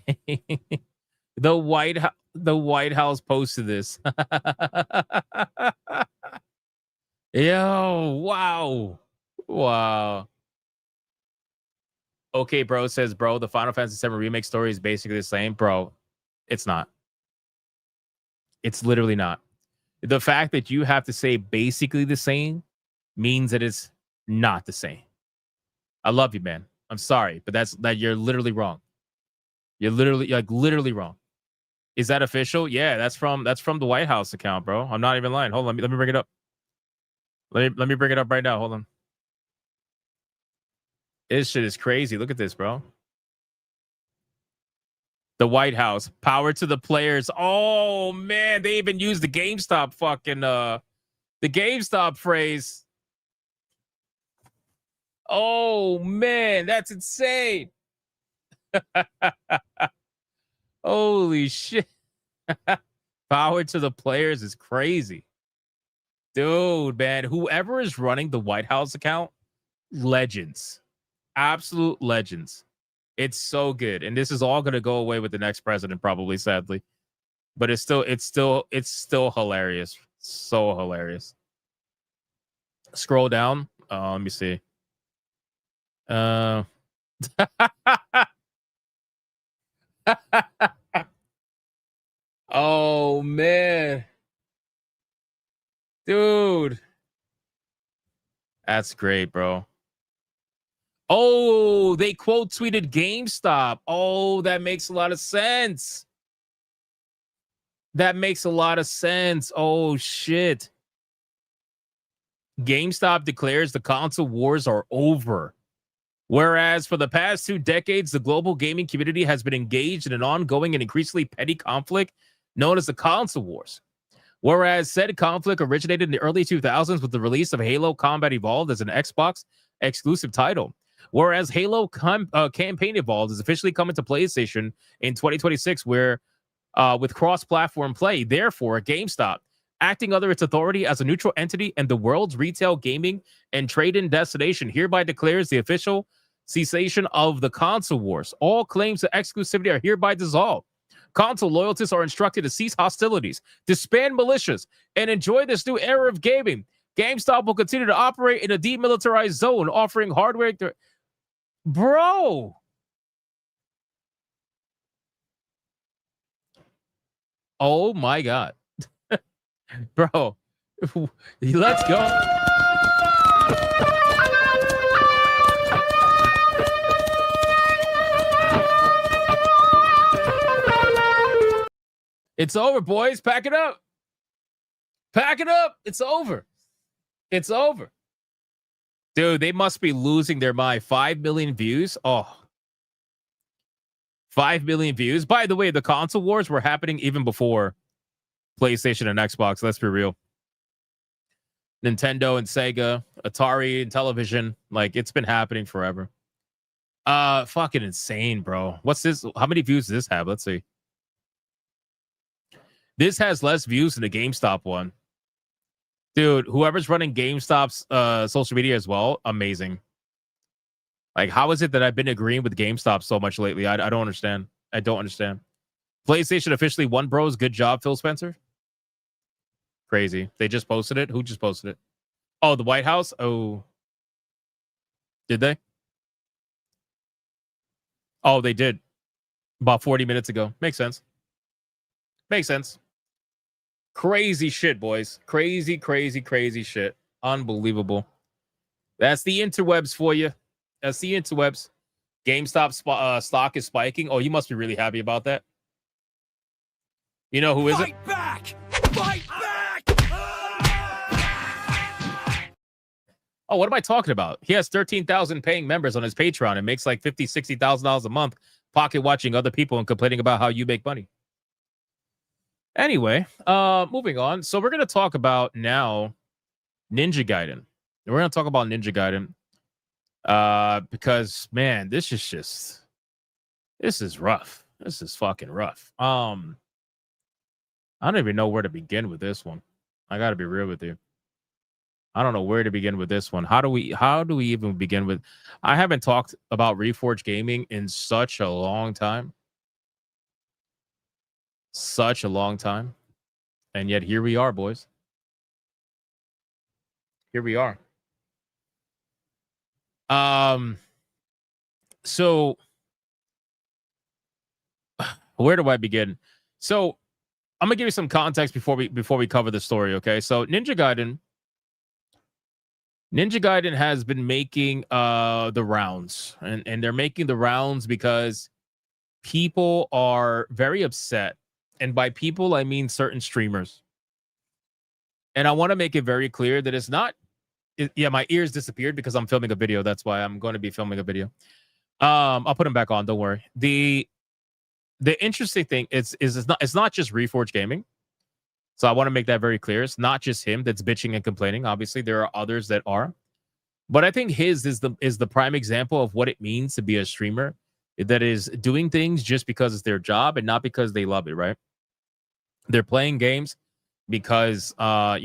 The White House posted this. Yo, wow. Okay, bro says, bro, the Final Fantasy VII Remake story is basically the same. Bro, it's not. It's literally not. The fact that you have to say basically the same means that it's not the same. I love you, man. I'm sorry, but that you're literally wrong. You're literally wrong. Is that official? Yeah, that's from the White House account, bro. I'm not even lying. Hold on, let me bring it up. Let me bring it up right now. Hold on. This shit is crazy. Look at this, bro. The White House. Power to the players. Oh man, they even used the GameStop fucking the GameStop phrase. Oh man, that's insane. Holy shit. Power to the players is crazy. Dude, man, whoever is running the White House account, legends. Absolute legends. It's so good. And this is all going to go away with the next president, probably, sadly. But it's still hilarious. So hilarious. Scroll down. Let me see. That's great, bro. Oh, they quote tweeted GameStop. Oh, that makes a lot of sense. That makes a lot of sense. Oh, shit. GameStop declares the console wars are over. Whereas for the past 2 decades, the global gaming community has been engaged in an ongoing and increasingly petty conflict known as the console wars. Whereas said conflict originated in the early 2000s with the release of Halo Combat Evolved as an Xbox exclusive title. Whereas Halo Campaign Evolved is officially coming to PlayStation in 2026 with cross-platform play. Therefore, GameStop, acting under its authority as a neutral entity and the world's retail gaming and trade-in destination, hereby declares the official cessation of the console wars. All claims to exclusivity are hereby dissolved. Console loyalists are instructed to cease hostilities, disband militias, and enjoy this new era of gaming. GameStop will continue to operate in a demilitarized zone, offering hardware. Bro. Oh my God. Bro. Let's go. It's over, boys. Pack it up. Pack it up. It's over. It's over. Dude, they must be losing their mind. 5 million views. Oh. 5 million views. By the way, the console wars were happening even before PlayStation and Xbox. Let's be real. Nintendo and Sega, Atari and television. Like, it's been happening forever. Fucking insane, bro. What's this? How many views does this have? Let's see. This has less views than the GameStop one. Dude, whoever's running GameStop's social media as well, amazing. Like, how is it that I've been agreeing with GameStop so much lately? I don't understand. I don't understand. PlayStation officially won, bros. Good job, Phil Spencer. Crazy. They just posted it. Who just posted it? Oh, the White House? Oh. Did they? Oh, they did. About 40 minutes ago. Makes sense. Makes sense. Crazy shit, boys. Crazy, crazy, crazy shit. Unbelievable. That's the interwebs for you. That's the interwebs. GameStop stock is spiking. Oh, you must be really happy about that. You know who is it? Fight back! Fight back! Oh, what am I talking about? He has 13,000 paying members on his Patreon and makes like $50,000, $60,000 a month pocket watching other people and complaining about how you make money. Anyway, moving on. So we're going to talk about now Ninja Gaiden. We're going to talk about Ninja Gaiden because, man, this is rough. This is fucking rough. I don't even know where to begin with this one. I got to be real with you. I don't know where to begin with this one. How do we even begin with? I haven't talked about Reforged Gaming in such a long time. Such a long time. And yet here we are, boys. Here we are. So where do I begin? So I'm gonna give you some context before we cover the story, okay? So Ninja Gaiden has been making the rounds, and they're making the rounds because people are very upset. And by people, I mean certain streamers. And I want to make it very clear that it's not... yeah, my ears disappeared because I'm filming a video. That's why I'm going to be filming a video. I'll put them back on. Don't worry. The interesting thing is it's not just Reforged Gaming. So I want to make that very clear. It's not just him that's bitching and complaining. Obviously, there are others that are. But I think his is the prime example of what it means to be a streamer that is doing things just because it's their job and not because they love it, right? They're playing games because, they're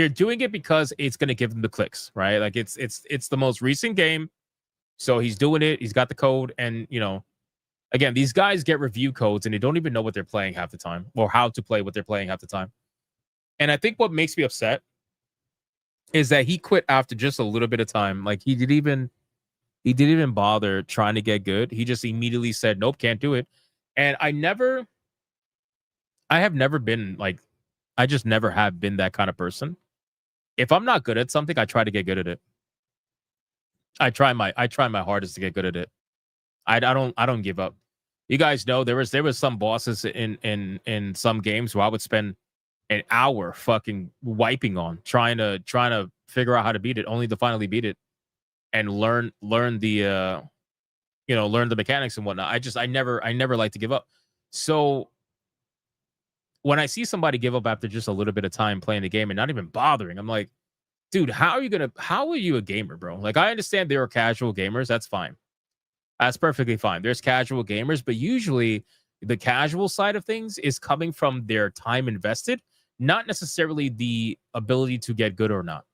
doing it because it's going to give them the clicks, right? Like it's the most recent game. So he's doing it. He's got the code. And, again, these guys get review codes and they don't even know what they're playing half the time or how to play what they're playing half the time. And I think what makes me upset is that he quit after just a little bit of time. Like he didn't even bother trying to get good. He just immediately said, nope, can't do it. And I have never been like, I just never have been that kind of person. If I'm not good at something, I try to get good at it. I try my hardest to get good at it. I don't give up. You guys know there was some bosses in some games where I would spend an hour fucking wiping on trying to figure out how to beat it, only to finally beat it and learn the learn the mechanics and whatnot. I never like to give up. So when I see somebody give up after just a little bit of time playing the game and not even bothering, I'm like, dude, how are you a gamer, bro? Like, I understand there are casual gamers. That's fine. That's perfectly fine. There's casual gamers, but usually the casual side of things is coming from their time invested, not necessarily the ability to get good or not.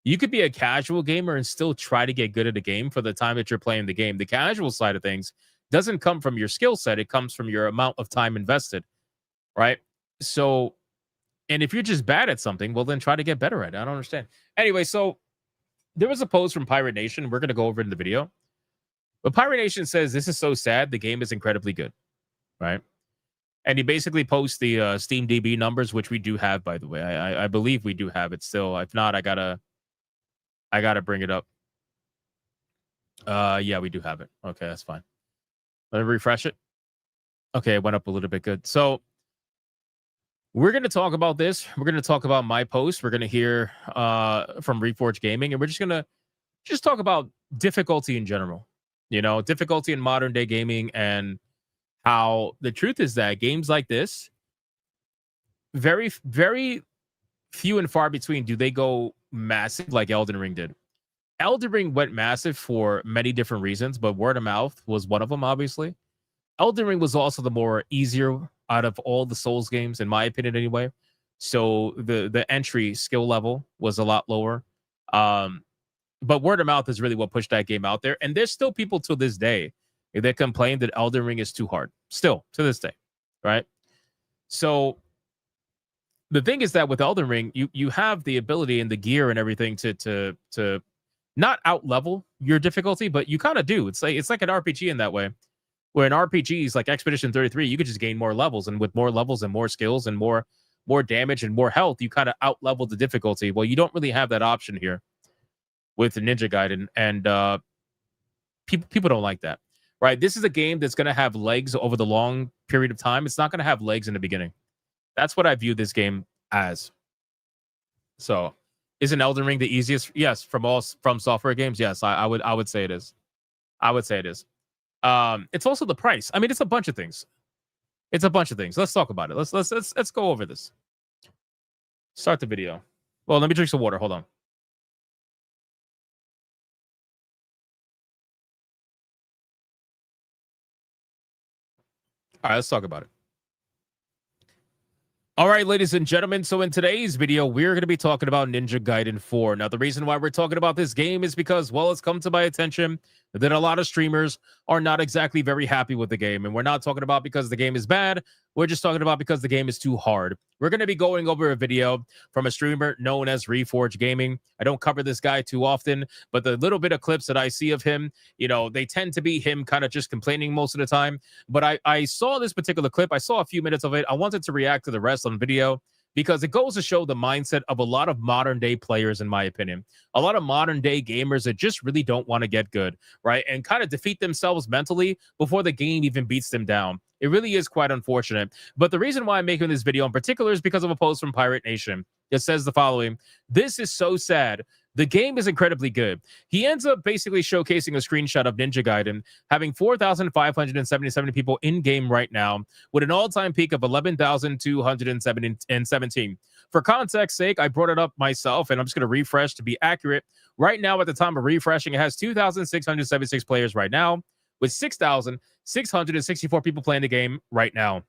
You could be a casual gamer and still try to get good at a game for the time that you're playing the game. The casual side of things doesn't come from your skill set. It comes from your amount of time invested, right? So, and if you're just bad at something, well, then try to get better at it. I don't understand. Anyway, so there was a post from Pirate Nation. We're going to go over it in the video. But Pirate Nation says, this is so sad. The game is incredibly good, right? And he basically posts the Steam DB numbers, which we do have, by the way. I believe we do have it still. If not, I gotta bring it up. Yeah, we do have it. Okay, that's fine. Let me refresh it. Okay, it went up a little bit. Good. So we're going to talk about this. We're going to talk about my post. We're going to hear from Reforge Gaming, and we're just going to talk about difficulty in general. You know, difficulty in modern day gaming, and how the truth is that games like this, very, very few and far between do they go massive like Elden Ring did. Elden Ring went massive for many different reasons, but word of mouth was one of them, obviously. Elden Ring was also the more easier out of all the Souls games, in my opinion, anyway. So the entry skill level was a lot lower. But word of mouth is really what pushed that game out there. And there's still people to this day that complain that Elden Ring is too hard. Still, to this day, right? So the thing is that with Elden Ring, you have the ability and the gear and everything to not out level your difficulty, but you kind of do. It's like an RPG in that way. Where in RPGs like Expedition 33, you could just gain more levels, and with more levels and more skills and more damage and more health, you kind of out level the difficulty. Well, you don't really have that option here with Ninja Gaiden, and people don't like that, right? This is a game that's going to have legs over the long period of time. It's not going to have legs in the beginning. That's what I view this game as. So, isn't Elden Ring the easiest? Yes, from software games. Yes, I would say it is. I would say it is. It's also the price. I mean, it's a bunch of things. Let's talk about it. Let's go over this. Start the video. Well, let me drink some water. Hold on. All right, let's talk about it. All right, ladies and gentlemen, so in today's video, we're going to be talking about Ninja Gaiden 4. Now, the reason why we're talking about this game is because, well, it's come to my attention that a lot of streamers are not exactly very happy with the game. And we're not talking about because the game is bad. We're just talking about because the game is too hard. We're going to be going over a video from a streamer known as Reforge Gaming. I don't cover this guy too often, but the little bit of clips that I see of him, you know, they tend to be him kind of just complaining most of the time. But I saw this particular clip. I saw a few minutes of it. I wanted to react to the rest on video because it goes to show the mindset of a lot of modern day players, in my opinion. A lot of modern day gamers that just really don't want to get good, right? And kind of defeat themselves mentally before the game even beats them down. It really is quite unfortunate. But the reason why I'm making this video in particular is because of a post from Pirate Nation. It says the following: "This is so sad. The game is incredibly good." He ends up basically showcasing a screenshot of Ninja Gaiden having 4,577 people in game right now, with an all-time peak of 11,217. For context sake, I brought it up myself, and I'm just going to refresh to be accurate. Right now, at the time of refreshing, it has 2,676 players right now, with 6,664 people playing the game right now.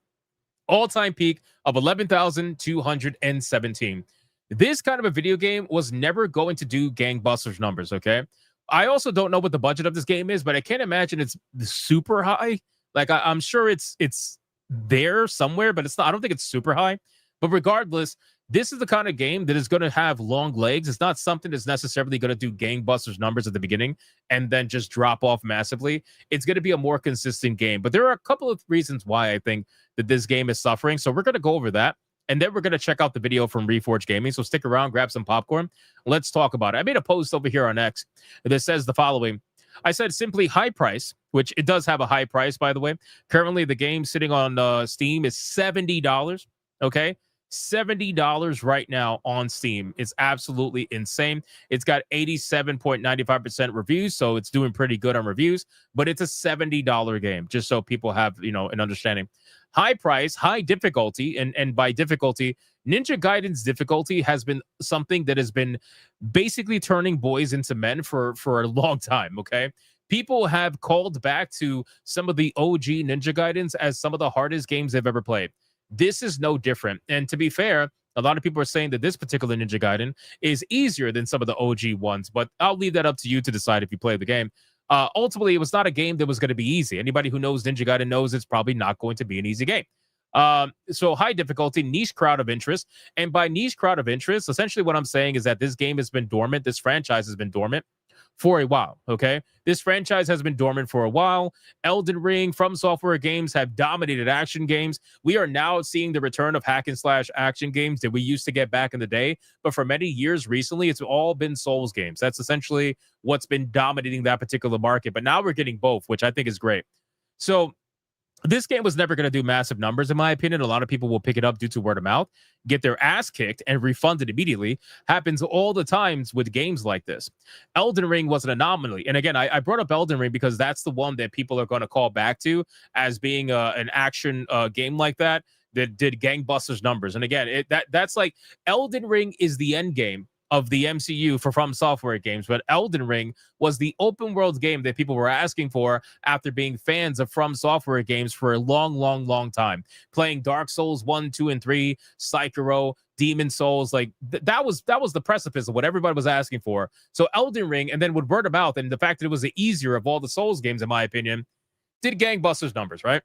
All-time peak of 11,217. This kind of a video game was never going to do gangbusters numbers, okay? I also don't know what the budget of this game is, but I can't imagine it's super high. Like, I'm sure it's there somewhere, but it's not. I don't think it's super high. But regardless, this is the kind of game that is going to have long legs. It's not something that's necessarily going to do gangbusters numbers at the beginning and then just drop off massively. It's going to be a more consistent game. But there are a couple of reasons why I think that this game is suffering. So we're going to go over that. and then we're going to check out the video from Reforge Gaming. So stick around, grab some popcorn. Let's talk about it. I made a post over here on X that says the following. I said simply high price, which it does have a high price, by the way. Currently, the game sitting on Steam is $70. Okay, $70 right now on Steam. It's absolutely insane. It's got 87.95% reviews, so it's doing pretty good on reviews, but it's a $70 game, just so people have, you know, an understanding. High price, high difficulty, and by difficulty, Ninja Gaiden's difficulty has been something that has been basically turning boys into men for a long time, okay? People have called back to some of the OG Ninja Gaidens as some of the hardest games they've ever played. This is no different. And to be fair, a lot of people are saying that this particular Ninja Gaiden is easier than some of the OG ones, but I'll leave that up to you to decide if you play the game. Ultimately, it was not a game that was going to be easy. Anybody who knows Ninja Gaiden knows it's probably not going to be an easy game. So high difficulty, niche crowd of interest. And by niche crowd of interest, essentially what I'm saying is that this game has been dormant. This franchise has been dormant for a while, okay? This franchise has been dormant for a while. Elden Ring, From Software games have dominated action games. We are now seeing the return of hack and slash action games that we used to get back in the day. But for many years recently, it's all been Souls games. That's essentially what's been dominating that particular market. But now we're getting both, which I think is great. So this game was never going to do massive numbers, in my opinion. A lot of people will pick it up due to word of mouth, get their ass kicked, and refunded immediately. Happens all the times with games like this. Elden Ring was an anomaly. And again, I brought up Elden Ring because that's the one that people are going to call back to as being an action game like that did gangbusters numbers. And again, that's like Elden Ring is the end game of the MCU for From Software games, but Elden Ring was the open world game that people were asking for after being fans of From Software games for a long time. Playing Dark Souls 1, 2, and 3, Sekiro, Demon Souls, like that was the precipice of what everybody was asking for. So Elden Ring, and then with word of mouth and the fact that it was the easier of all the Souls games, in my opinion, did gangbusters numbers, right?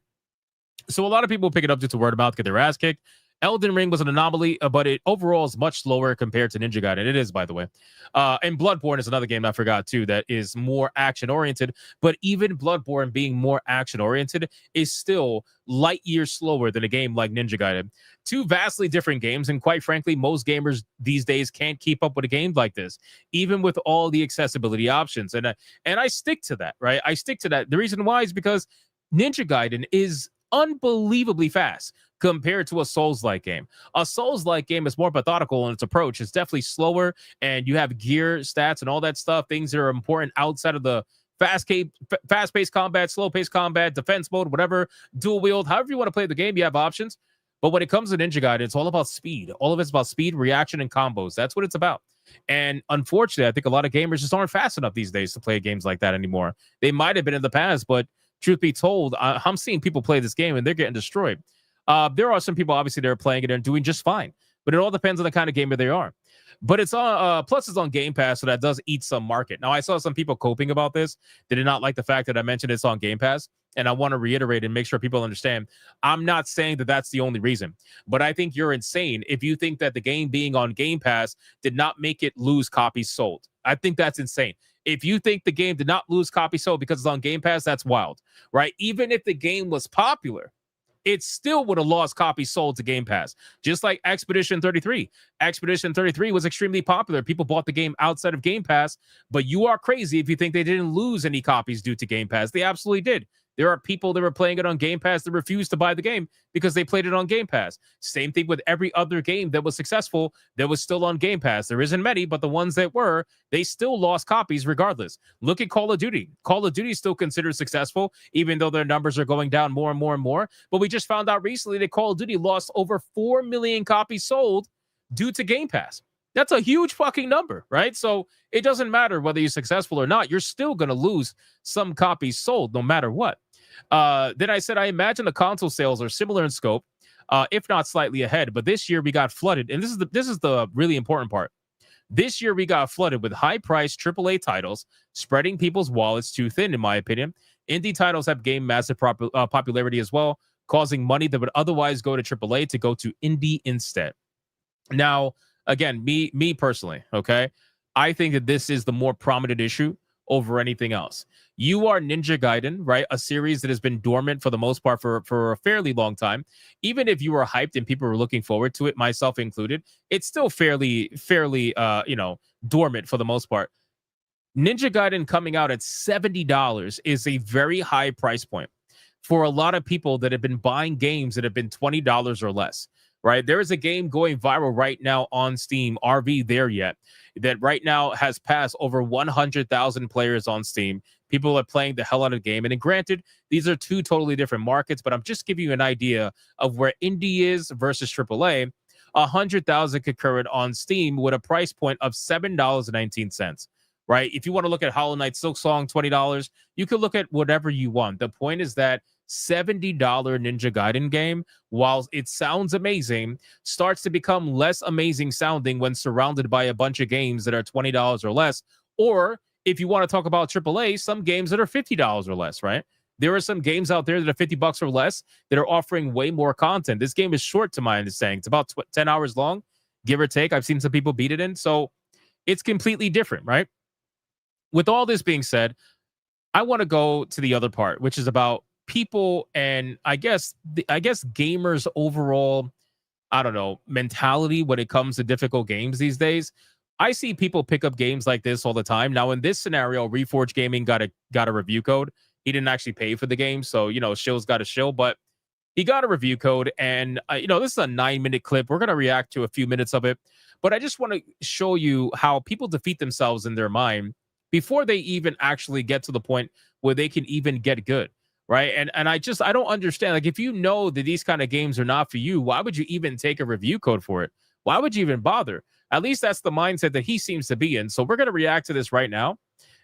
So a lot of people pick it up due to word of mouth, get their ass kicked. Elden Ring was an anomaly, but it overall is much slower compared to Ninja Gaiden. It is, by the way. And Bloodborne is another game I forgot, too, that is more action-oriented. But even Bloodborne being more action-oriented is still light years slower than a game like Ninja Gaiden. Two vastly different games, and quite frankly, most gamers these days can't keep up with a game like this, even with all the accessibility options. And I stick to that, right? I stick to that. The reason why is because Ninja Gaiden is unbelievably fast compared to a Souls-like game. A Souls-like game is more methodical in its approach. It's definitely slower, and you have gear, stats, and all that stuff, things that are important outside of the fast-paced combat, slow-paced combat, defense mode, whatever, dual wield, however you want to play the game, you have options. But when it comes to Ninja Gaiden, it's all about speed. All of it's about speed, reaction, and combos. That's what it's about. And unfortunately, I think a lot of gamers just aren't fast enough these days to play games like that anymore. They might have been in the past, but truth be told, I'm seeing people play this game, and they're getting destroyed. There are some people, obviously, that are playing it and doing just fine, but it all depends on the kind of gamer they are. But it's on, plus it's on Game Pass, so that does eat some market. Now, I saw some people coping about this. They did not like the fact that I mentioned it's on Game Pass, and I want to reiterate and make sure people understand. I'm not saying that that's the only reason, but I think you're insane if you think that the game being on Game Pass did not make it lose copies sold. I think that's insane. If you think the game did not lose copies sold because it's on Game Pass, that's wild, right? Even if the game was popular, it still would have lost copies sold to Game Pass. Just like Expedition 33. Expedition 33 was extremely popular. People bought the game outside of Game Pass, but you are crazy if you think they didn't lose any copies due to Game Pass. They absolutely did. There are people that were playing it on Game Pass that refused to buy the game because they played it on Game Pass. Same thing with every other game that was successful that was still on Game Pass. There isn't many, but the ones that were, they still lost copies regardless. Look at Call of Duty. Call of Duty is still considered successful, even though their numbers are going down more and more and more. But we just found out recently that Call of Duty lost over 4 million copies sold due to Game Pass. That's a huge fucking number, right? So it doesn't matter whether you're successful or not. You're still going to lose some copies sold no matter what. Then I said, I imagine the console sales are similar in scope, if not slightly ahead. But this year we got flooded. And this is the really important part. This year we got flooded with high-priced AAA titles, spreading people's wallets too thin, in my opinion. Indie titles have gained massive popularity as well, causing money that would otherwise go to AAA to go to indie instead. Now, again, me personally, okay, I think that this is the more prominent issue over anything else. You are Ninja Gaiden, right? A series that has been dormant for the most part for a fairly long time. Even if you were hyped and people were looking forward to it, myself included, it's still fairly dormant for the most part. Ninja Gaiden coming out at $70 is a very high price point for a lot of people that have been buying games that have been $20 or less, right? There is a game going viral right now on Steam, RV There Yet, that right now has passed over 100,000 players on Steam. People are playing the hell out of the game. And granted, these are two totally different markets, but I'm just giving you an idea of where indie is versus AAA. 100,000 concurrent on Steam with a price point of $7.19. Right? If you want to look at Hollow Knight Silk Song, $20, you can look at whatever you want. The point is that $70 Ninja Gaiden game, while it sounds amazing, starts to become less amazing sounding when surrounded by a bunch of games that are $20 or less. Or if you want to talk about AAA, some games that are $50 or less, right? There are some games out there that are $50 or less that are offering way more content. This game is short, to my understanding. It's about 10 hours long, give or take. I've seen some people beat it in. So it's completely different, right? With all this being said, I want to go to the other part, which is about people and I guess gamers overall, I don't know, mentality when it comes to difficult games these days. I see people pick up games like this all the time. Now, in this scenario, Reforge Gaming got a review code. He didn't actually pay for the game, so shill's got a shill, but he got a review code, and this is a 9-minute clip. We're gonna react to a few minutes of it, but I just want to show you how people defeat themselves in their mind before they even actually get to the point where they can even get good, right? And I don't understand. Like, if you know that these kind of games are not for you, why would you even take a review code for it? Why would you even bother? At least that's the mindset that he seems to be in. So we're going to react to this right now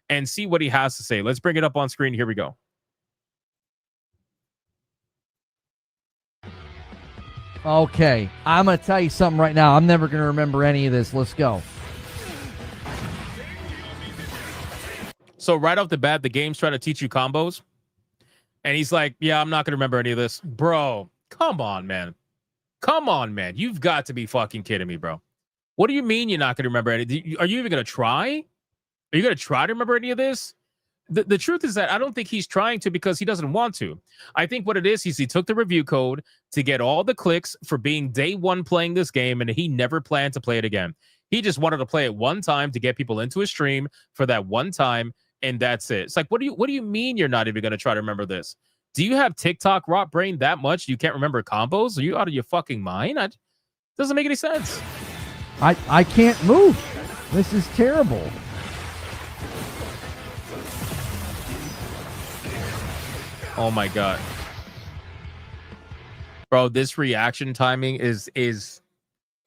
and see what he has to say. Let's bring it up on screen. Here we go. Okay, I'm going to tell you something right now. I'm never going to remember any of this. Let's go. So right off the bat, the game's trying to teach you combos. And he's like, yeah, I'm not going to remember any of this. Bro, come on, man. Come on, man. You've got to be fucking kidding me, bro. What do you mean you're not going to remember any? Are you even going to try? Are you going to try to remember any of this? The truth is that I don't think he's trying to because he doesn't want to. I think what it is he took the review code to get all the clicks for being day one playing this game, and he never planned to play it again. He just wanted to play it one time to get people into his stream for that one time. And that's it. It's like, what do you mean you're not even going to try to remember this? Do you have TikTok rot brain that much you can't remember combos? Are you out of your fucking mind? Doesn't make any sense. I can't move. This is terrible. Oh my god. Bro, this reaction timing is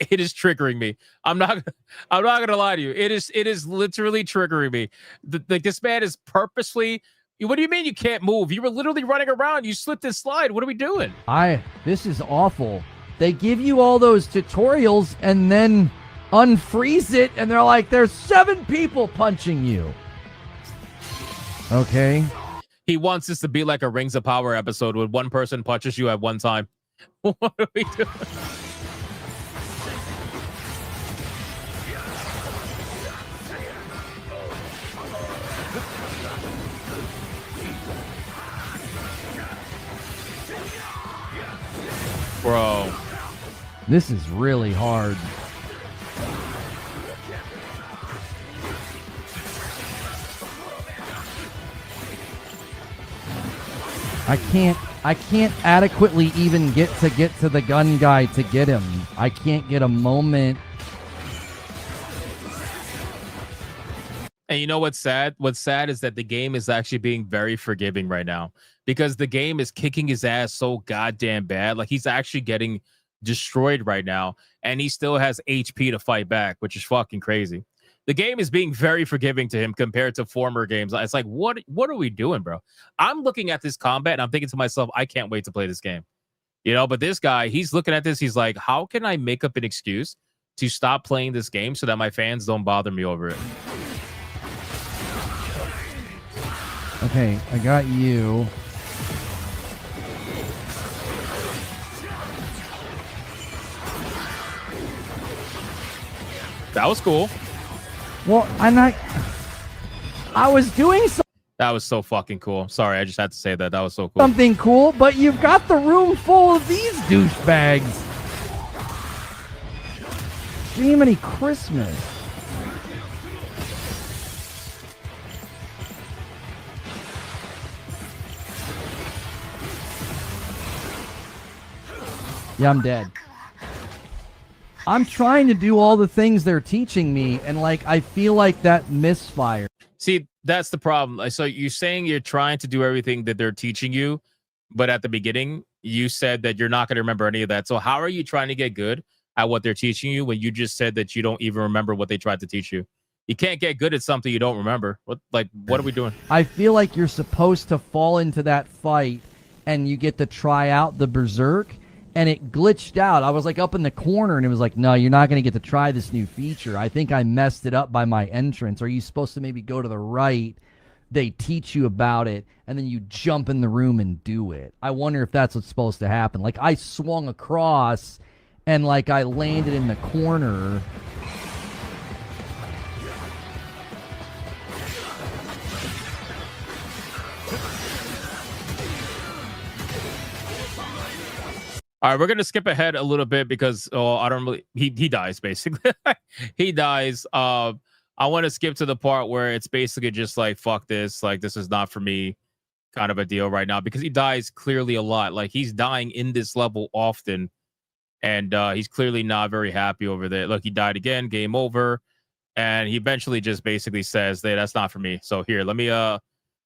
triggering me. I'm not gonna lie to you. It is literally triggering me. This man is purposely. What do you mean you can't move? You were literally running around. You slipped and slide. What are we doing? This is awful. They give you all those tutorials and then unfreeze it, and they're like, there's 7 people punching you. Okay. He wants this to be like a Rings of Power episode where one person punches you at one time. What are we doing? Bro, this is really hard. I can't adequately even get to the gun guy to get him. I can't get a moment. And you know what's sad? What's sad is that the game is actually being very forgiving right now because the game is kicking his ass so goddamn bad. Like, he's actually getting destroyed right now, and he still has HP to fight back, which is fucking crazy. The game is being very forgiving to him compared to former games. It's like, what are we doing, bro? I'm looking at this combat and I'm thinking to myself, I can't wait to play this game. But this guy, he's looking at this. He's like, how can I make up an excuse to stop playing this game so that my fans don't bother me over it? Okay, I got you. That was cool. Well, I'm not. I was doing That was so fucking cool. Sorry, I just had to say that. That was so cool. something cool, but you've got the room full of these douchebags. Jiminy Christmas. Yeah, I'm dead. I'm trying to do all the things they're teaching me, and like I feel like that misfire. See, that's the problem. So you're saying you're trying to do everything that they're teaching you, but at the beginning you said that you're not going to remember any of that. So how are you trying to get good at what they're teaching you when you just said that you don't even remember what they tried to teach you? You can't get good at something you don't remember. What are we doing? I feel like you're supposed to fall into that fight and you get to try out the berserk, and it glitched out. I was like up in the corner and it was like, no, you're not going to get to try this new feature. I think I messed it up by my entrance. Are you supposed to maybe go to the right? They teach you about it and then you jump in the room and do it. I wonder if that's what's supposed to happen. Like I swung across and like I landed in the corner. All right, we're gonna skip ahead a little bit because I don't really. He dies basically. He dies. I want to skip to the part where it's basically just like fuck this, like this is not for me, kind of a deal right now because he dies clearly a lot. Like he's dying in this level often, and he's clearly not very happy over there. Look, he died again. Game over, and he eventually just basically says, "Hey, that's not for me." So here, let me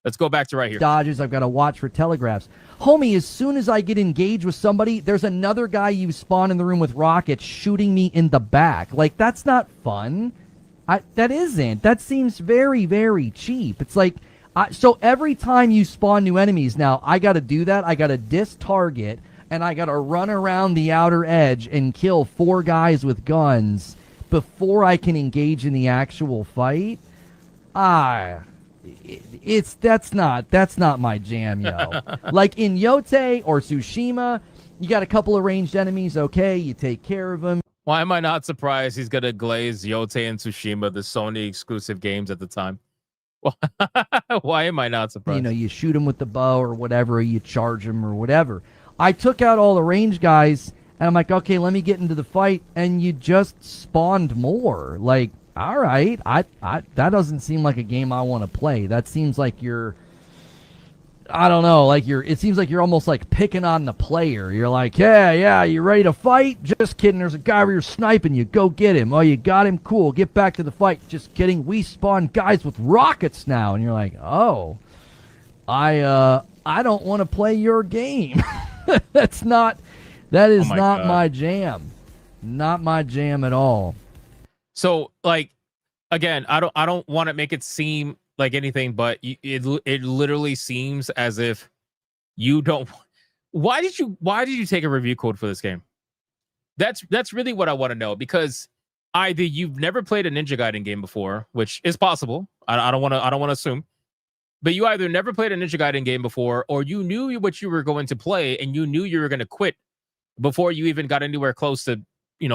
let's go back to right here. Dodges, I've got to watch for telegraphs. Homie, as soon as I get engaged with somebody, there's another guy you spawn in the room with rockets shooting me in the back. Like, that's not fun. That isn't. That seems very, very cheap. It's like, so every time you spawn new enemies now, I got to do that. I got to dis-target, and I got to run around the outer edge and kill 4 guys with guns before I can engage in the actual fight. That's not my jam, yo. Like in Yote or Tsushima, you got a couple of ranged enemies, okay, you take care of them. Why am I not surprised he's gonna glaze Yote and Tsushima, the Sony exclusive games at the time? Why am I not surprised? You know, you shoot them with the bow or whatever, or you charge them or whatever. I took out all the ranged guys, and I'm like, okay, let me get into the fight, and you just spawned more. Like, all right, that doesn't seem like a game I want to play. That seems like I don't know, like it seems like you're almost like picking on the player. You're like, yeah, you ready to fight? Just kidding, there's a guy over here sniping you. Go get him. Oh, you got him? Cool, get back to the fight. Just kidding, we spawn guys with rockets now. And you're like, oh, I don't want to play your game. That is not my jam. Not my jam at all. So, like, again, I don't want to make it seem like anything, but it literally seems as if you don't. Why did you take a review code for this game? That's really what I want to know, because either you've never played a Ninja Gaiden game before, which is possible. I don't want to assume, but you either never played a Ninja Gaiden game before, or you knew what you were going to play and you knew you were going to quit before you even got anywhere close to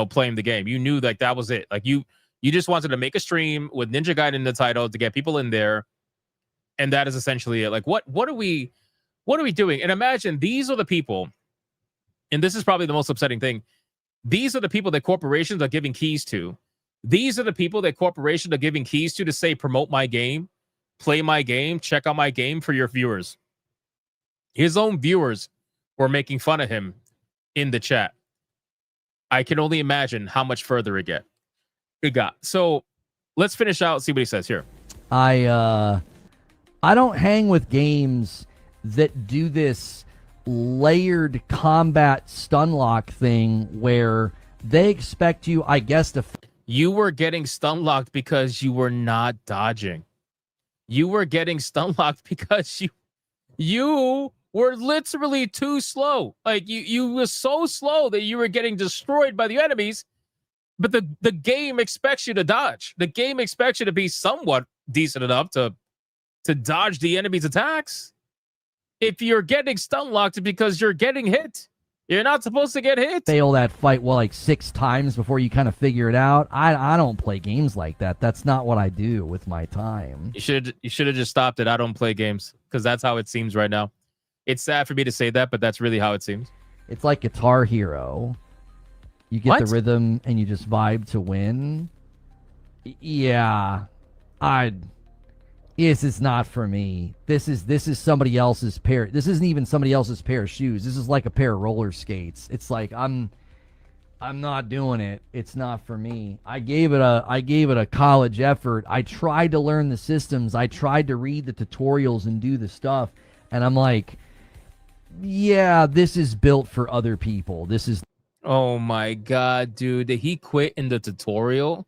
playing the game. You knew like that was it. Like you just wanted to make a stream with Ninja Gaiden in the title to get people in there, and that is essentially it. Like what are we doing? And imagine these are the people, and this is probably the most upsetting thing. These are the people that corporations are giving keys to. These are the people that corporations are giving keys to say, promote my game, play my game, check out my game for your viewers. His own viewers were making fun of him in the chat. I can only imagine how much further it got. So let's finish out, see what he says here. I don't hang with games that do this layered combat stun lock thing where they expect you, I guess, to... You were getting stun locked because you were not dodging. You were getting stun locked because you were literally too slow. Like you were so slow that you were getting destroyed by the enemies, but the game expects you to dodge. The game expects you to be somewhat decent enough to dodge the enemy's attacks. If you're getting stun locked because you're getting hit, You're not supposed to get hit. Fail that fight like 6 times before you kind of figure it out. I don't play games like that. That's not what I do with my time. You should have just stopped it. I don't play games because that's how it seems right now. It's sad for me to say that, but that's really how it seems. It's like Guitar Hero. You get the rhythm and you just vibe to win. Yeah, this is not for me. This is somebody else's pair. This isn't even somebody else's pair of shoes. This is like a pair of roller skates. It's like I'm not doing it. It's not for me. I gave it a college effort. I tried to learn the systems. I tried to read the tutorials and do the stuff. And I'm like, yeah, this is built for other people. This is. Oh my God, dude. Did he quit in the tutorial?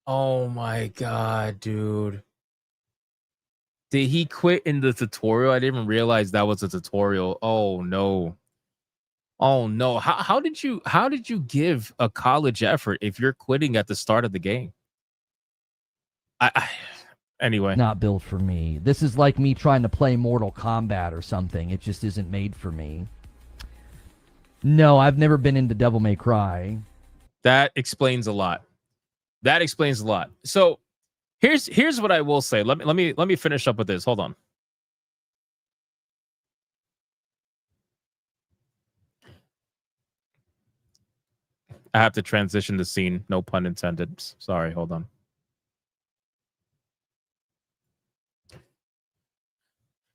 Oh my God, dude. Did he quit in the tutorial? I didn't even realize that was a tutorial. Oh no. Oh no. How did you give a college effort if you're quitting at the start of the game? Anyway. Not built for me. This is like me trying to play Mortal Kombat or something. It just isn't made for me. No, I've never been into Devil May Cry. That explains a lot. That explains a lot. So here's what I will say. Let me finish up with this. Hold on. I have to transition the scene. No pun intended. Sorry, hold on.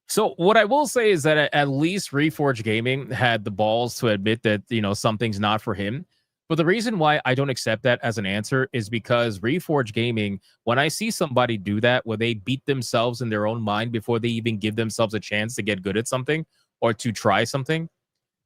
So what I will say is that at least Reforge Gaming had the balls to admit that, something's not for him. But the reason why I don't accept that as an answer is because Reforge Gaming, when I see somebody do that, where they beat themselves in their own mind before they even give themselves a chance to get good at something or to try something,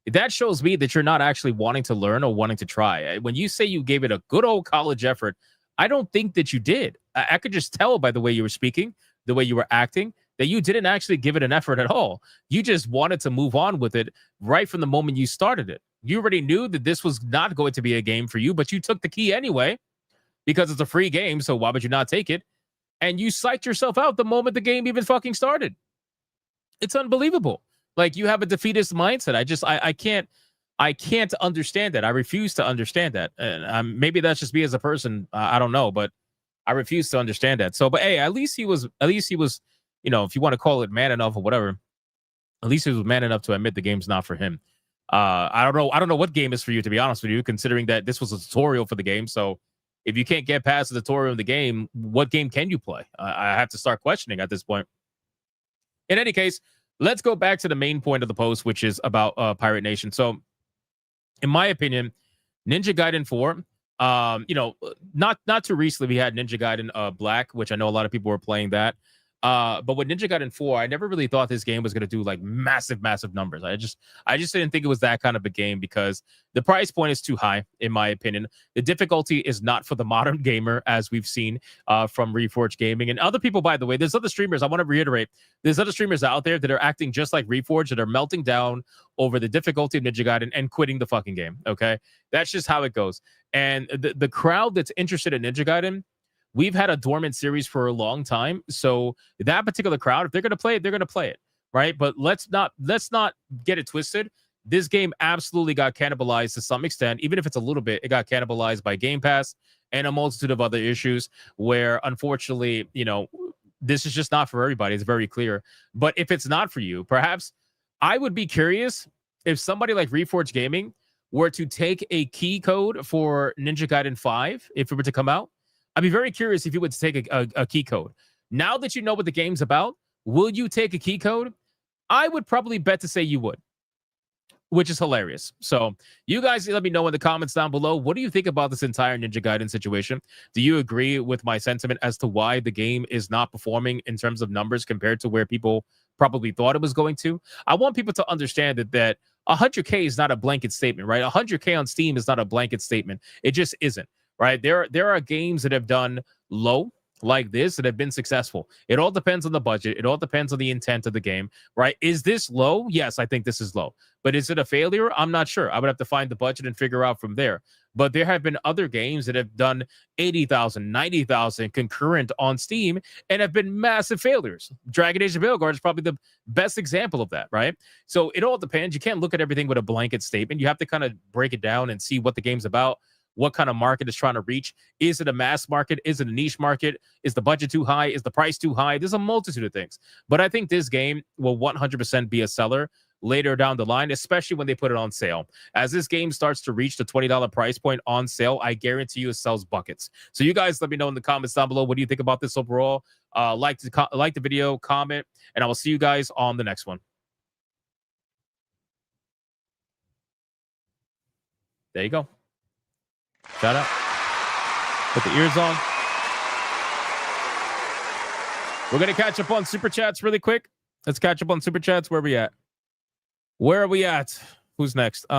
that shows me that you're not actually wanting to learn or wanting to try. When you say you gave it a good old college effort, I don't think that you did. I could just tell by the way you were speaking, the way you were acting, that you didn't actually give it an effort at all. You just wanted to move on with it right from the moment you started it. You already knew that this was not going to be a game for you, but you took the key anyway because it's a free game, so why would you not take it? And you psyched yourself out the moment the game even fucking started. It's unbelievable. Like, you have a defeatist mindset. I can't understand that. I refuse to understand that. And maybe that's just me as a person. I don't know, but I refuse to understand that. So, but hey, at least he was, if you want to call it man enough or whatever, at least he was man enough to admit the game's not for him. I don't know what game is for you, to be honest with you, considering that this was a tutorial for the game. So if you can't get past the tutorial in the game, what game can you play? I have to start questioning at this point. In any case, let's go back to the main point of the post, which is about Pirate Nation. So in my opinion, Ninja Gaiden 4, not too recently, we had Ninja Gaiden Black, which I know a lot of people were playing that. But with Ninja Gaiden 4, I never really thought this game was going to do like massive numbers. I just didn't think it was that kind of a game because the price point is too high, in my opinion. The difficulty is not for the modern gamer, as we've seen from Reforge Gaming and other people. By the way, there's other streamers. I want to reiterate, there's other streamers out there that are acting just like Reforge, that are melting down over the difficulty of Ninja Gaiden and quitting the fucking game. Okay, that's just how it goes. And the crowd that's interested in Ninja Gaiden, we've had a dormant series for a long time. So that particular crowd, if they're going to play it, they're going to play it, right? But let's not get it twisted. This game absolutely got cannibalized to some extent, even if it's a little bit. It got cannibalized by Game Pass and a multitude of other issues where, unfortunately, this is just not for everybody. It's very clear. But if it's not for you, perhaps I would be curious if somebody like Reforge Gaming were to take a key code for Ninja Gaiden 5, if it were to come out. I'd be very curious if you would take a key code. Now that you know what the game's about, will you take a key code? I would probably bet to say you would, which is hilarious. So you guys let me know in the comments down below. What do you think about this entire Ninja Gaiden situation? Do you agree with my sentiment as to why the game is not performing in terms of numbers compared to where people probably thought it was going to? I want people to understand that 100K is not a blanket statement, right? 100K on Steam is not a blanket statement. It just isn't. Right, there are games that have done low like this that have been successful. It all depends on the budget. It all depends on the intent of the game, right? Is this low? Yes, I think this is low. But is it a failure? I'm not sure. I would have to find the budget and figure out from there. But there have been other games that have done 80,000, 90,000 concurrent on Steam and have been massive failures. Dragon Age of Veilguard is probably the best example of that, right? So it all depends. You can't look at everything with a blanket statement. You have to kind of break it down and see what the game's about, what kind of market it's trying to reach. Is it a mass market? Is it a niche market? Is the budget too high? Is the price too high? There's a multitude of things. But I think this game will 100% be a seller later down the line, especially when they put it on sale. As this game starts to reach the $20 price point on sale, I guarantee you it sells buckets. So you guys let me know in the comments down below. What do you think about this overall? Like the video, comment, and I will see you guys on the next one. There you go. Shout out. Put the ears on. We're going to catch up on Super Chats really quick. Let's catch up on Super Chats. Where are we at? Where are we at? Who's next? We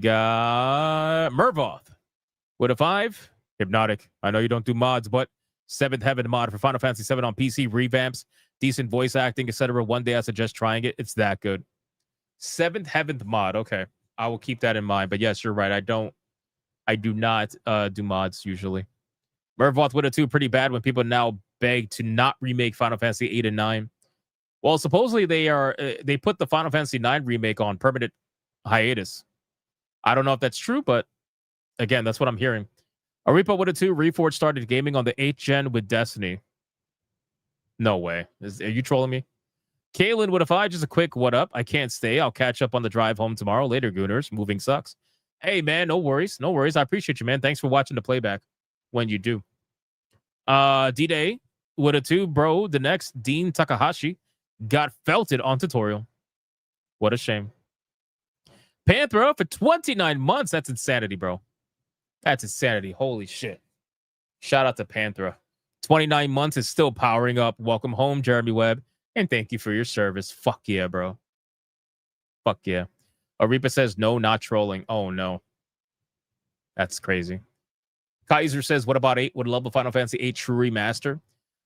got Mervoth with a 5. Hypnotic. I know you don't do mods, but 7th Heaven mod for Final Fantasy 7 on PC. Revamps, decent voice acting, etc. One day I suggest trying it. It's that good. 7th Heaven mod. Okay. I will keep that in mind. But yes, you're right. I do not do mods usually. Mervoth with a 2, pretty bad when people now beg to not remake Final Fantasy 8 and 9. Well, supposedly they put the Final Fantasy 9 remake on permanent hiatus. I don't know if that's true, but again, that's what I'm hearing. Arepa with a 2, Reforged started gaming on the 8th gen with Destiny. No way. Are you trolling me? Kaylin with a 5, just a quick what up. I can't stay. I'll catch up on the drive home tomorrow. Later, Gooners. Moving sucks. Hey, man, no worries. No worries. I appreciate you, man. Thanks for watching the playback when you do. D-Day with a 2, bro. The next Dean Takahashi got felted on tutorial. What a shame. Panthera for 29 months. That's insanity, bro. That's insanity. Holy shit. Shout out to Panthera. 29 months is still powering up. Welcome home, Jeremy Webb. And thank you for your service. Fuck yeah, bro. Fuck yeah. Arepa says, no, not trolling. Oh, no. That's crazy. Kaiser says, what about 8? Would love a Final Fantasy 8 true remaster.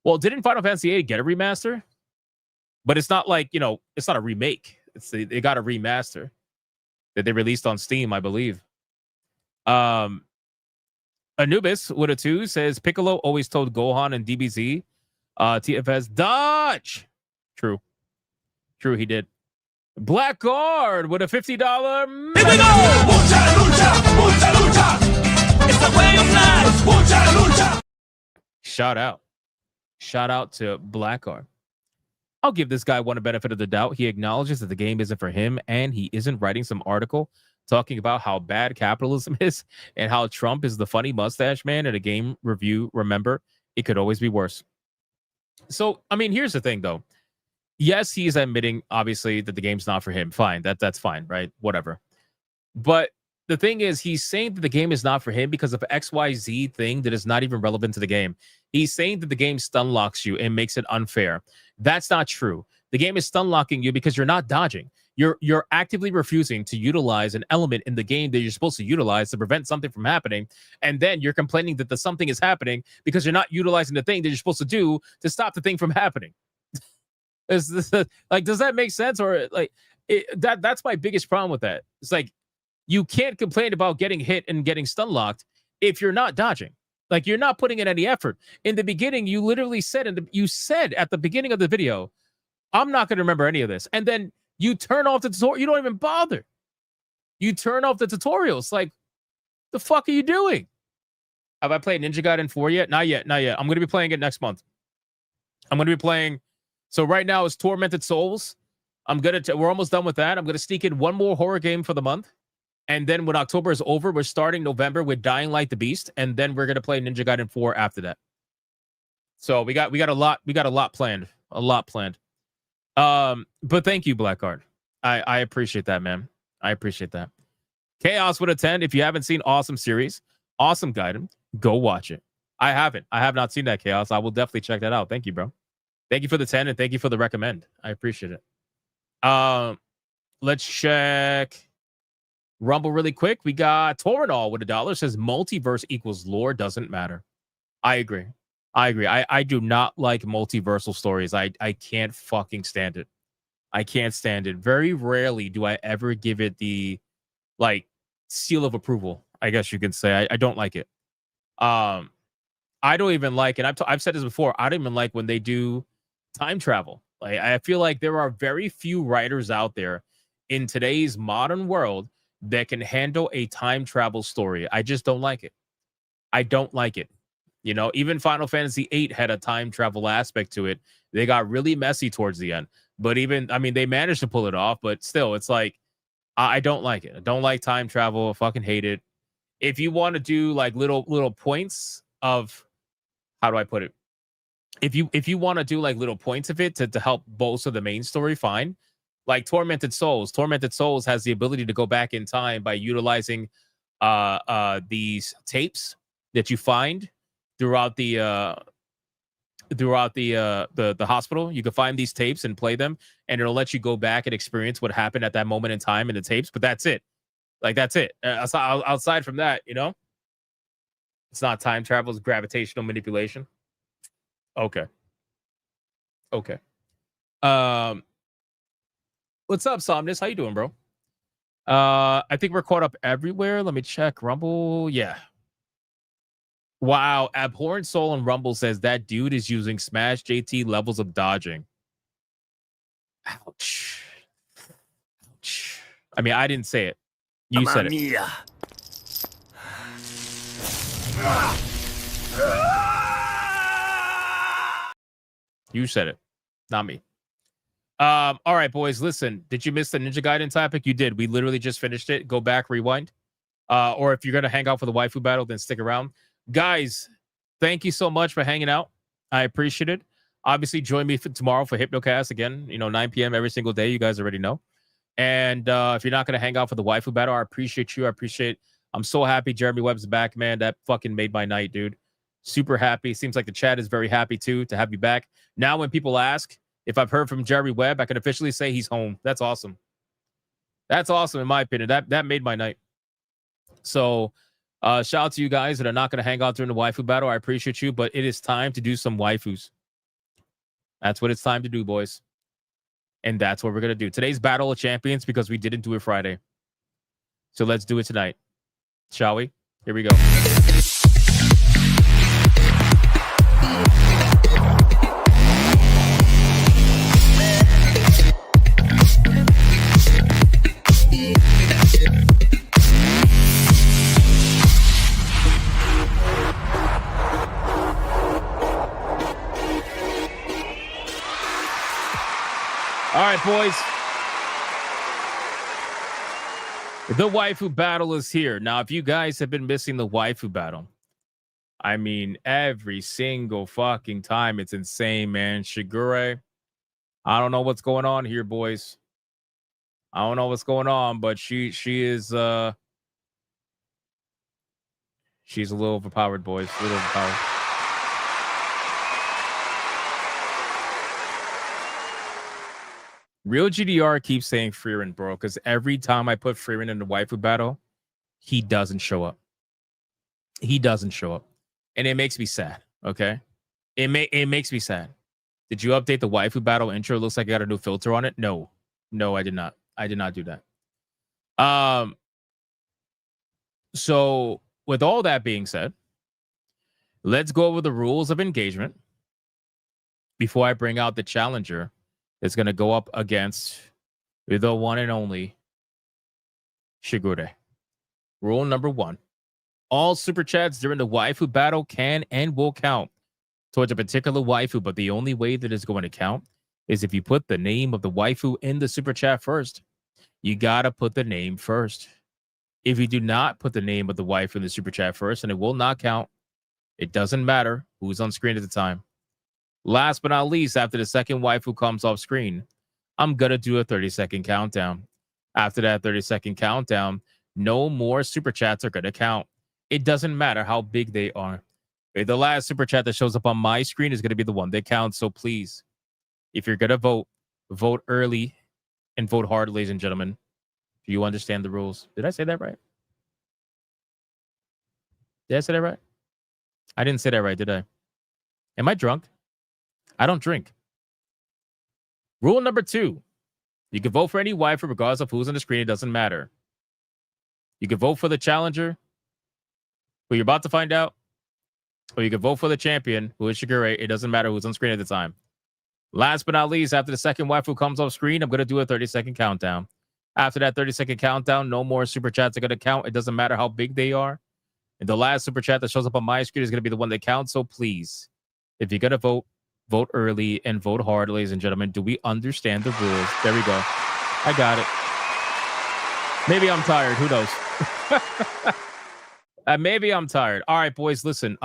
Well, didn't Final Fantasy 8 get a remaster? But it's not like, it's not a remake. They got a remaster that they released on Steam, I believe. Anubis with a 2 says, Piccolo always told Gohan and DBZ, TFS, dodge. True, he did. Blackguard with a $50. Here we go! Mucha lucha, mucha lucha. It's the way of life. Mucha lucha. Shout out to Blackguard. I'll give this guy one a benefit of the doubt. He acknowledges that the game isn't for him, and he isn't writing some article talking about how bad capitalism is and how Trump is the funny mustache man in a game review. Remember, it could always be worse. So, I mean, here's the thing, though. Yes, he is admitting, obviously, that the game's not for him. Fine, that's fine, right? Whatever. But the thing is, he's saying that the game is not for him because of XYZ thing that is not even relevant to the game. He's saying that the game stun locks you and makes it unfair. That's not true. The game is stun locking you because you're not dodging. You're actively refusing to utilize an element in the game that you're supposed to utilize to prevent something from happening. And then you're complaining that the something is happening because you're not utilizing the thing that you're supposed to do to stop the thing from happening. Is this, like, does that make sense? Or like that's my biggest problem with that. It's like you can't complain about getting hit and getting stun locked if you're not dodging. Like, you're not putting in any effort. In the beginning, you literally said at the beginning of the video, I'm not going to remember any of this. And then you turn off the tutorial. You don't even bother. You turn off the tutorials. Like, the fuck are you doing? Have I played Ninja Gaiden 4 yet? Not yet. I'm going to be playing it next month. I'm going to be playing. So right now it's Tormented Souls. We're almost done with that. I'm going to sneak in one more horror game for the month. And then when October is over, we're starting November with Dying Light the Beast. And then we're going to play Ninja Gaiden 4 after that. So we got a lot planned. But thank you, Blackguard. I appreciate that, man. I appreciate that. Chaos would attend. If you haven't seen Awesome Series, Awesome Gaiden, go watch it. I haven't. I have not seen that, Chaos. I will definitely check that out. Thank you, bro. Thank you for the 10 and thank you for the recommend. I appreciate it. Let's check Rumble really quick. We got Torinol with $1. Says multiverse equals lore doesn't matter. I agree. I do not like multiversal stories. I can't fucking stand it. I can't stand it. Very rarely do I ever give it the like seal of approval. I guess you could say I don't like it. I don't even like it. I've said this before. I don't even like when they do time travel. Like I feel like there are very few writers out there in today's modern world that can handle a time travel story. I just don't like it. I don't like it. You know, even Final Fantasy VIII had a time travel aspect to it. They got really messy towards the end. But even, I mean, they managed to pull it off. But still, it's like, I don't like it. I don't like time travel. I fucking hate it. If you want to do like little points of, how do I put it? If you want to do like little points of it to help bolster the main story, fine. Like Tormented Souls. Tormented Souls has the ability to go back in time by utilizing these tapes that you find throughout the hospital. You can find these tapes and play them, and it'll let you go back and experience what happened at that moment in time in the tapes. But that's it. Like that's it. Outside from that, you know, it's not time travel. It's gravitational manipulation. Okay. What's up, Somnus? How you doing, bro? I think we're caught up everywhere. Let me check. Rumble, yeah. Wow, Abhorrent Soul on Rumble says that dude is using Smash JT levels of dodging. Ouch. I mean, I didn't say it. You said it. You said it, not me. All right, boys, listen. Did you miss the Ninja Gaiden topic? You did. We literally just finished it. Go back, rewind. Or if you're going to hang out for the waifu battle, then stick around. Guys, thank you so much for hanging out. I appreciate it. Obviously, join me tomorrow for Hypnocast again, 9 p.m. every single day. You guys already know. And if you're not going to hang out for the waifu battle, I appreciate you. I'm so happy Jeremy Webb's back, man. That fucking made my night, dude. Super happy. Seems like the chat is very happy, too, to have you back. Now, when people ask if I've heard from Jeremy Webb, I can officially say he's home. That's awesome. That's awesome, in my opinion. That made my night. So, shout out to you guys that are not going to hang out during the waifu battle. I appreciate you, but it is time to do some waifus. That's what it's time to do, boys. And that's what we're going to do. Today's Battle of Champions, because we didn't do it Friday. So let's do it tonight. Shall we? Here we go. All right, boys. The waifu battle is here. Now, if you guys have been missing the waifu battle, I mean, every single fucking time, it's insane, man. Shigure, I don't know what's going on here, boys. I don't know what's going on, but she is she's a little overpowered, boys. A little overpowered. Real GDR keeps saying Freerin, bro, because every time I put Freerin in the waifu battle, he doesn't show up. He doesn't show up. And it makes me sad, okay? It makes me sad. Did you update the waifu battle intro? It looks like I got a new filter on it. No, I did not. I did not do that. So with all that being said, let's go over the rules of engagement before I bring out the challenger that's going to go up against the one and only Shigure. Rule number 1. All super chats during the waifu battle can and will count towards a particular waifu, but the only way that it's going to count is if you put the name of the waifu in the super chat first. You got to put the name first. If you do not put the name of the waifu in the super chat first, and it will not count, it doesn't matter who's on screen at the time. Last but not least, after the second waifu comes off screen, I'm going to do a 30-second countdown. After that 30-second countdown, no more super chats are going to count. It doesn't matter how big they are. The last super chat that shows up on my screen is going to be the one that counts. So please, if you're going to vote, vote early and vote hard, ladies and gentlemen. Do you understand the rules? Did I say that right? Did I say that right? I didn't say that right, did I? Am I drunk? I don't drink. Rule number 2. You can vote for any waifu regardless of who's on the screen. It doesn't matter. You can vote for the challenger, who you're about to find out, or you can vote for the champion, who is Shigure. It doesn't matter who's on screen at the time. Last but not least, after the second waifu comes off screen, I'm going to do a 30-second countdown. After that 30-second countdown, no more super chats are going to count. It doesn't matter how big they are. And the last super chat that shows up on my screen is going to be the one that counts. So please, if you're going to vote, vote early and vote hard, ladies and gentlemen. Do we understand the rules? There we go. I got it. Maybe I'm tired. Who knows? Maybe I'm tired. All right, boys, listen.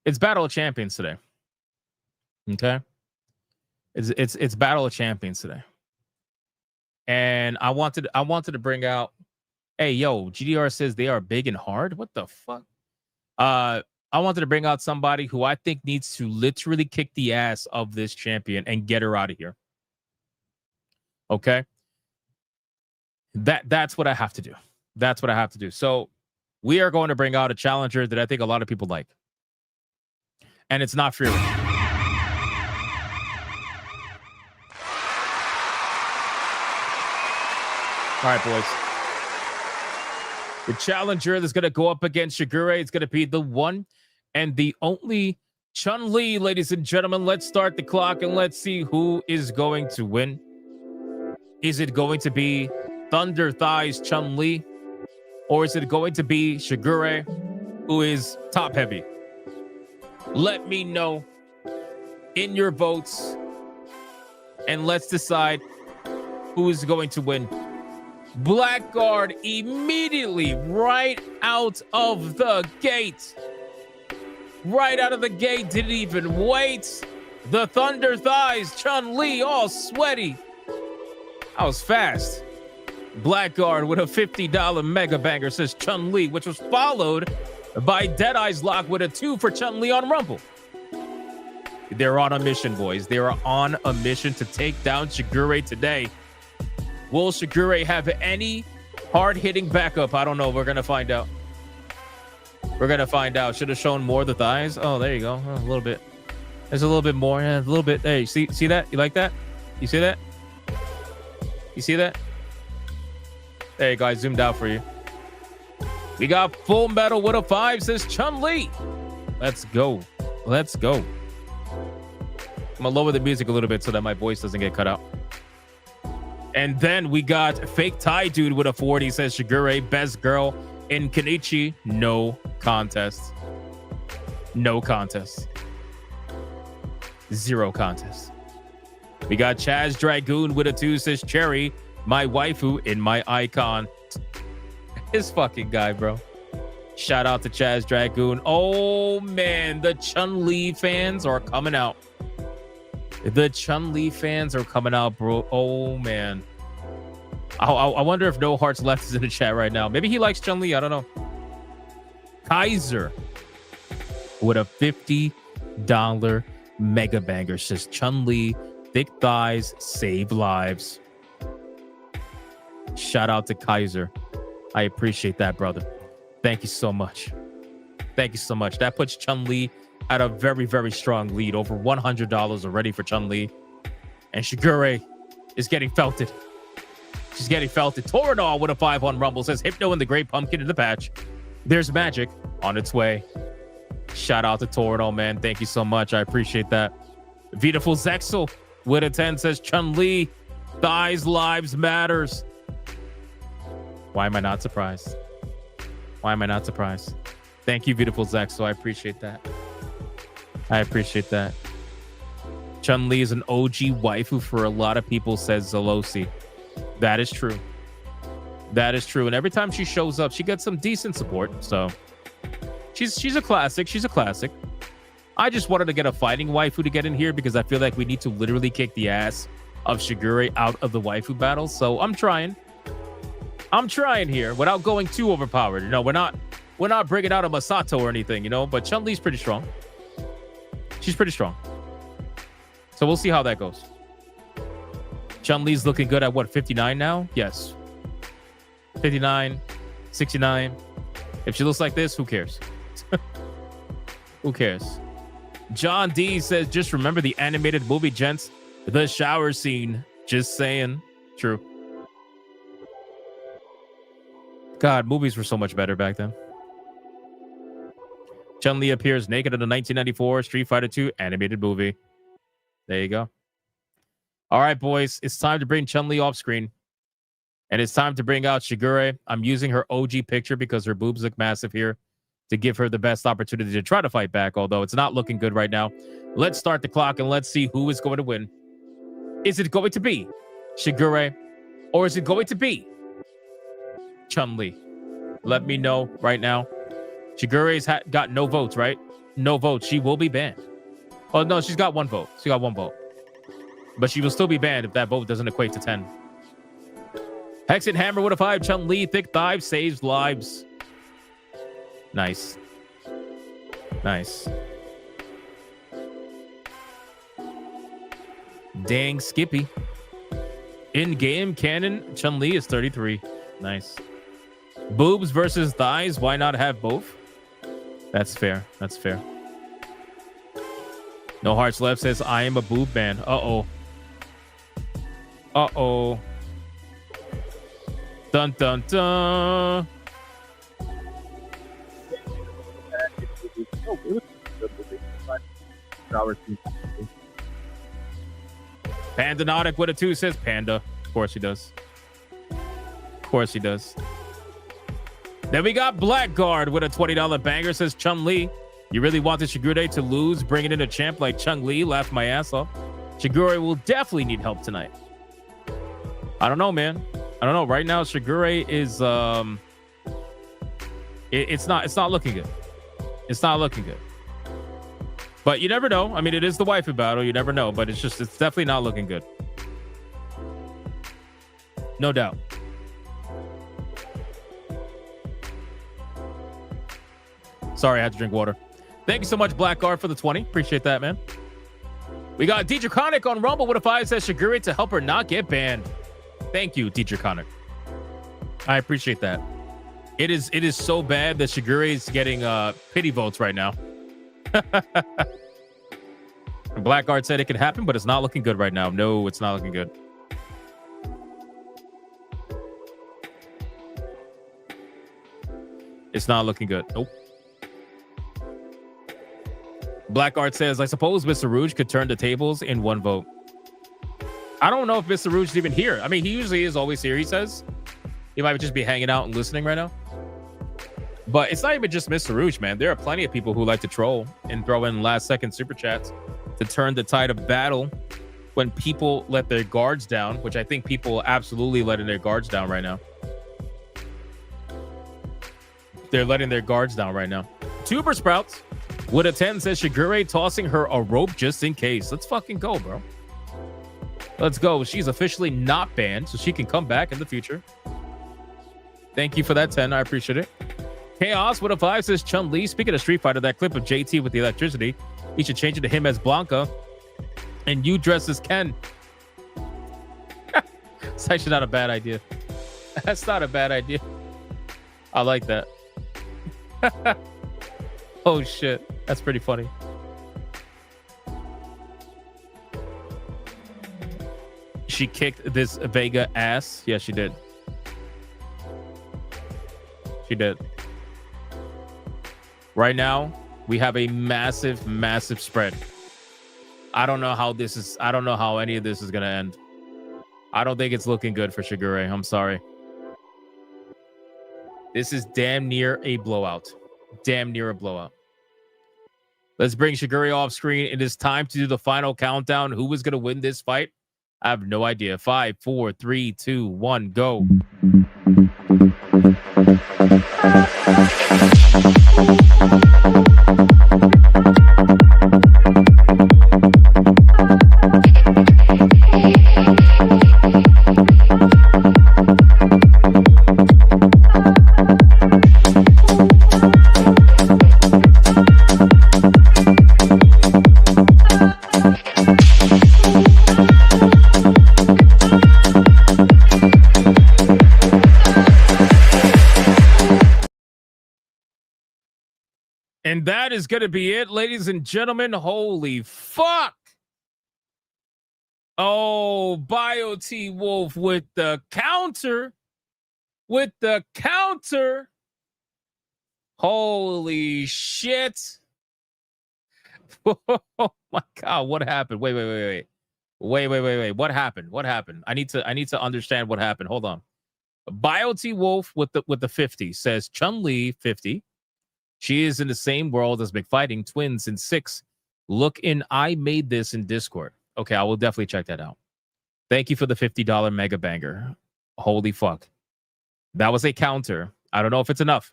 It's Battle of Champions today. Okay? It's Battle of Champions today. And I wanted to bring out, hey, yo, GDR says they are big and hard. What the fuck? I wanted to bring out somebody who I think needs to literally kick the ass of this champion and get her out of here. Okay? That's what I have to do. That's what I have to do. So we are going to bring out a challenger that I think a lot of people like. And it's not Fury. All right, boys. The challenger that's going to go up against Shigure is going to be the one and the only Chun-Li, ladies and gentlemen. Let's start the clock and let's see who is going to win. Is it going to be Thunder Thighs Chun-Li? Or is it going to be Shigure, who is top heavy? Let me know in your votes. And let's decide who is going to win. Blackguard immediately right out of the gate. Right out of the gate, didn't even wait. The Thunder Thighs, Chun-Li, all sweaty. I was fast. Blackguard with a $50 mega banger, says Chun-Li, which was followed by Deadeye's Lock with a 2 for Chun-Li on Rumble. They're on a mission, boys. They are on a mission to take down Shigure today. Will Shigure have any hard-hitting backup? I don't know. We're going to find out. We're going to find out. Should have shown more of the thighs. Oh, there you go. Oh, a little bit. There's a little bit more. Yeah, a little bit. Hey, see that? You like that? You see that? You see that? There you go. I zoomed out for you. We got Full Metal with a 5, says Chun-Li. Let's go. Let's go. I'm going to lower the music a little bit so that my voice doesn't get cut out. And then we got Fake Thai Dude with a 40, says Shigure, best girl in Kenichi. No contest. No contest. 0 contest. We got Chaz Dragoon with a 2, says Cherry, my waifu in my icon. This fucking guy, bro. Shout out to Chaz Dragoon. Oh, man. The Chun-Li fans are coming out. The Chun-Li fans are coming out, bro. Oh, man. I wonder if No Hearts Left is in the chat right now. Maybe he likes Chun-Li. I don't know. Kaiser with a $50 mega banger, says Chun-Li, thick thighs, save lives. Shout out to Kaiser. I appreciate that, brother. Thank you so much. Thank you so much. That puts Chun-Li at a very, very strong lead. Over $100 already for Chun-Li. And Shigure is getting felted. She's getting felted. Toradol with a 5 on Rumble, says Hypno and the Great Pumpkin in the patch. There's magic on its way. Shout out to Toradol, man. Thank you so much. I appreciate that. Beautiful Zexel with a 10, says Chun-Li, thighs, lives matters. Why am I not surprised? Why am I not surprised? Thank you, beautiful Zexel. I appreciate that. I appreciate that. Chun-Li is an OG waifu for a lot of people, says Zalosi. That is true. That is true. And every time she shows up, she gets some decent support. So she's a classic. She's a classic. I just wanted to get a fighting waifu to get in here because I feel like we need to literally kick the ass of Shigure out of the waifu battle. So I'm trying. I'm trying here without going too overpowered. You know, we're not bringing out a Masato or anything, you know, but Chun-Li's pretty strong. She's pretty strong. So we'll see how that goes. Chun-Li's looking good at what, 59 now? Yes. 59, 69. If she looks like this, who cares? Who cares? John D says, just remember the animated movie, gents. The shower scene. Just saying. True. God, movies were so much better back then. Chun-Li appears naked in the 1994 Street Fighter II animated movie. There you go. All right, boys. It's time to bring Chun-Li off screen. And it's time to bring out Shigure. I'm using her OG picture because her boobs look massive here to give her the best opportunity to try to fight back, although it's not looking good right now. Let's start the clock and let's see who is going to win. Is it going to be Shigure or is it going to be Chun-Li? Let me know right now. Shigure's got no votes, right? No votes. She will be banned. Oh, no, she's got one vote. She got one vote. But she will still be banned if that vote doesn't equate to 10. Hex and Hammer with a 5. Chun-Li, thick thighs, saves lives. Nice. Nice. Dang Skippy. In-game canon, Chun-Li is 33. Nice. Boobs versus thighs. Why not have both? That's fair. That's fair. No Hearts Left says, I am a boob man. Uh-oh. Uh-oh. Dun, dun, dun. Pandanotic with a 2 says Panda. Of course he does. Of course he does. Then we got Blackguard with a $20 banger says Chun-Li. You really wanted Shigure to lose, bringing in a champ like Chun-Li? Laughed my ass off. Shigure will definitely need help tonight. I don't know, man. I don't know. Right now, Shigure is it's not looking good. It's not looking good. But you never know. I mean, it is the waifu battle. You never know. But it's definitely not looking good. No doubt. Sorry, I had to drink water. Thank you so much, Blackguard, for the 20. Appreciate that, man. We got Deidre Conic on Rumble with a 5 says Shigure to help her not get banned. Thank you, Deidre Conic. I appreciate that. It is so bad that Shigure is getting pity votes right now. Blackguard said it could happen, but it's not looking good right now. No, it's not looking good. It's not looking good. Nope. Blackguard says, I suppose Mr. Rouge could turn the tables in one vote. I don't know if Mr. Rouge is even here. I mean, he usually is always here, he says. He might just be hanging out and listening right now. But it's not even just Mr. Rouge, man. There are plenty of people who like to troll and throw in last-second super chats to turn the tide of battle when people let their guards down, which I think people absolutely letting their guards down right now. They're letting their guards down right now. Tuber Sprouts with a 10 says Shigure tossing her a rope just in case. Let's fucking go, bro. Let's go. She's officially not banned, so she can come back in the future. Thank you for that 10. I appreciate it. Chaos with a 5 says Chun-Li. Speaking of Street Fighter, that clip of JT with the electricity, he should change it to him as Blanca and you dress as Ken. It's actually not a bad idea. That's not a bad idea. I like that. Oh shit, that's pretty funny. She kicked this Vega ass. Yeah, she did. She did. Right now, we have a massive, massive spread. I don't know how any of this is gonna end. I don't think it's looking good for Shigure. I'm sorry. This is damn near a blowout. Damn near a blowout. Let's bring Shigure off screen. It is time to do the final countdown. Who is going to win this fight? I have no idea. 5, 4, 3, 2, 1, go. that is going to be it, ladies and gentlemen. Holy fuck. Oh, Bio T Wolf with the counter. With the counter. Holy shit. Oh my God. What happened? Wait. What happened? What happened? I need to understand what happened. Hold on. Bio T Wolf with the 50 says Chun-Li 50. She is in the same world as McFighting twins in 6. Look in I made this in Discord. Okay, I will definitely check that out. Thank you for the $50 mega banger. Holy fuck. That was a counter. I don't know if it's enough,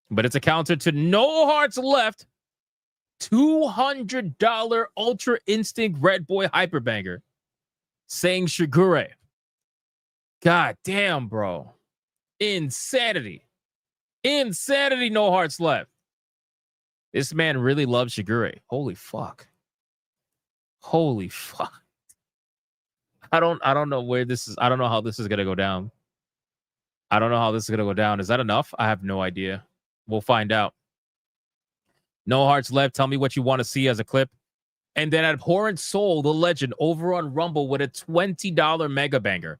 but it's a counter to No Hearts Left. $200 Ultra Instinct Red Boy Hyper Banger. Saying Shigure. God damn, bro. Insanity. Insanity, No Hearts Left. This man really loves Shigure. Holy fuck. Holy fuck. I don't know where this is. I don't know how this is gonna go down. I don't know how this is gonna go down. Is that enough? I have no idea. We'll find out. No Hearts Left. Tell me what you want to see as a clip. And then Abhorrent Soul, the legend, over on Rumble with a $20 mega banger.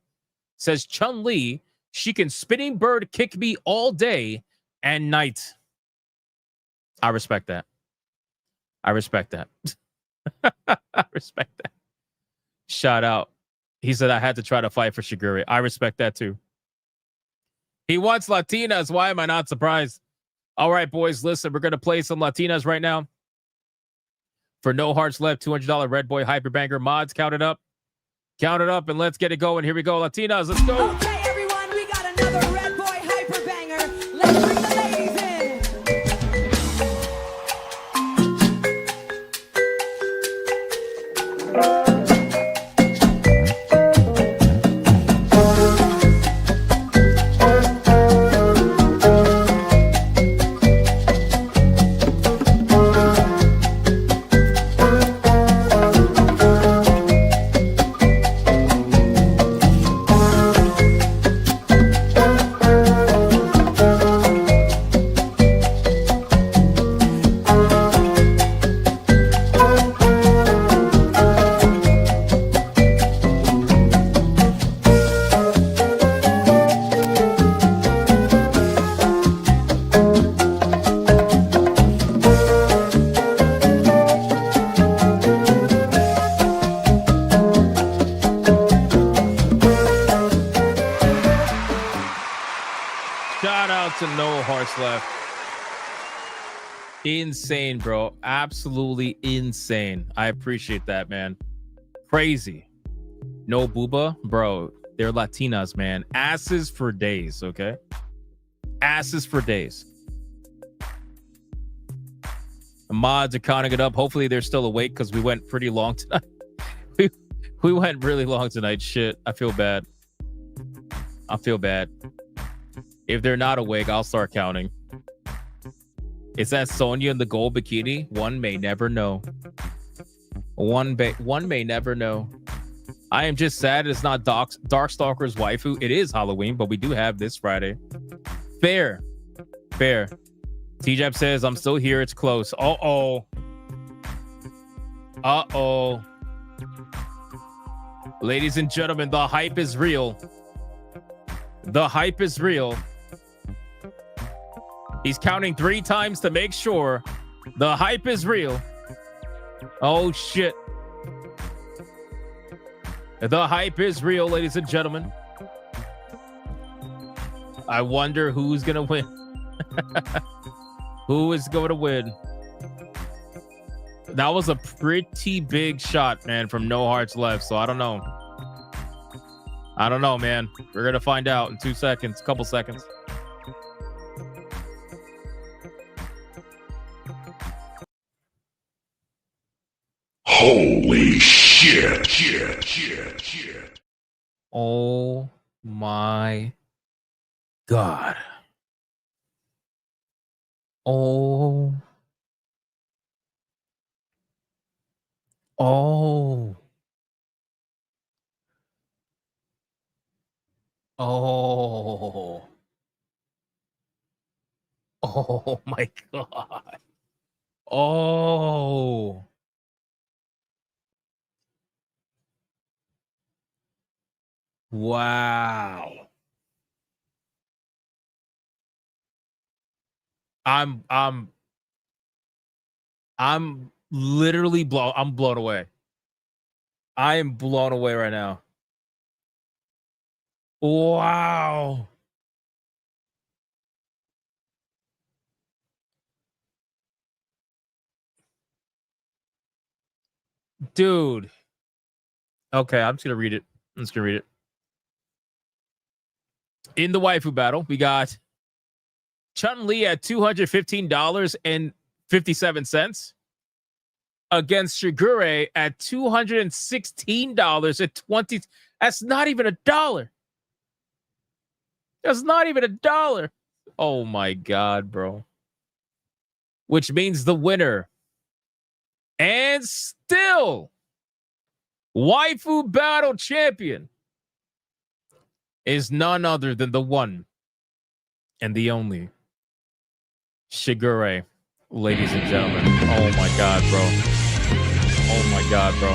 Says Chun-Li, she can spinning bird kick me all day and night. I respect that. I respect that. I respect that. Shout out. He said I had to try to fight for Shigure. I respect that too. He wants Latinas. Why am I not surprised? All right, boys, listen, we're going to play some Latinas right now. For No Hearts Left, $200 Red Boy Hyperbanger. Mods, count it up. Count it up, and let's get it going. Here we go, Latinas. Let's go. Okay, everyone, we got another Red Boy Hyper Banger. Let's bring the ladies in. Shout out to No Hearts Left. Insane, bro. Absolutely insane. I appreciate that, man. Crazy. No Booba, bro. They're Latinas, man. Asses for days, okay? Asses for days. The mods are counting it up. Hopefully they're still awake because we went pretty long tonight. we went really long tonight. Shit. I feel bad. I feel bad. If they're not awake, I'll start counting. Is that Sonya in the gold bikini? One may never know. One may never know. I am just sad it's not Darkstalker's waifu. It is Halloween, but we do have this Friday. Fair. Fair. T-Jab says, I'm still here. It's close. Uh-oh. Uh-oh. Ladies and gentlemen, the hype is real. The hype is real. He's counting 3 times to make sure the hype is real. Oh, shit. The hype is real, ladies and gentlemen. I wonder who's going to win. Who is going to win? That was a pretty big shot, man, from No Hearts Left, so I don't know. I don't know, man. We're going to find out in 2 seconds, couple seconds. Holy shit, shit, shit, shit. Oh my God. Oh. Oh. Oh. Oh my God. Oh. Wow. I'm literally I'm blown away. I am blown away right now. Wow. Dude. Okay, I'm just gonna read it. In the waifu battle, we got Chun-Li at $215.57 against Shigure at $216.20. That's not even a dollar. That's not even a dollar. Oh my God, bro. Which means the winner and still waifu battle champion is none other than the one and the only Shigure, ladies and gentlemen. Oh my God, bro. Oh my God, bro.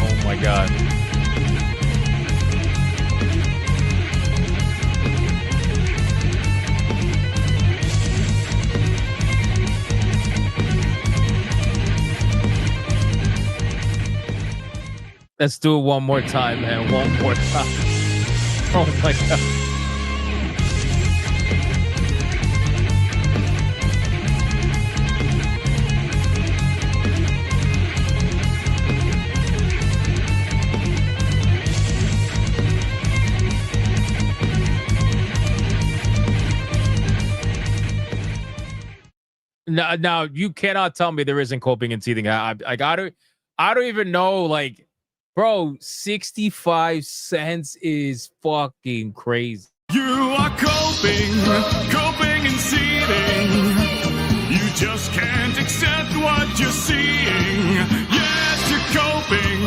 Oh my God. Let's do it one more time, man. One more time. Oh my God. Now you cannot tell me there isn't coping and teething. I don't even know, like, bro, 65 cents is fucking crazy. You are coping and seething. You just can't accept what you're seeing. Yes, you're coping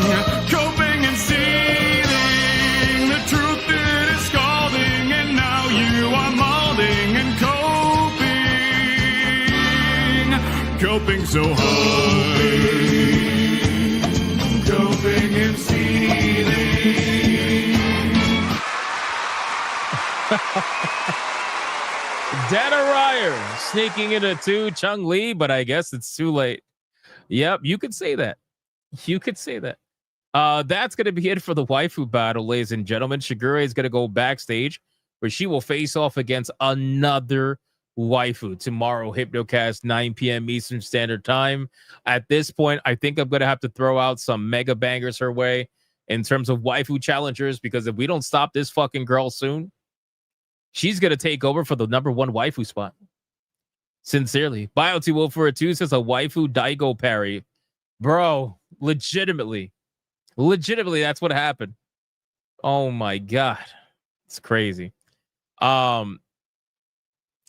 and seething. The truth it is scalding, and now you are molding and coping so hard. Coping and seething. Data Ryer sneaking into 2 Chung-Li, but I guess it's too late. Yep, you could say that. You could say that. That's going to be it for the waifu battle, ladies and gentlemen. Shigure is going to go backstage where she will face off against another waifu tomorrow. Hypnocast, 9 p.m. Eastern Standard Time. At this point, I think I'm going to have to throw out some mega bangers her way in terms of waifu challengers, because if we don't stop this fucking girl soon, she's going to take over for the number 1 waifu spot. Sincerely. Bio204 says a waifu Daigo parry. Bro, legitimately, that's what happened. Oh my God. It's crazy.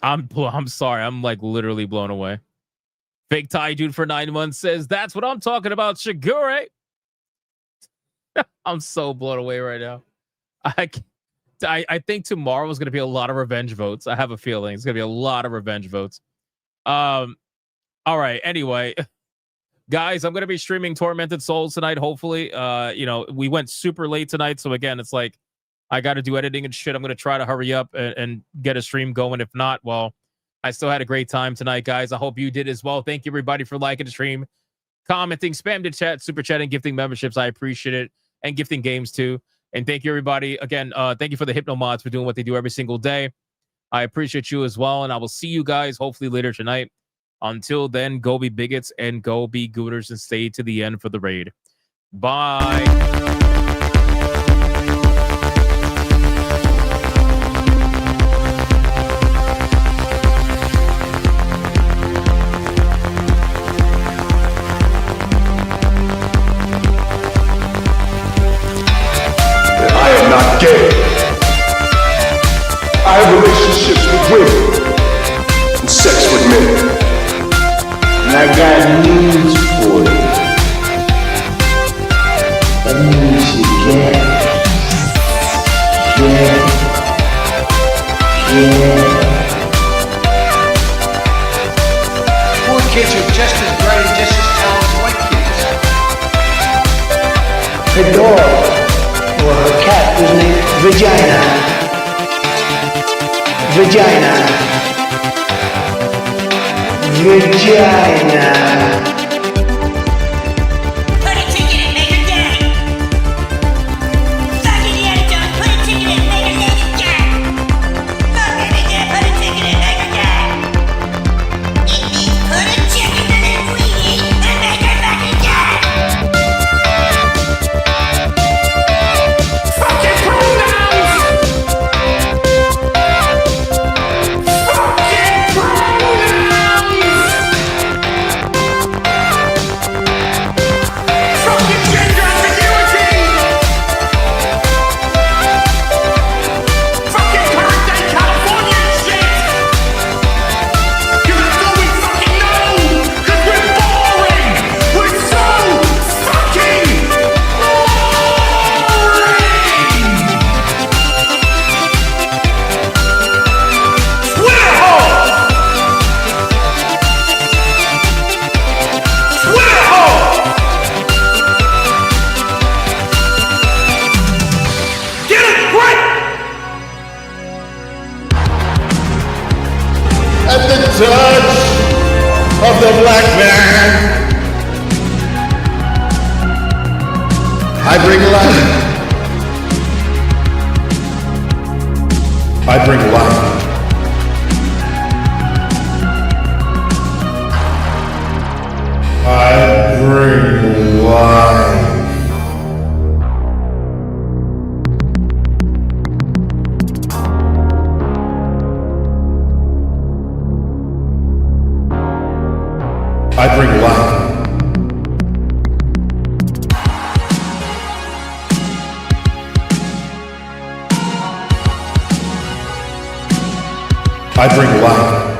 I'm sorry. I'm like literally blown away. Fake Thai dude for 9 months says, that's what I'm talking about, Shigure. I'm so blown away right now. I think tomorrow is going to be a lot of revenge votes. I have a feeling it's going to be a lot of revenge votes. All right. Anyway, guys, I'm going to be streaming Tormented Souls tonight. Hopefully, we went super late tonight. So again, it's like, I got to do editing and shit. I'm going to try to hurry up and get a stream going. If not, well, I still had a great time tonight, guys. I hope you did as well. Thank you, everybody, for liking the stream, commenting, spam to chat, super chatting, gifting memberships. I appreciate it. And gifting games, too. And thank you, everybody. Again, thank you for the Hypno Mods for doing what they do every single day. I appreciate you as well. And I will see you guys hopefully later tonight. Until then, go be bigots and go be gooters and stay to the end for the raid. Bye. I am not gay. I have relationships with women and sex with men. And I got news for you. Let me see. Her dog, or her cat, was named Vagina. Vagina. Vagina. Touch of the black man, I bring life. I bring life. I bring life. I bring life. I bring life.